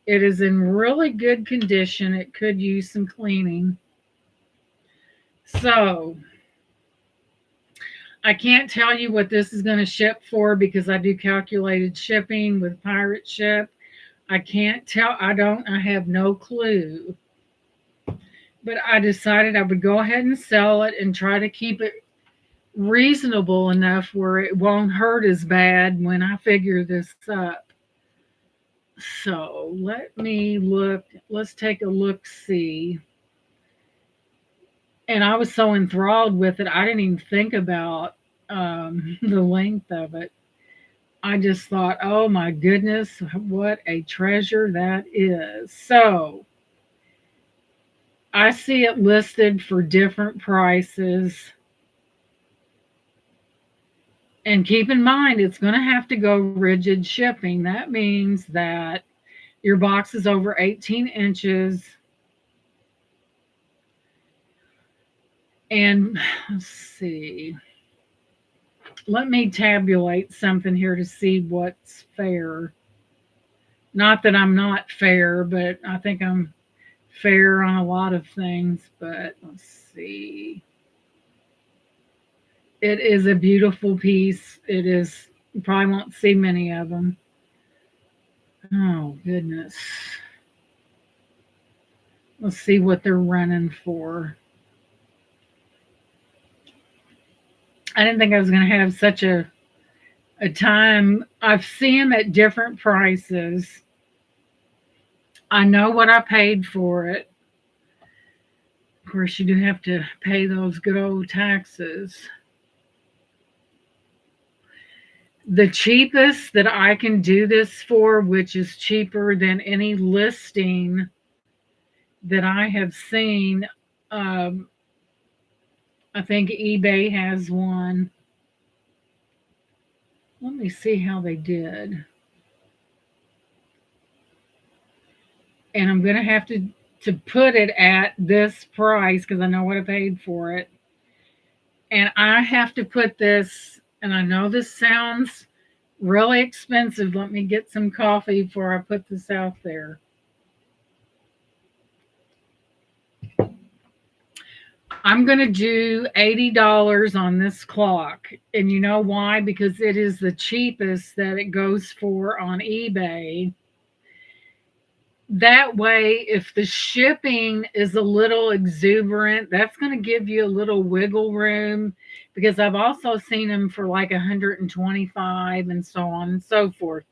It is in really good condition. It could use some cleaning. So I can't tell you what this is going to ship for because I do calculated shipping with Pirate Ship. I can't tell. I have no clue. But I decided I would go ahead and sell it and try to keep it reasonable enough where it won't hurt as bad when I figure this up. So let me look. Let's take a look see. And I was so enthralled with it, I didn't even think about the length of it. I just thought, oh my goodness, what a treasure that is. So I see it listed for different prices. And keep in mind, it's going to have to go rigid shipping. That means that your box is over 18 inches. And let's see. Let me tabulate something here to see what's fair. Not that I'm not fair, but I think I'm fair on a lot of things. But let's see. It is a beautiful piece. It is, you probably won't see many of them. Oh, goodness. Let's see what they're running for. I didn't think I was going to have such a time. I've seen them at different prices. I know what I paid for it. Of course, you do have to pay those good old taxes. The cheapest that I can do this for, which is cheaper than any listing that I have seen, I think eBay has one. Let me see how they did. And I'm going to have to put it at this price because I know what I paid for it. And I have to put this, and I know this sounds really expensive. Let me get some coffee before I put this out there. I'm going to do $80 on this clock. And you know why? Because it is the cheapest that it goes for on eBay. That way, if the shipping is a little exuberant, that's going to give you a little wiggle room because I've also seen them for like 125 and so on and so forth.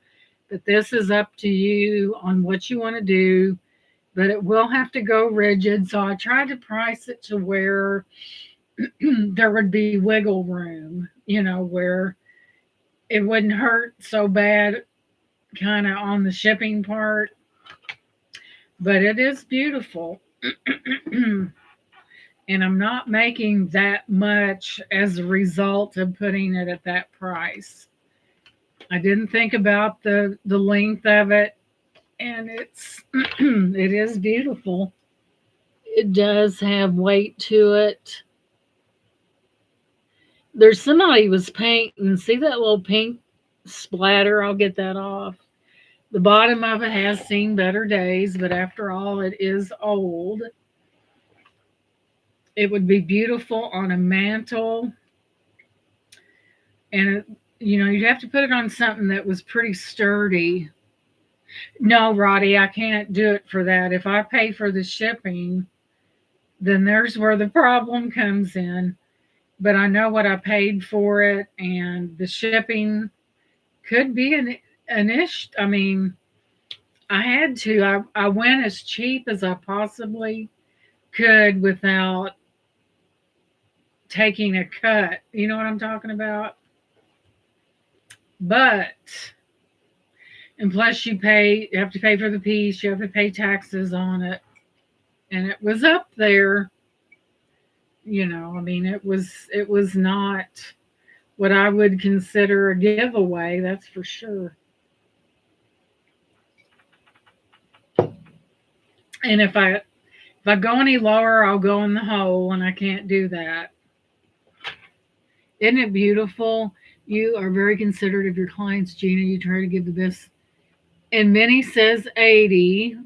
But this is up to you on what you want to do, but it will have to go rigid. So I tried to price it to where there would be wiggle room, where it wouldn't hurt so bad kind of on the shipping part. But it is beautiful. And I'm not making that much as a result of putting it at that price. I didn't think about the length of it, and it is beautiful. It does have weight to it. There's somebody was painting. See that little pink splatter? I'll get that off. The bottom of it has seen better days, but after all, it is old. It would be beautiful on a mantle. And, you'd have to put it on something that was pretty sturdy. No, Roddy, I can't do it for that. If I pay for the shipping, then there's where the problem comes in. But I know what I paid for it, and the shipping could be an issue. I mean, I had to. I went as cheap as I possibly could without taking a cut. You know what I'm talking about? But, and plus you have to pay for the piece, you have to pay taxes on it. And it was up there. I mean, it was not what I would consider a giveaway, that's for sure. And if I go any lower, I'll go in the hole, and I can't do that. Isn't it beautiful? You are very considerate of your clients, Gina. You try to give the best. And Minnie says 80.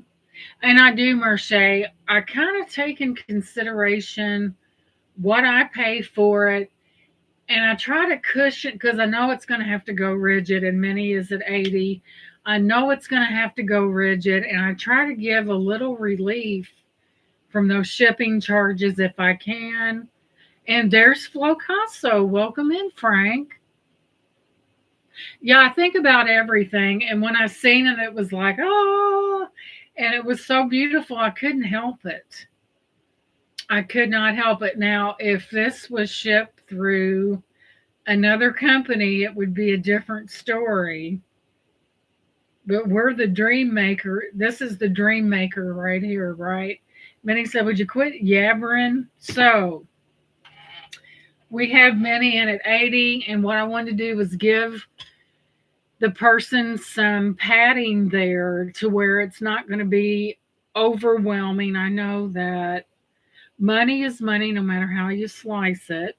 And I do, Merce. I kind of take in consideration what I pay for it. And I try to cushion because I know it's going to have to go rigid, and Minnie is at 80. I know it's going to have to go rigid, and I try to give a little relief from those shipping charges if I can. And there's Flocasso. Welcome in, Frank. Yeah, I think about everything. And when I seen it, it was like, oh, and it was so beautiful. I couldn't help it. I could not help it. Now, if this was shipped through another company, it would be a different story. But we're the dream maker. This is the dream maker right here, right? Minnie said, would you quit yabbering? So we have Minnie in at 80. And what I wanted to do was give the person some padding there to where it's not going to be overwhelming. I know that money is money no matter how you slice it.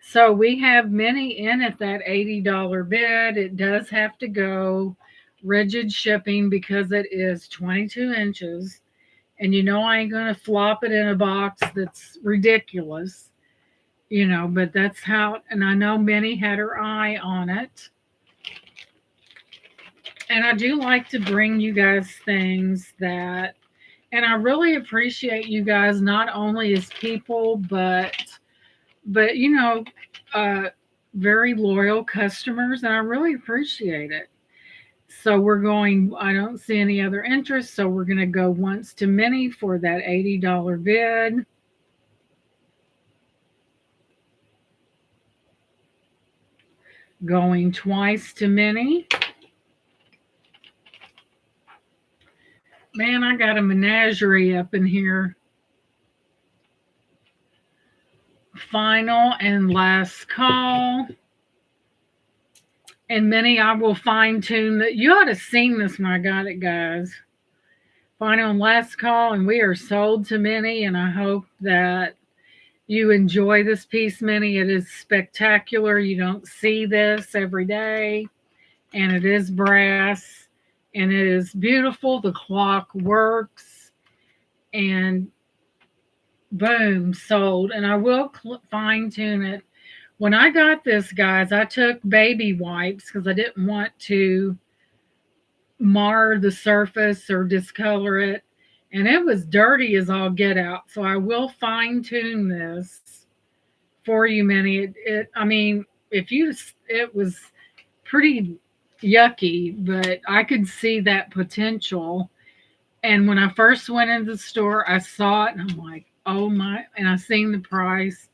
So we have Minnie in at that $80 bid. It does have to go rigid shipping because it is 22 inches. And you know I ain't going to flop it in a box that's ridiculous. But that's how, and I know Minnie had her eye on it. And I do like to bring you guys things that, and I really appreciate you guys not only as people, but very loyal customers, and I really appreciate it. So I don't see any other interest, so we're going to go once to Minnie for that $80 bid. Going twice to Minnie. Man, I got a menagerie up in here. Final and last call. And Minnie, I will fine tune that. You ought to seen this when I got it, guys. Final and last call, and we are sold to Minnie. And I hope that you enjoy this piece, Minnie. It is spectacular. You don't see this every day, and it is brass. And it is beautiful. The clock works. And boom, sold. And I will fine tune it. When I got this, guys, I took baby wipes because I didn't want to mar the surface or discolor it. And it was dirty as all get out. So I will fine tune this for you, Minnie. It was pretty yucky, but I could see that potential. And when I first went into the store, I saw it and I'm like, oh my, and I seen the price.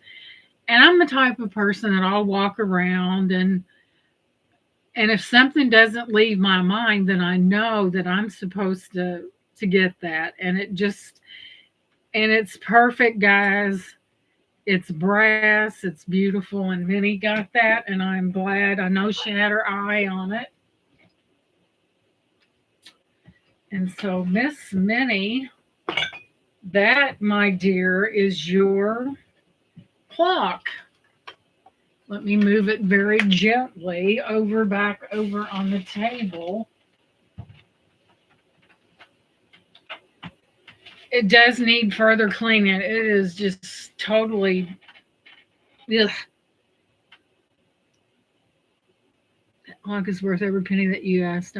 And I'm the type of person that I'll walk around and if something doesn't leave my mind, then I know that I'm supposed to get that. And it's perfect, guys. It's brass, it's beautiful, and Minnie got that, and I'm glad. I know she had her eye on it. And so, Miss Minnie, that, my dear, is your clock. Let me move it very gently back over on the table. It does need further cleaning. It is just totally, ugh. That clock is worth every penny that you asked.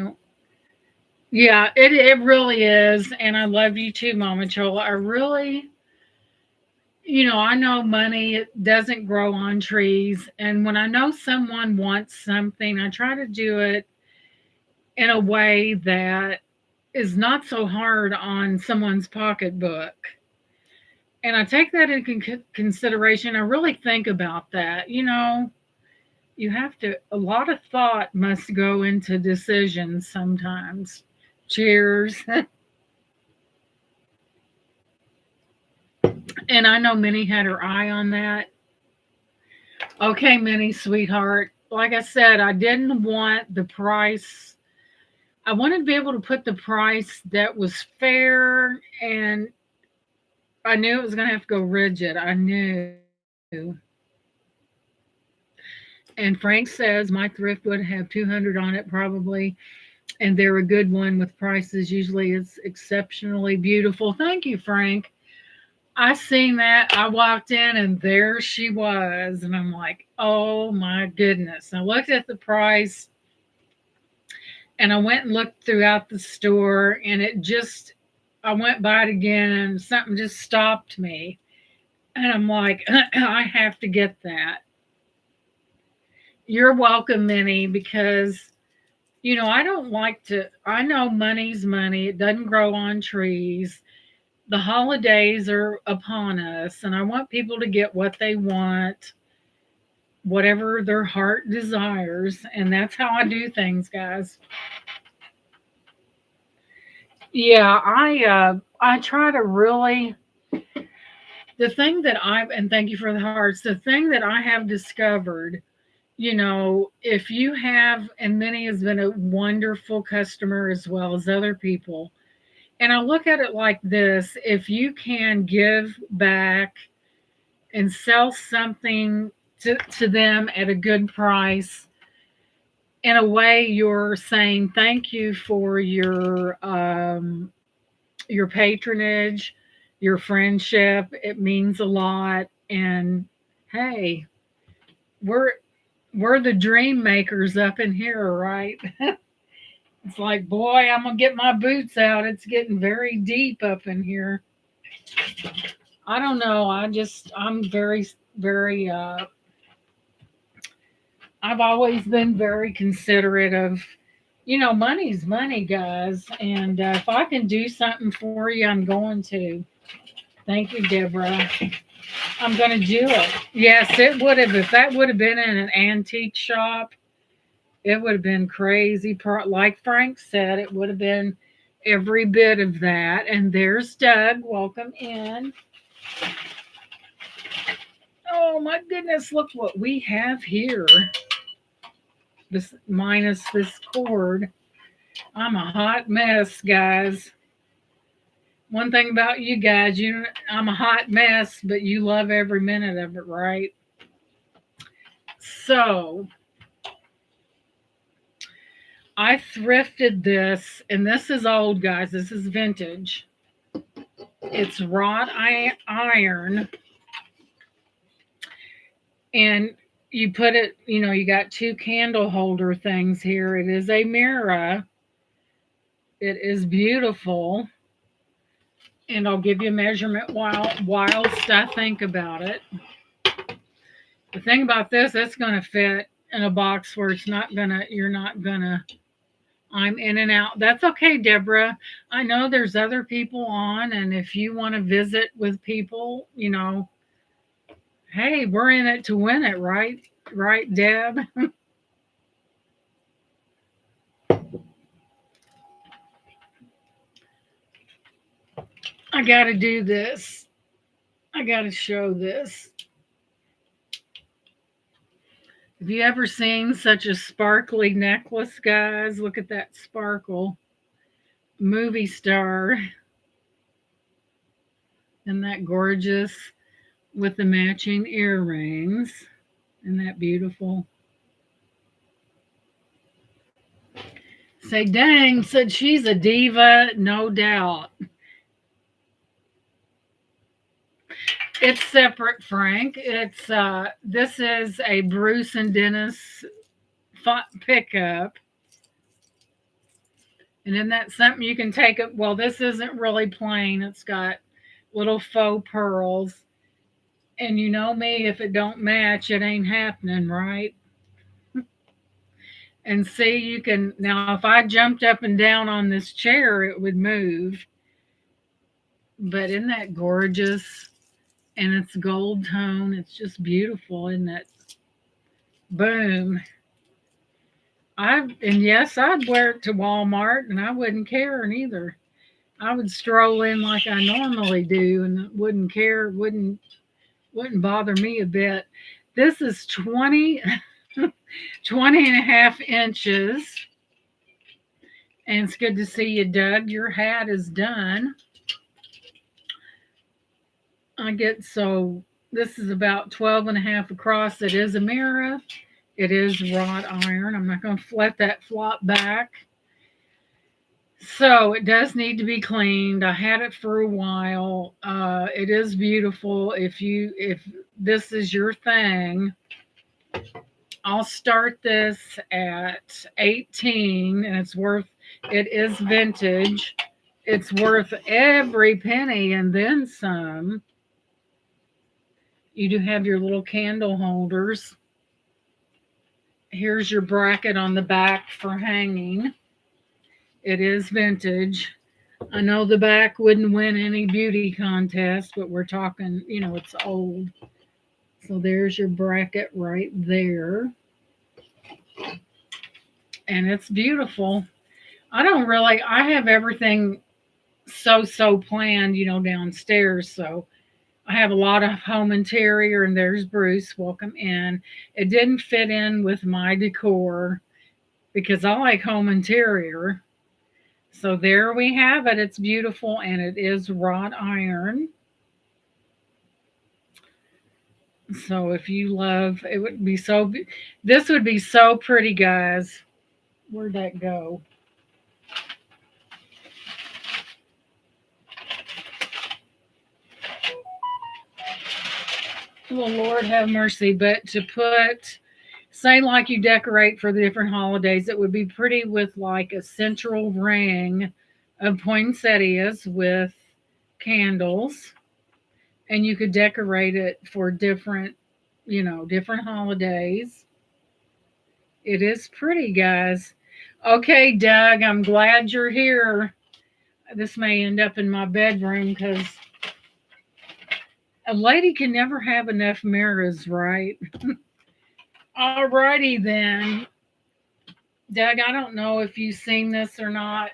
Yeah, it really is. And I love you too, Mama Chola. I really, I know money doesn't grow on trees. And when I know someone wants something, I try to do it in a way that is not so hard on someone's pocketbook. And I take that into consideration. I really think about that. You have to, a lot of thought must go into decisions sometimes. Cheers. And I know Minnie had her eye on that. Okay, Minnie, sweetheart. Like I said, I didn't want the price. I wanted to be able to put the price that was fair, and I knew it was going to have to go rigid. I knew. And Frank says my thrift would have 200 on it probably, and they're a good one with prices. Usually it's exceptionally beautiful. Thank you, Frank. I seen that. I walked in and there she was. And I'm like, oh my goodness. I looked at the price and I went and looked throughout the store, and I went by it again and something just stopped me. And I'm like, I have to get that. You're welcome, Minnie, because I don't like to, I know money's money. It doesn't grow on trees. The holidays are upon us, and I want people to get what they want, whatever their heart desires. And that's how I do things, guys. Yeah, I try to really, the thing that I've, and thank you for the hearts, the thing that I have discovered, if you have, and Minnie has been a wonderful customer as well as other people. And I look at it like this: if you can give back and sell something to them at a good price, in a way, you're saying thank you for your patronage, your friendship. It means a lot. And hey, we're we're the dream makers up in here, right? It's like, boy, I'm gonna get my boots out. It's getting very deep up in here. I don't know. I'm very, very. I've always been very considerate of, money's money, guys. And if I can do something for you, I'm going to. Thank you, Deborah. I'm going to do it. Yes, it would have. If that would have been in an antique shop, it would have been crazy. Like Frank said, it would have been every bit of that. And there's Doug. Welcome in. Oh my goodness, look what we have here. This minus this cord. I'm a hot mess, guys. One thing about you guys, I'm a hot mess, but you love every minute of it, right? So I thrifted this, and this is old, guys. This is vintage. It's wrought iron, and you put it, you got two candle holder things here. It is a mirror. It is beautiful. And I'll give you a measurement whilst I think about it. The thing about this, it's going to fit in a box where you're not going to, I'm in and out. That's okay, Deborah. I know there's other people on, and if you want to visit with people, hey, we're in it to win it, right? Right, Deb? I got to do this. I got to show this. Have you ever seen such a sparkly necklace, guys? Look at that sparkle. Movie star. Isn't that gorgeous? With the matching earrings. Isn't that beautiful? Say, dang, said she's a diva, no doubt. It's separate, Frank. This is a Bruce and Dennis pickup. And then that's something you can take it. Well, this isn't really plain. It's got little faux pearls. And you know me, if it don't match, it ain't happening, right? And see, you can, now if I jumped up and down on this chair, it would move. But isn't that gorgeous? And it's gold tone. It's just beautiful, isn't it? Boom. And yes, I'd wear it to Walmart and I wouldn't care neither. I would stroll in like I normally do and wouldn't care, wouldn't bother me a bit. This is 20 and a half inches. And it's good to see you, Doug. Your hat is done. I get so this is about 12 and a half across. It is a mirror. It is wrought iron. I'm not going to let that flop back. So it does need to be cleaned. I had it for a while. It is beautiful. If this is your thing, I'll start this at 18, and it is vintage. It's worth every penny and then some. You do have your little candle holders. Here's your bracket on the back for hanging. It is vintage. I know the back wouldn't win any beauty contest, but we're talking, it's old. So there's your bracket right there. And it's beautiful. I have everything so planned, downstairs. So I have a lot of home interior, and there's Bruce. Welcome in. It didn't fit in with my decor because I like home interior. So there we have it. It's beautiful, and it is wrought iron. So if you love, it would be this would be so pretty, guys. Where'd that go? Well, Lord have mercy. But to say like you decorate for the different holidays, it would be pretty with like a central ring of poinsettias with candles. And you could decorate it for different holidays. It is pretty, guys. Okay, Doug, I'm glad you're here. This may end up in my bedroom because a lady can never have enough mirrors, right? Alrighty then. Doug, I don't know if you've seen this or not.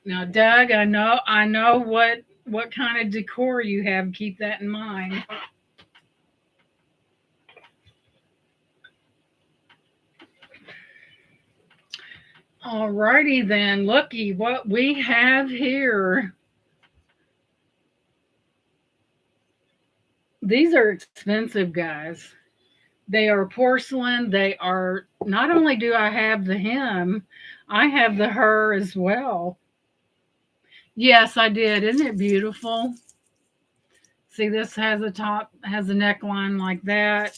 Now, Doug, I know what kind of decor you have. Keep that in mind. Alrighty then. Looky what we have here. These are expensive, guys. They are porcelain. They are not only do I have the him, I have the her as well. Yes, I did. Isn't it beautiful? See, this has has a neckline like that.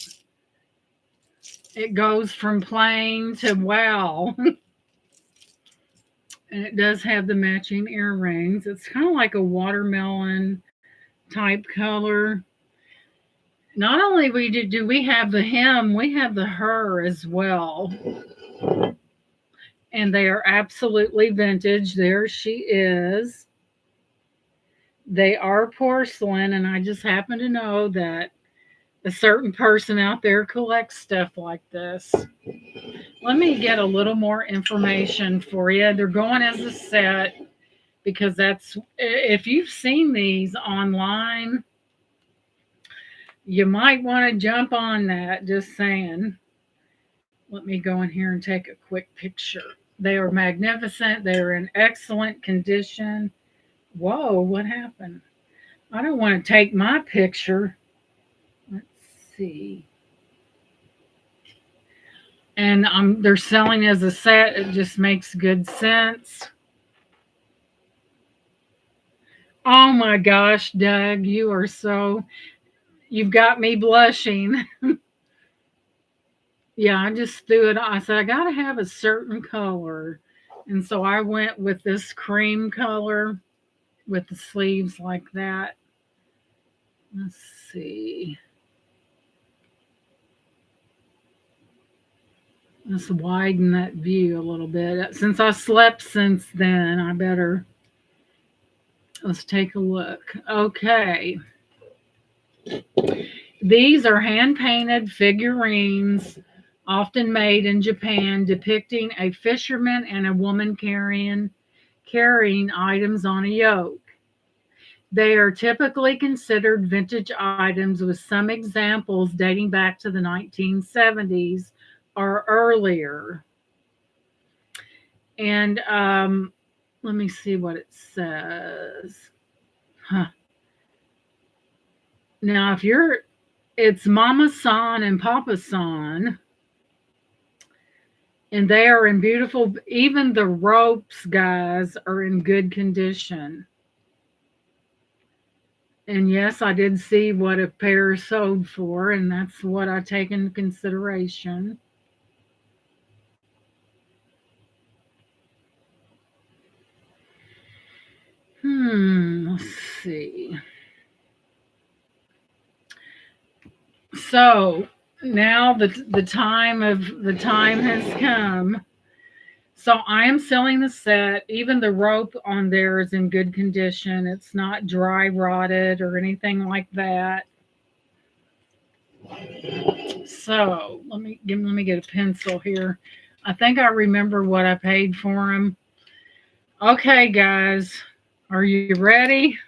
It goes from plain to wow. And it does have the matching earrings. It's kind of like a watermelon type color. Not only do we have the him, we have the her as well. And they are absolutely vintage. There she is. They are porcelain, and I just happen to know that a certain person out there collects stuff like this. Let me get a little more information for you. They're going as a set because if you've seen these online, you might want to jump on that. Just saying. Let me go in here and take a quick picture. They are magnificent. They're in excellent condition. Whoa, what happened? I don't want to take my picture. Let's see. And they're selling as a set. It just makes good sense. Oh my gosh, Doug, you've got me blushing. Yeah, I just threw it. I said, I got to have a certain color. And so I went with this cream color with the sleeves like that. Let's see. Let's widen that view a little bit. Since I slept since then, let's take a look. Okay. These are hand painted figurines, often made in Japan, depicting a fisherman and a woman carrying items on a yoke. They are typically considered vintage items with some examples dating back to the 1970s or earlier. And let me see what it says. Huh. Now, if you're, it's Mama San and Papa San, and they are in beautiful, even the ropes, guys, are in good condition. And yes, I did see what a pair sold for, and that's what I take into consideration. Let's see. So now the time has come. So I am selling the set. Even the rope on there is in good condition. It's not dry rotted or anything like that. So let me get a pencil here. I think I remember what I paid for them. Okay, guys, are you ready?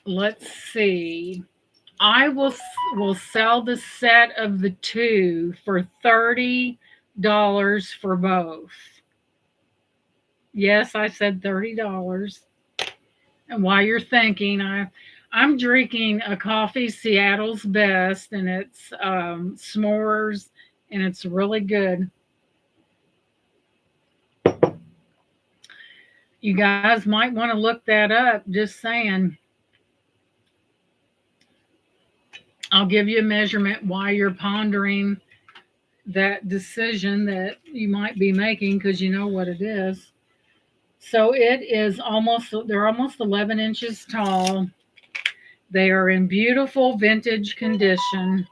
Let's see. I will sell the set of the two for $30 for both. Yes, I said $30. And while you're thinking, I'm drinking a coffee Seattle's Best, and it's s'mores, and it's really good. You guys might want to look that up. Just saying. I'll give you a measurement while you're pondering that decision that you might be making because you know what it is. So they're almost 11 inches tall. They are in beautiful vintage condition.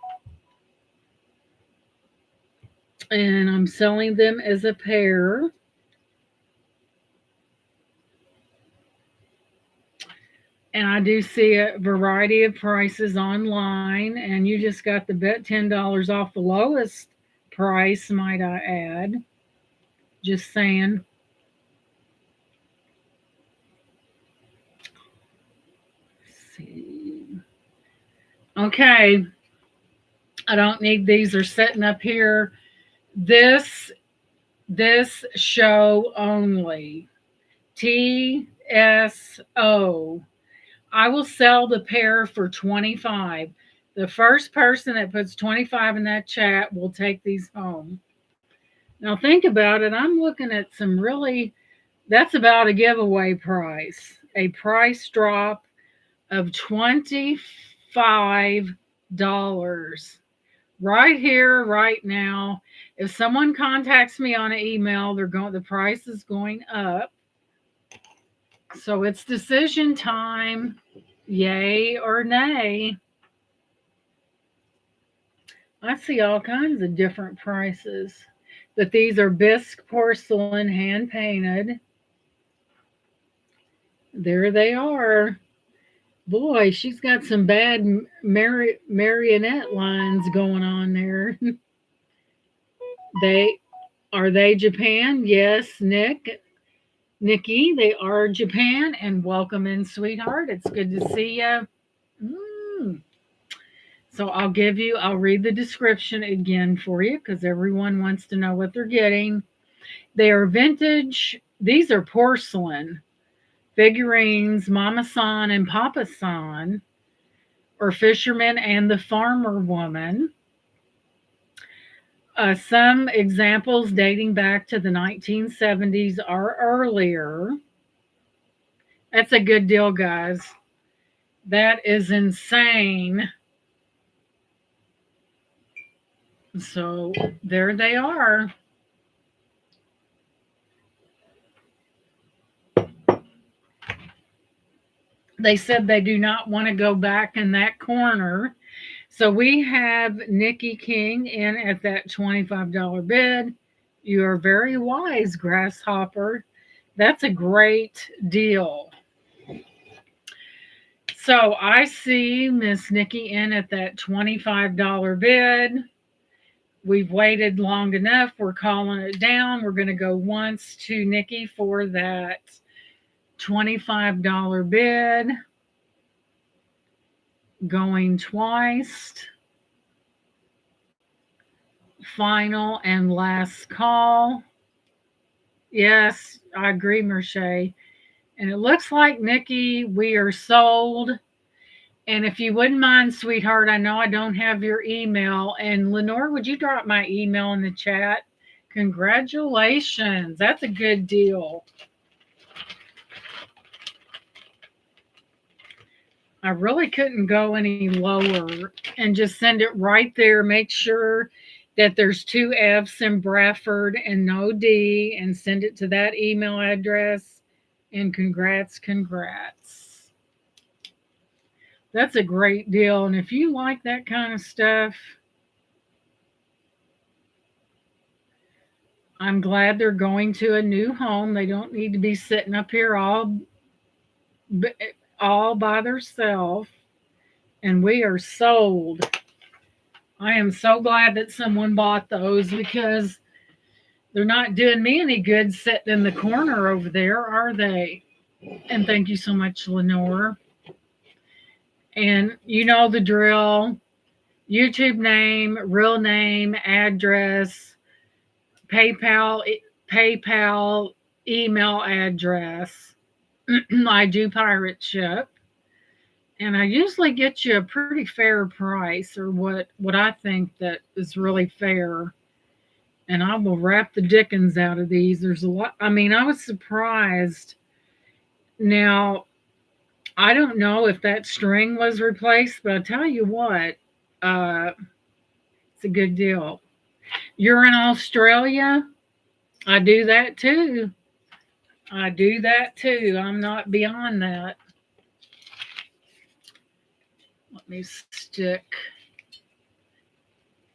And I'm selling them as a pair. And I do see a variety of prices online. And you just got the bet $10 off the lowest price, might I add. Just saying. Let's see. Okay. I don't need these. They're sitting up here. This show only. TSO. I will sell the pair for 25. The first person that puts 25 in that chat will take these home. Now think about it. I'm looking at some really, that's about a giveaway price. A price drop of $25 right here, right now. If someone contacts me on an email, the price is going up. So it's decision time. Yay or nay. I see all kinds of different prices. But these are bisque porcelain, hand painted. There they are. Boy, she's got some bad marionette lines going on there. They they Japan? Yes, Nikki, they are Japan, and welcome in, sweetheart. It's good to see you. Mm. So I'll read the description again for you because everyone wants to know what they're getting. They are vintage. These are porcelain figurines, Mama San and Papa San, or Fisherman and the Farmer Woman. Some examples dating back to the 1970s or earlier. That's a good deal, guys. That is insane. So there they are. They said they do not want to go back in that corner. So we have Nikki King in at that $25 bid. You are very wise, Grasshopper. That's a great deal. So I see Miss Nikki in at that $25 bid. We've waited long enough. We're calling it down. We're going to go once to Nikki for that $25 bid. Going twice. Final and last call. Yes, I agree, Merche. And it looks like, Nikki, we are sold. And if you wouldn't mind, sweetheart, I know I don't have your email. And Lenore, would you drop my email in the chat? Congratulations. That's a good deal. I really couldn't go any lower and just send it right there. Make sure that there's 2 F's in Bradford and no D, and send it to that email address. And congrats. That's a great deal. And if you like that kind of stuff, I'm glad they're going to a new home. They don't need to be sitting up here all by themselves. And we are sold. I am so glad that someone bought those, because they're not doing me any good sitting in the corner over there, are they? And thank you so much, Lenore. And you know the drill. YouTube name, real name, address, PayPal, email address. I do pirate ship. And I usually get you a pretty fair price, or what I think that is really fair. And I will wrap the dickens out of these. There's a lot. I mean, I was surprised. Now, I don't know if that string was replaced, but I'll tell you what, it's a good deal. You're in Australia? I do that too. I'm not beyond that. Let me stick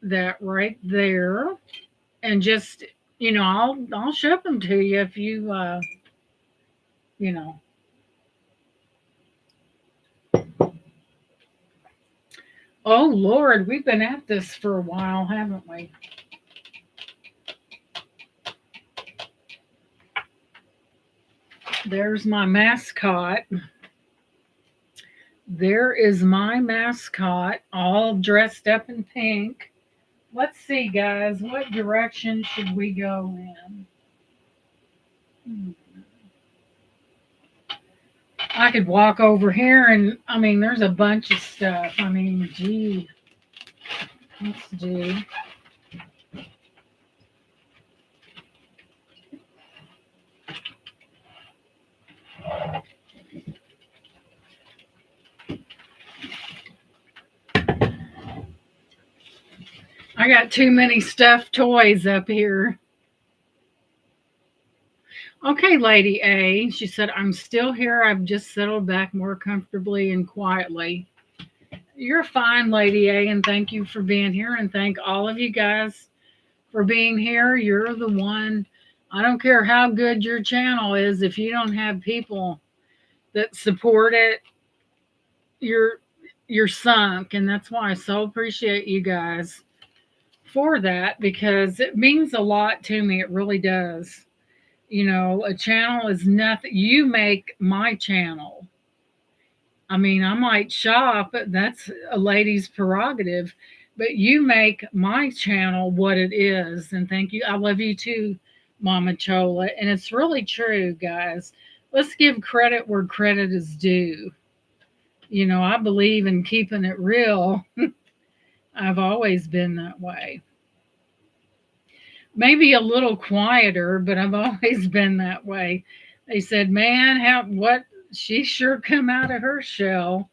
that right there, and just, I'll ship them to you if you you know. Oh Lord, we've been at this for a while, haven't we? There's my mascot. There is my mascot, all dressed up in pink. Let's see, guys, what direction should we go in? I could walk over here, and I mean, there's a bunch of stuff. I mean, gee, let's do. I got too many stuffed toys up here. Okay, Lady A, she said, I'm still here. I've just settled back more comfortably and quietly. You're fine, Lady A, and thank you for being here, and thank all of you guys for being here. You're the one. I don't care how good your channel is, if you don't have people that support it, you're sunk. And that's why I so appreciate you guys for that, because it means a lot to me. It really does. A channel is nothing. You make my channel. I mean, I might shop, that's a lady's prerogative, but you make my channel what it is. And thank you. I love you too, Mama Chola. And it's really true, guys. Let's give credit where credit is due. I believe in keeping it real. I've always been that way. Maybe a little quieter, but I've always been that way. They said, man, what she sure come out of her shell.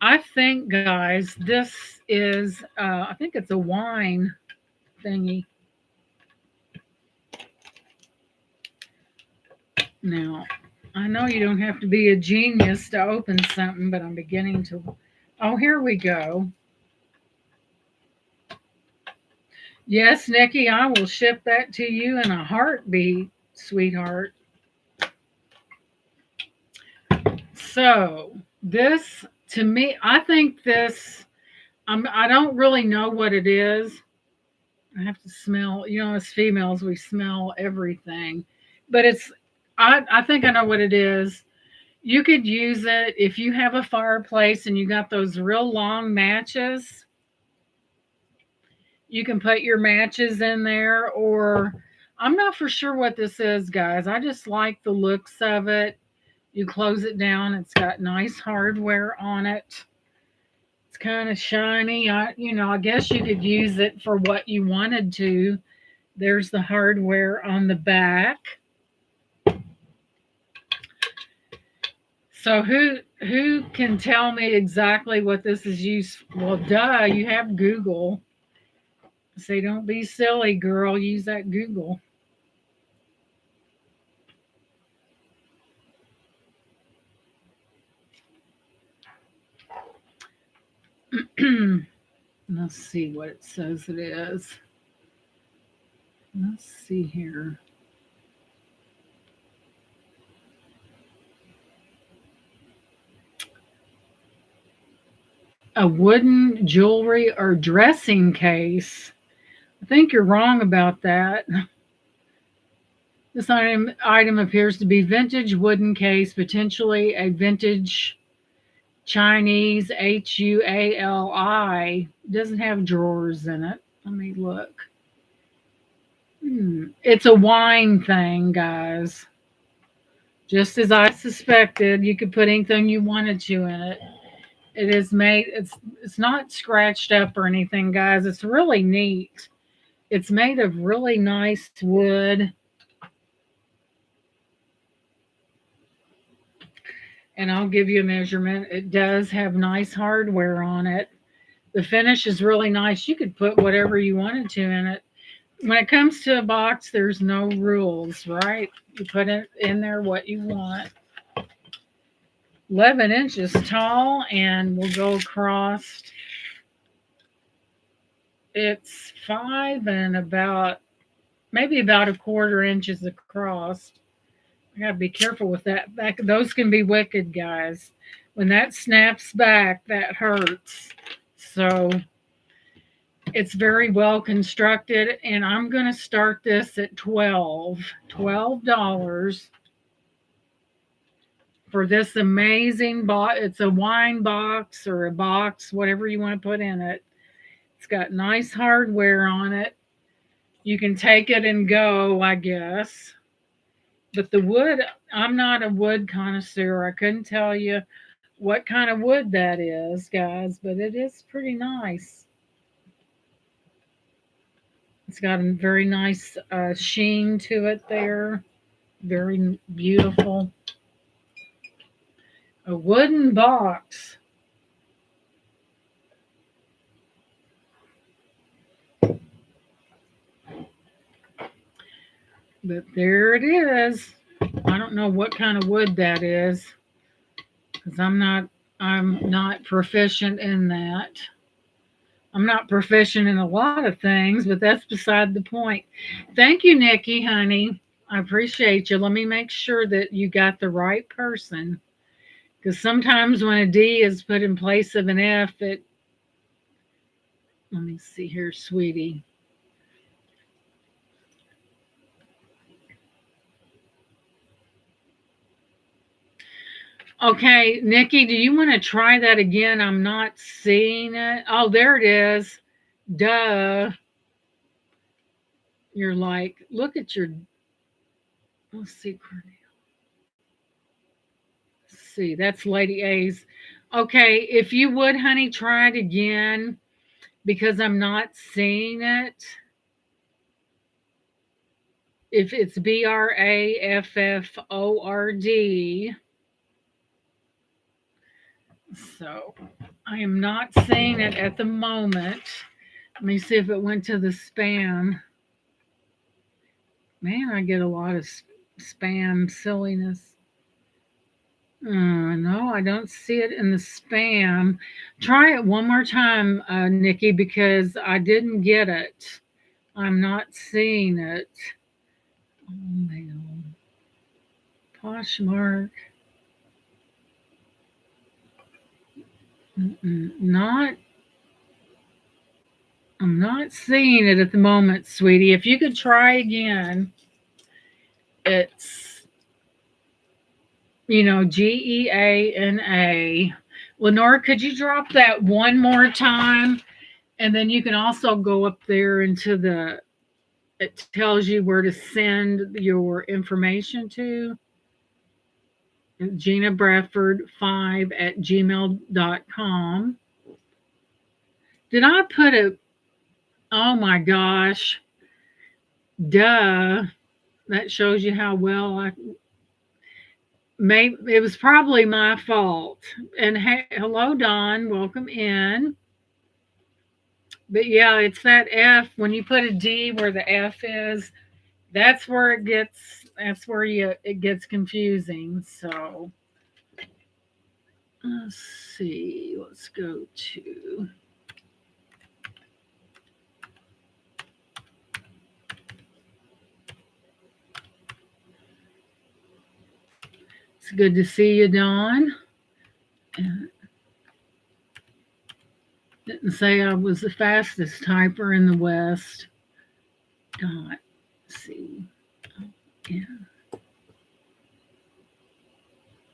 I think, guys, this is, I think it's a wine thingy. Now, I know you don't have to be a genius to open something, but I'm beginning to. Oh, here we go. Yes, Nikki, I will ship that to you in a heartbeat, sweetheart. So this, to me, I think this, I don't really know what it is. I have to smell, as females, we smell everything. But I think I know what it is. You could use it if you have a fireplace and you got those real long matches. You can put your matches in there, or I'm not for sure what this is, guys. I just like the looks of it. You close it down, it's got nice hardware on it. It's kind of shiny. I guess you could use it for what you wanted to. There's the hardware on the back. So who can tell me exactly what this is used for? Well, duh, you have Google. Say, don't be silly, girl. Use that Google. Let's see what it says it is. Let's see here. A wooden jewelry or dressing case. I think you're wrong about that. This item appears to be vintage wooden case, potentially a vintage Chinese HUALI. Doesn't have drawers in it. Let me look. It's a wine thing, guys. Just as I suspected, you could put anything you wanted to in it. It is made. It's not scratched up or anything, guys. It's really neat. It's made of really nice wood. And I'll give you a measurement. It does have nice hardware on it. The finish is really nice. You could put whatever you wanted to in it. When it comes to a box, there's no rules, right? You put it in there what you want. 11 inches tall, and we'll go across. It's 5 and maybe about a quarter inches across. I gotta be careful with that. Those can be wicked, guys. When that snaps back, that hurts. So it's very well constructed, and I'm gonna start this at $12 for this amazing box. It's a wine box or a box, whatever you want to put in it. It's got nice hardware on it. You can take it and go, I guess. But the wood, I'm not a wood connoisseur. I couldn't tell you what kind of wood that is, guys, but it is pretty nice. It's got a very nice sheen to it there. Very beautiful. A wooden box. But there it is. I don't know what kind of wood that is, because I'm not proficient in that. I'm not proficient in a lot of things, but that's beside the point. Thank you, Nikki, honey. I appreciate you. Let me make sure that you got the right person, because sometimes when a D is put in place of an F, let me see here, sweetie. Okay, Nikki, do you want to try that again? I'm not seeing it. Oh, there it is. Duh. You're like, look at your. Let's see, Cornell. Let's see, that's Lady A's. Okay, if you would, honey, try it again because I'm not seeing it. If it's BRAFFORD. So I am not seeing it at the moment. Let me see if it went to the spam. Man, I get a lot of spam silliness. No, I don't see it in the spam. Try it one more time, Nikki, because I didn't get it. I'm not seeing it. Oh, man. Poshmark. Not. I'm not seeing it at the moment, sweetie. If you could try again, it's Geana. Lenore, could you drop that one more time? And then you can also go up there into it tells you where to send your information to. Gina Bradford 5 at gmail.com. Did I put oh my gosh, duh. That shows you how well it was probably my fault. And hey, hello, Don. Welcome in. But yeah, it's that F. When you put a D where the F is, that's where it gets confusing. So let's see. Let's go to it's good to see you, Dawn. Didn't say I was the fastest typer in the West. Dot. See. Yeah.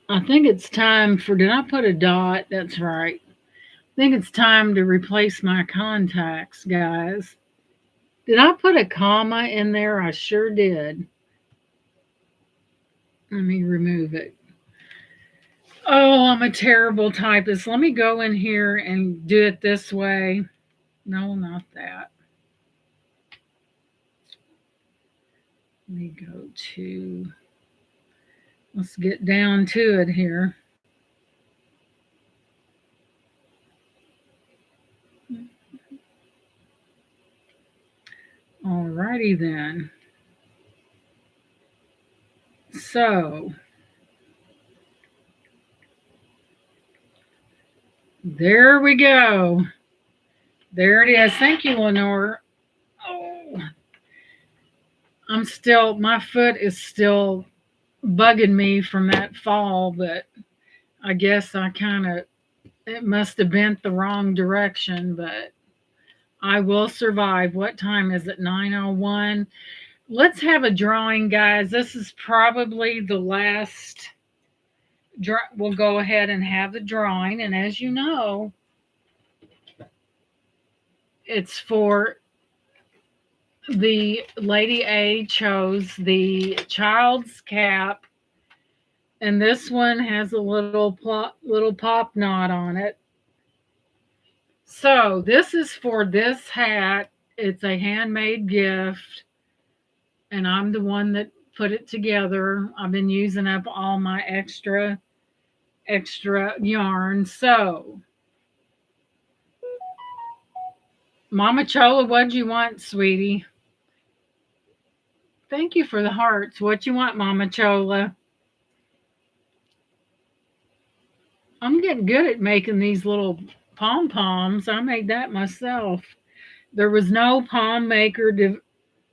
I think it's time for. Did I put a dot? That's right. I think it's time to replace my contacts, guys. Did I put a comma in there? I sure did. Let me remove it. Oh, I'm a terrible typist. Let me go in here and do it this way. No, not that. Let me go to, let's get down to it here. Alrighty then. So, there we go. There it is. Thank you, Lenore. Oh, my foot is still bugging me from that fall, but I guess it must have bent the wrong direction, but I will survive. What time is it? 9:01. Let's have a drawing, guys. This is probably the last. We'll go ahead and have the drawing. And as you know, it's for the Lady A chose the child's cap. And this one has a little pop knot on it. So this is for this hat. It's a handmade gift. And I'm the one that put it together. I've been using up all my extra yarn. So, Mama Chola, what'd you want, sweetie? Thank you for the hearts. What you want, Mama Chola? I'm getting good at making these little pom-poms. I made that myself. There was no palm maker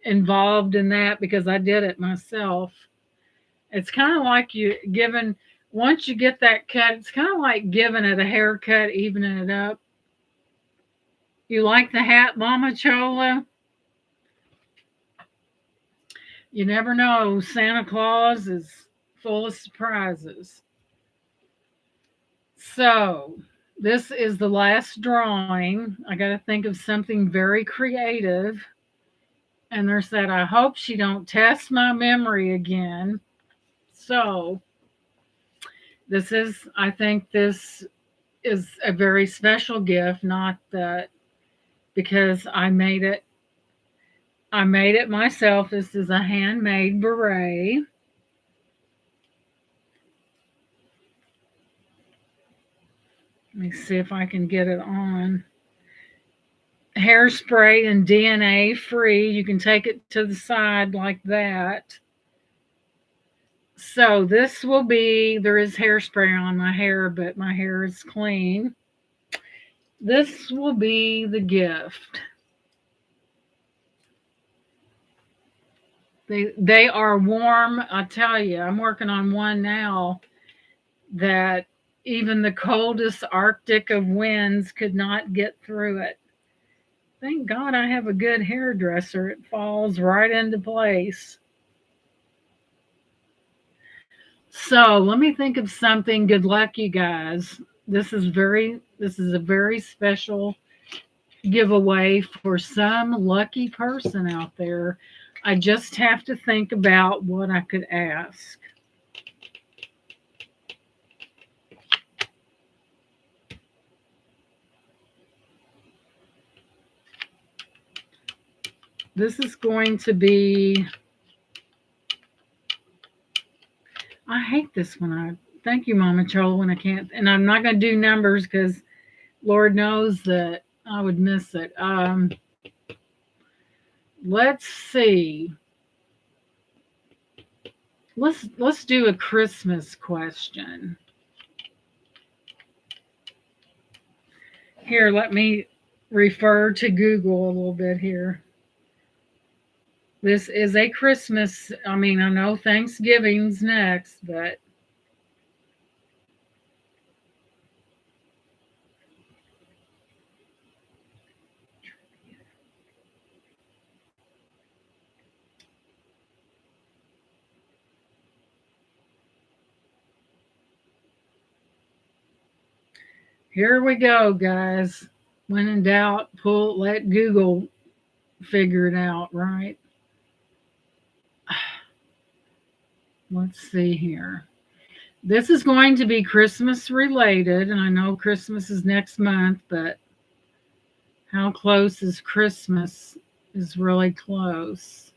involved in that because I did it myself. It's kind of like once you get that cut, it's kind of like giving it a haircut, evening it up. You like the hat, Mama Chola? You never know. Santa Claus is full of surprises. So, this is the last drawing. I got to think of something very creative. And there's that, I hope she don't test my memory again. So, I think this is a very special gift, not that because I made it myself. This is a handmade beret. Let me see if I can get it on. Hairspray and DNA free. You can take it to the side like that. So this will be, there is hairspray on my hair, but my hair is clean. This will be the gift. They are warm. I tell you, I'm working on one now that even the coldest Arctic of winds could not get through it. Thank God I have a good hairdresser. It falls right into place. So let me think of something. Good luck, you guys. This is a very special giveaway for some lucky person out there. I just have to think about what I could ask. This is going to be, I hate this one. Thank you, Mama Chola, when I can't, and I'm not going to do numbers because Lord knows that I would miss it. Let's see. Let's do a Christmas question. Here, let me refer to Google a little bit here. This is a Christmas. I mean, I know Thanksgiving's next, but here we go, guys. When in doubt, let Google figure it out, right? Let's see here. This is going to be Christmas related, and I know Christmas is next month, but how close is Christmas is really close.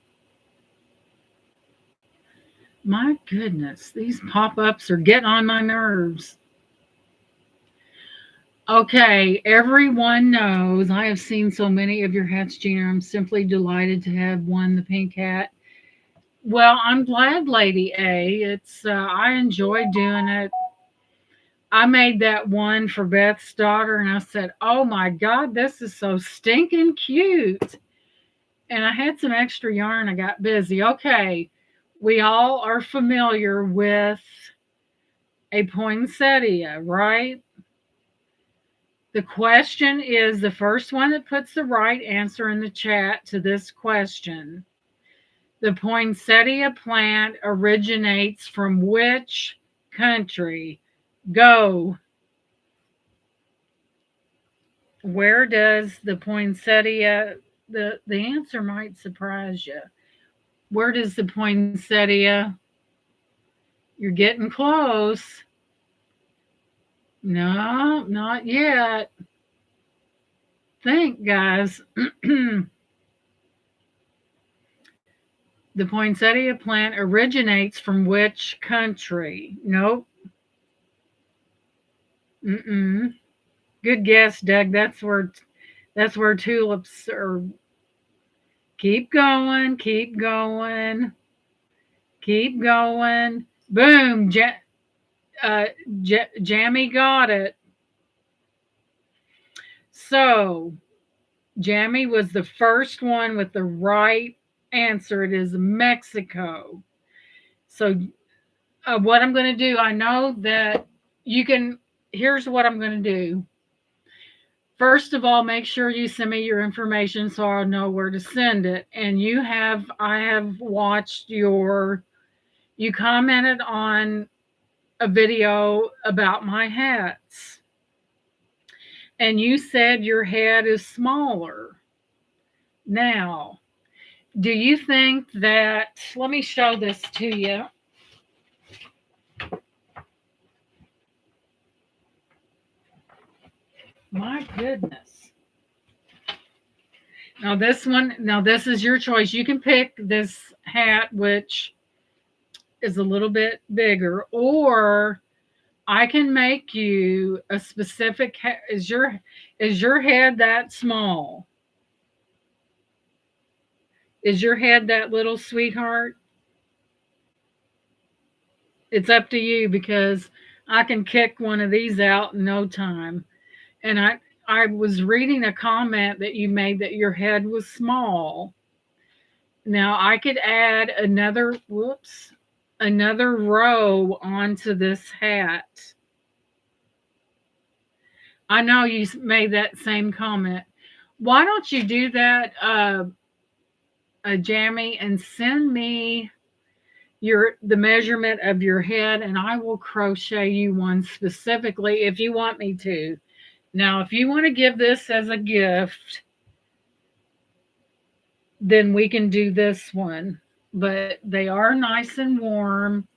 My goodness, these pop ups are getting on my nerves. Okay, everyone knows I have seen so many of your hats, Gina. I'm simply delighted to have won the pink hat. Well, I'm glad, Lady A. It's I enjoy doing it. I made that one for Beth's daughter, and I said, "Oh my God, this is so stinking cute." And I had some extra yarn. I got busy. Okay, we all are familiar with a poinsettia, right? The question is the first one that puts the right answer in the chat to this question. The poinsettia plant originates from which country? Go. Where does the poinsettia, the answer might surprise you. Where does the poinsettia, you're getting close. No, not yet. Think, guys. The poinsettia plant originates from which country? Nope. Mm-mm. Good guess, Doug. That's where tulips are. Keep going, keep going, keep going. Boom! Jammy got it. So, Jammy was the first one with the right answer. It is Mexico. So, what I'm going to do, I know that you can. Here's what I'm going to do. First of all, make sure you send me your information so I'll know where to send it. And I have watched you commented on a video about my hats. And you said your head is smaller. Now, do you think that, let me show this to you. My goodness. Now this is your choice. You can pick this hat, which is a little bit bigger, or I can make you a specific hat. Is your head that small? Is your head that little, sweetheart? It's up to you because I can kick one of these out in no time. And I was reading a comment that you made that your head was small. Now I could add another row onto this hat. I know you made that same comment. Why don't you do that, Jammy, and send me the measurement of your head, and I will crochet you one specifically if you want me to. Now, if you want to give this as a gift, then we can do this one. But they are nice and warm.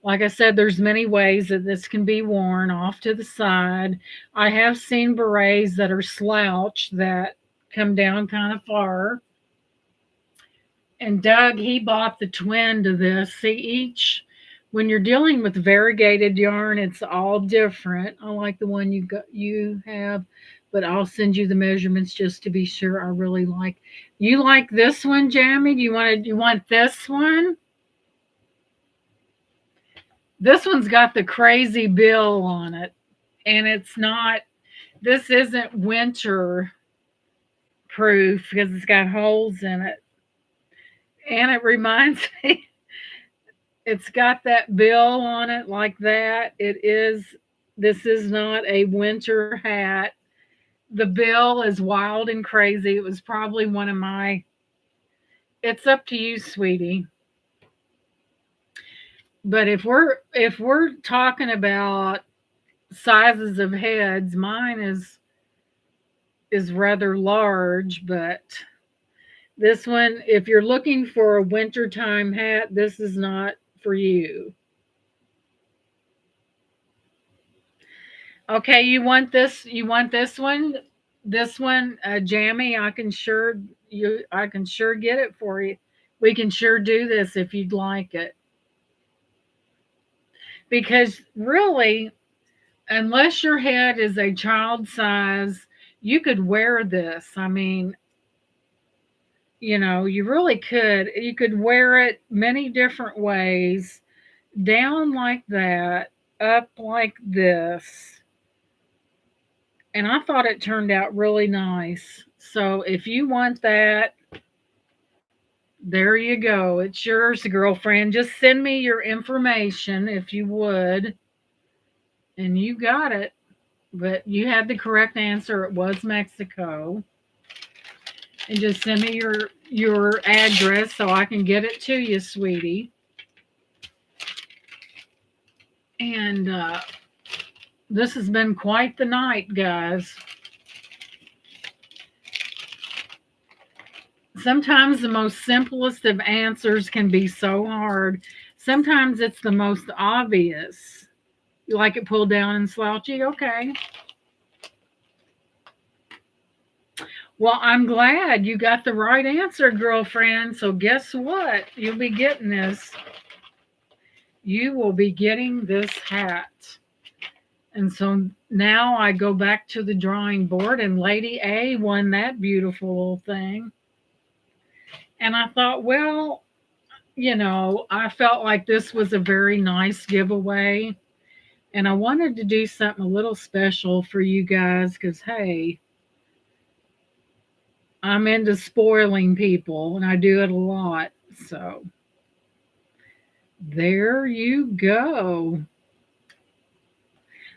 Like I said, there's many ways that this can be worn off to the side. I have seen berets that are slouched that come down kind of far. And Doug, he bought the twin to this. See, when you're dealing with variegated yarn, it's all different. I like the one you have, but I'll send you the measurements just to be sure. I really like. You like this one, Jamie? You want this one? This one's got the crazy bill on it, and it's not. This isn't winter proof because it's got holes in it, and it reminds me. It's got that bill on it like that. This is not a winter hat. The bill is wild and crazy. It was probably one of my, it's up to you, sweetie. But if we're talking about sizes of heads, mine is rather large, but this one, if you're looking for a wintertime hat, this is not for you. Okay, you want this? You want this one? This one, Jammy. I can sure get it for you. We can sure do this if you'd like it. Because really, unless your head is a child size, you could wear this. I mean, you really could. You could wear it many different ways, down like that, up like this. And I thought it turned out really nice. So if you want that, there you go. It's yours, girlfriend. Just send me your information if you would. And you got it. But you had the correct answer. It was Mexico. And just send me your address so I can get it to you, sweetie. And this has been quite the night, guys. Sometimes the most simplest of answers can be so hard. Sometimes it's the most obvious. You like it pulled down and slouchy? Okay. Well, I'm glad you got the right answer, girlfriend. So guess what? You'll be getting this. You will be getting this hat. And so now I go back to the drawing board, and Lady A won that beautiful little thing. And I thought, well, I felt like this was a very nice giveaway. And I wanted to do something a little special for you guys because, hey, I'm into spoiling people and I do it a lot. So there you go.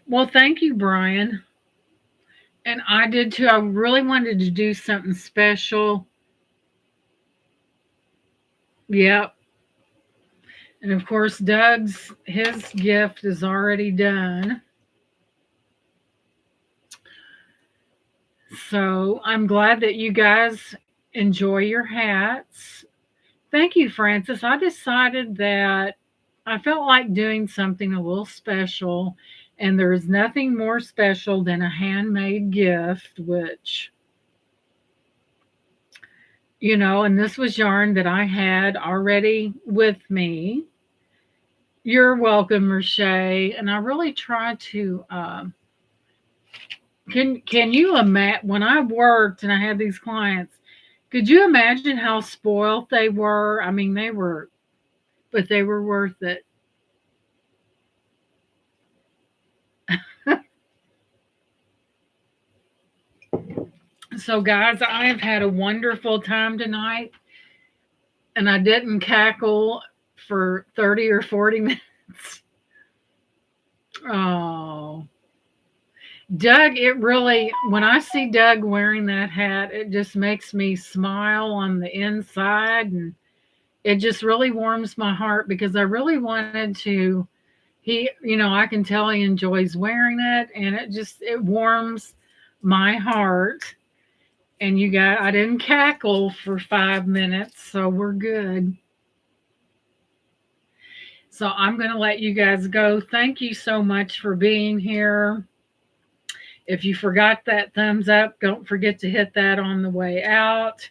Well, thank you, Brian. And I did too. I really wanted to do something special. Yep. And of course, his gift is already done. So I'm glad that you guys enjoy your hats. Thank you, Francis. I decided that I felt like doing something a little special, and there is nothing more special than a handmade gift, which, and this was yarn that I had already with me. You're welcome, Merche. And I really try to. Can you imagine when I worked and I had these clients? Could you imagine how spoiled they were? I mean, but they were worth it. So, guys, I have had a wonderful time tonight, and I didn't cackle for 30 or 40 minutes. Oh, Doug, when I see Doug wearing that hat, it just makes me smile on the inside. And it just really warms my heart because I really wanted to. I can tell he enjoys wearing it, and it warms my heart. And I didn't cackle for 5 minutes, so we're good. So I'm going to let you guys go. Thank you so much for being here. If you forgot that thumbs up, don't forget to hit that on the way out.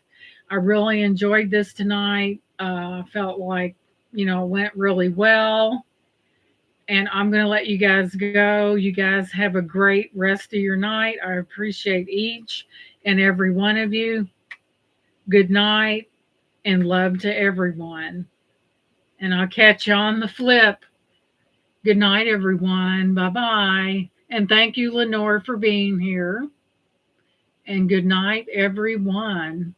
I really enjoyed this tonight. Felt like, it went really well. And I'm going to let you guys go. You guys have a great rest of your night. I appreciate each and every one of you. Good night and love to everyone. And I'll catch you on the flip. Good night, everyone. Bye bye. And thank you, Lenore, for being here. And good night, everyone.